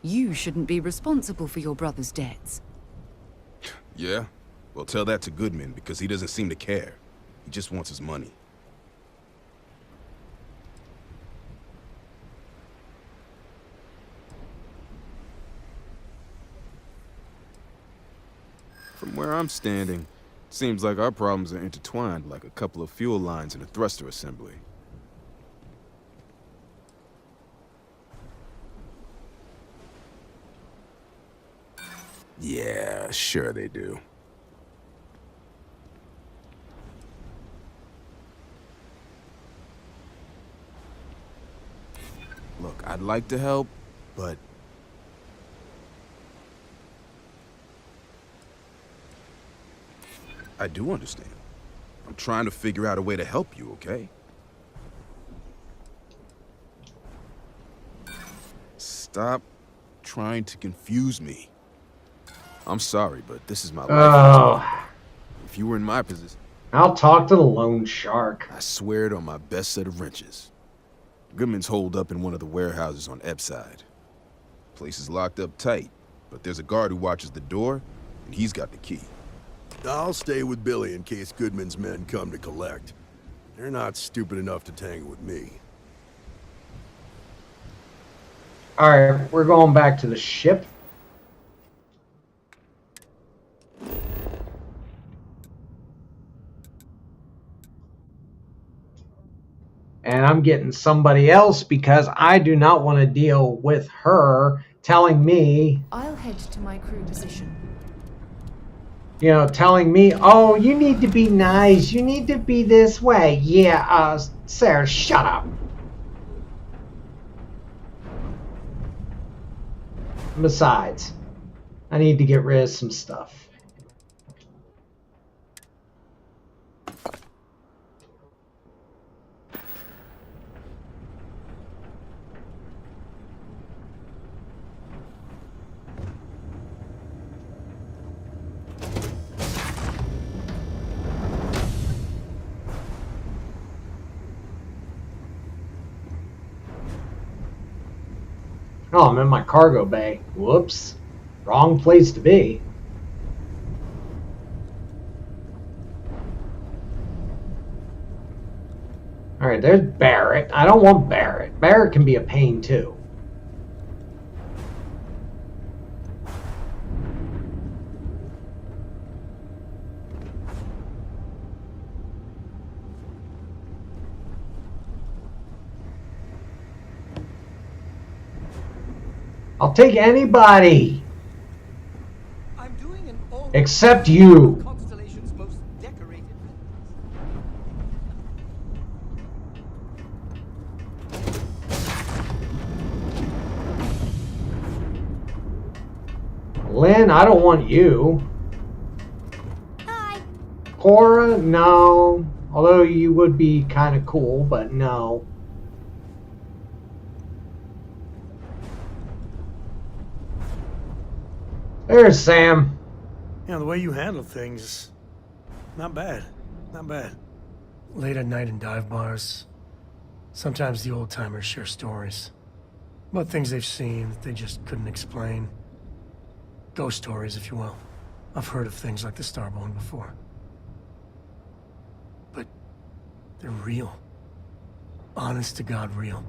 You shouldn't be responsible for your brother's debts. Yeah? Well, tell that to Goodman, because he doesn't seem to care. He just wants his money. From where I'm standing, it Seems like our problems are intertwined like a couple of fuel lines in a thruster assembly. Yeah, sure they do. Look, I'd like to help, but... I do understand. I'm trying to figure out a way to help you, okay? Stop trying to confuse me. I'm sorry, but this is my life. Oh. If you were in my position... I'll talk to the loan shark. I swear it on my best set of wrenches. Goodman's holed up in one of the warehouses on Epside. Place is locked up tight, but there's a guard who watches the door, and he's got the key. I'll stay with Billy in case Goodman's men come to collect. They're not stupid enough to tangle with me. Alright, we're going back to the ship. And I'm getting somebody else because I do not want to deal with her telling me... I'll head to my crew position. You know, telling me, oh, you need to be nice. You need to be this way. Yeah, Sarah, shut up. Besides, I need to get rid of some stuff. Oh, I'm in my cargo bay. Whoops. Wrong place to be. Alright, there's Barrett. I don't want Barrett. Barrett can be a pain too. I'll take anybody. I'm doing an all except you. Constellation's most decorated. Lynn, I don't want you. Hi. Cora, no. Although you would be kind of cool, but no. There's Sam. You know, the way you handle things, not bad. Not bad. Late at night in dive bars, sometimes the old-timers share stories about things they've seen that they just couldn't explain. Ghost stories, if you will. I've heard of things like the Starborn before. But they're real. Honest to God real.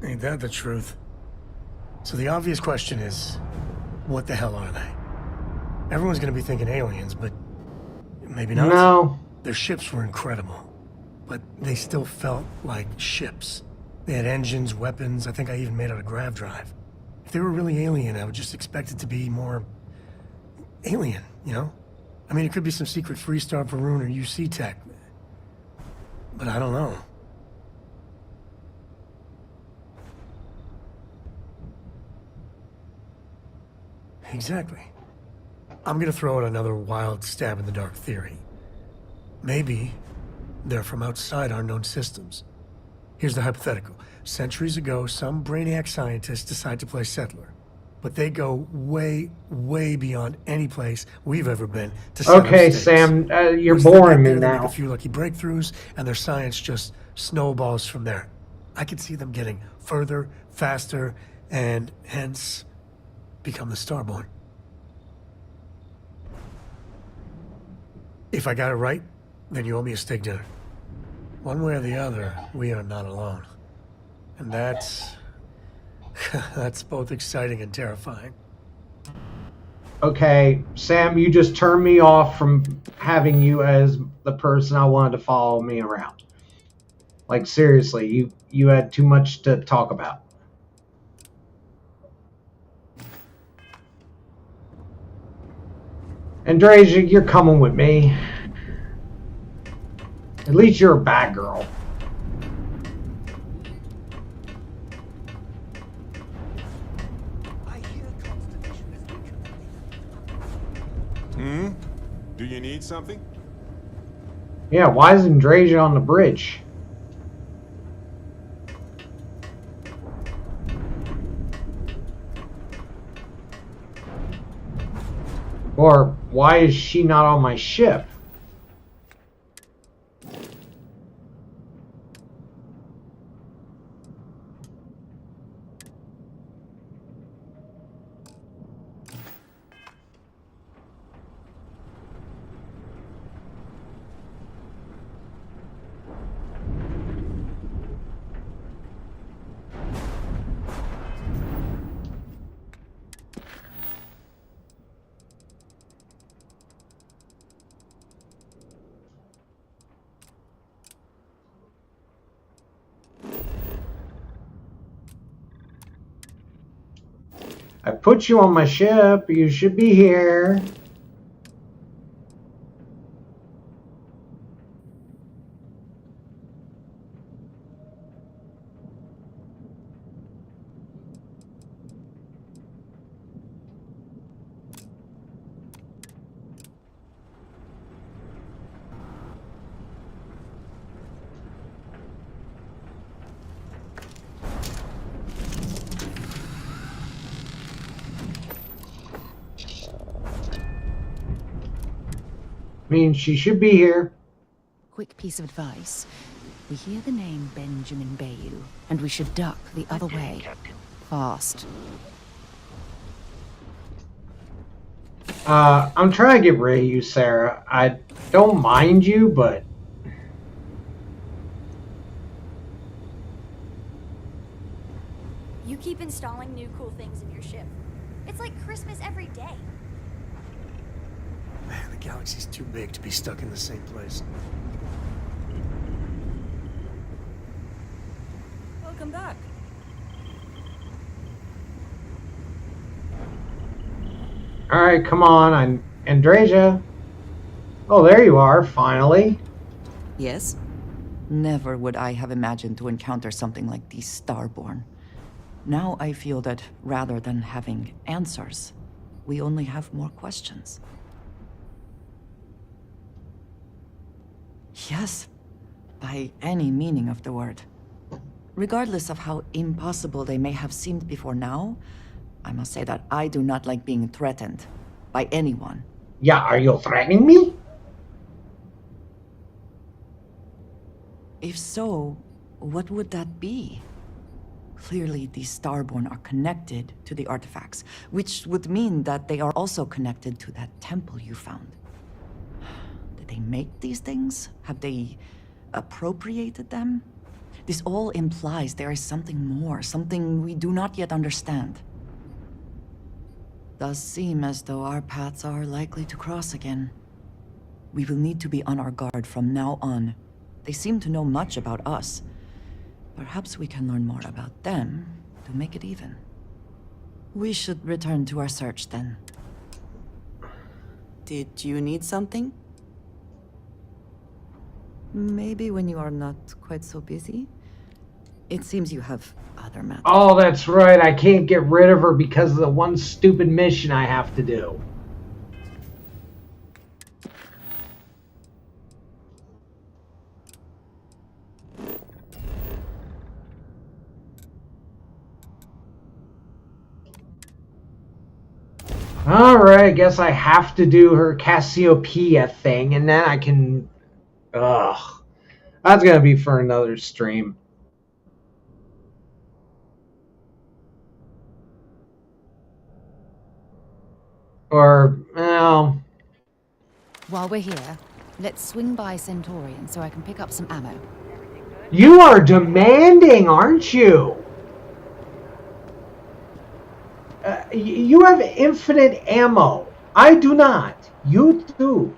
Ain't that the truth? So the obvious question is, what the hell are they? Everyone's gonna be thinking aliens, but maybe not. No. Their ships were incredible, but they still felt like ships. They had engines, weapons, I think I even made out a grav drive. If they were really alien, I would just expect it to be more alien, you know? I mean, it could be some secret Freestar Varun or UC tech, but I don't know. Exactly. I'm gonna throw out another wild stab in the dark theory. Maybe they're from outside our known systems. Here's the hypothetical. Centuries ago, some brainiac scientists decide to play settler. But they go way, way beyond any place we've ever been to set up Okay, stakes. Sam, you're Once they boring get me there, they make now. a few lucky breakthroughs, and their science just snowballs from there. I could see them getting further, faster, and hence become the Starborn. If I got it right, then you owe me a steak dinner. One way or the other, we are not alone. And that's... that's both exciting and terrifying. Okay, Sam, you just turned me off from having you as the person I wanted to follow me around. Like, seriously, you had too much to talk about. Andreja, you're coming with me. At least you're a bad girl. Do you need something? Yeah, why is Andreja on the bridge? Or why is she not on my ship? I put you on my ship. You should be here. I mean, she should be here. Quick piece of advice. We hear the name Benjamin Bayou, and we should duck the other way. Fast. I'm trying to get rid of you, Sarah. I don't mind you, but... You keep installing new cool things in your ship. It's like Christmas every day. Man, the galaxy's too big to be stuck in the same place. Welcome back. Alright, come on, Andreja. Oh, there you are, finally. Yes? Never would I have imagined to encounter something like these Starborn. Now I feel that rather than having answers, we only have more questions. Yes, by any meaning of the word. Regardless of how impossible they may have seemed before now, I must say that I do not like being threatened by anyone. Yeah, are you threatening me? If so, what would that be? Clearly, these Starborn are connected to the artifacts, which would mean that they are also connected to that temple you found. Did they make these things? Have they appropriated them? This all implies there is something more, something we do not yet understand. Does seem as though our paths are likely to cross again. We will need to be on our guard from now on. They seem to know much about us. Perhaps we can learn more about them to make it even. We should return to our search then. Did you need something? Maybe when you are not quite so busy. It seems you have other matters. Oh, that's right. I can't get rid of her because of the one stupid mission I have to do. Alright, I guess I have to do her Cassiopeia thing, and then I can... Ugh. That's gonna be for another stream. Or, well... While we're here, let's swing by Centaurian so I can pick up some ammo. You are demanding, aren't you? You have infinite ammo. I do not. You do.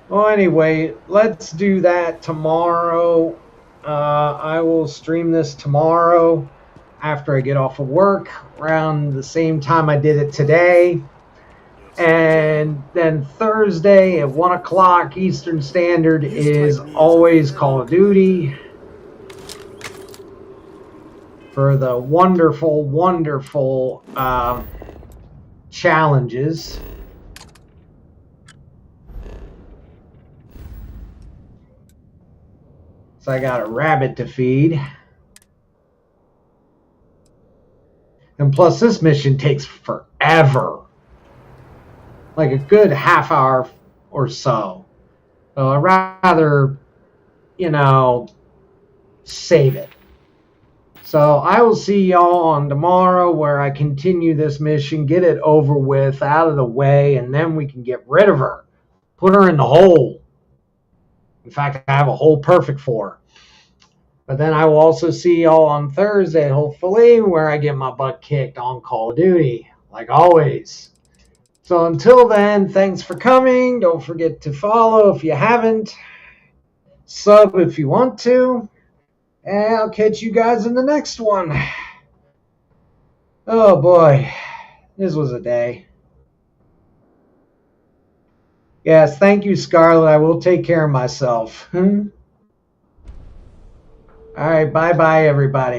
Well, anyway, let's do that tomorrow. I will stream this tomorrow after I get off of work, around the same time I did it today. And then Thursday at 1 o'clock Eastern Standard is always Call of Duty for the wonderful, wonderful challenges. So I got a rabbit to feed. And plus this mission takes forever. Like a good half hour or so. So I'd rather, save it. So I will see y'all on tomorrow where I continue this mission, get it over with, out of the way, and then we can get rid of her. Put her in the hole. In fact, I have a hole perfect for her. But then I will also see y'all on Thursday, hopefully, where I get my butt kicked on Call of Duty, like always. So until then, thanks for coming. Don't forget to follow if you haven't. Sub if you want to. And I'll catch you guys in the next one. Oh boy, this was a day. Yes, thank you, Scarlett. I will take care of myself. All right, bye-bye, everybody.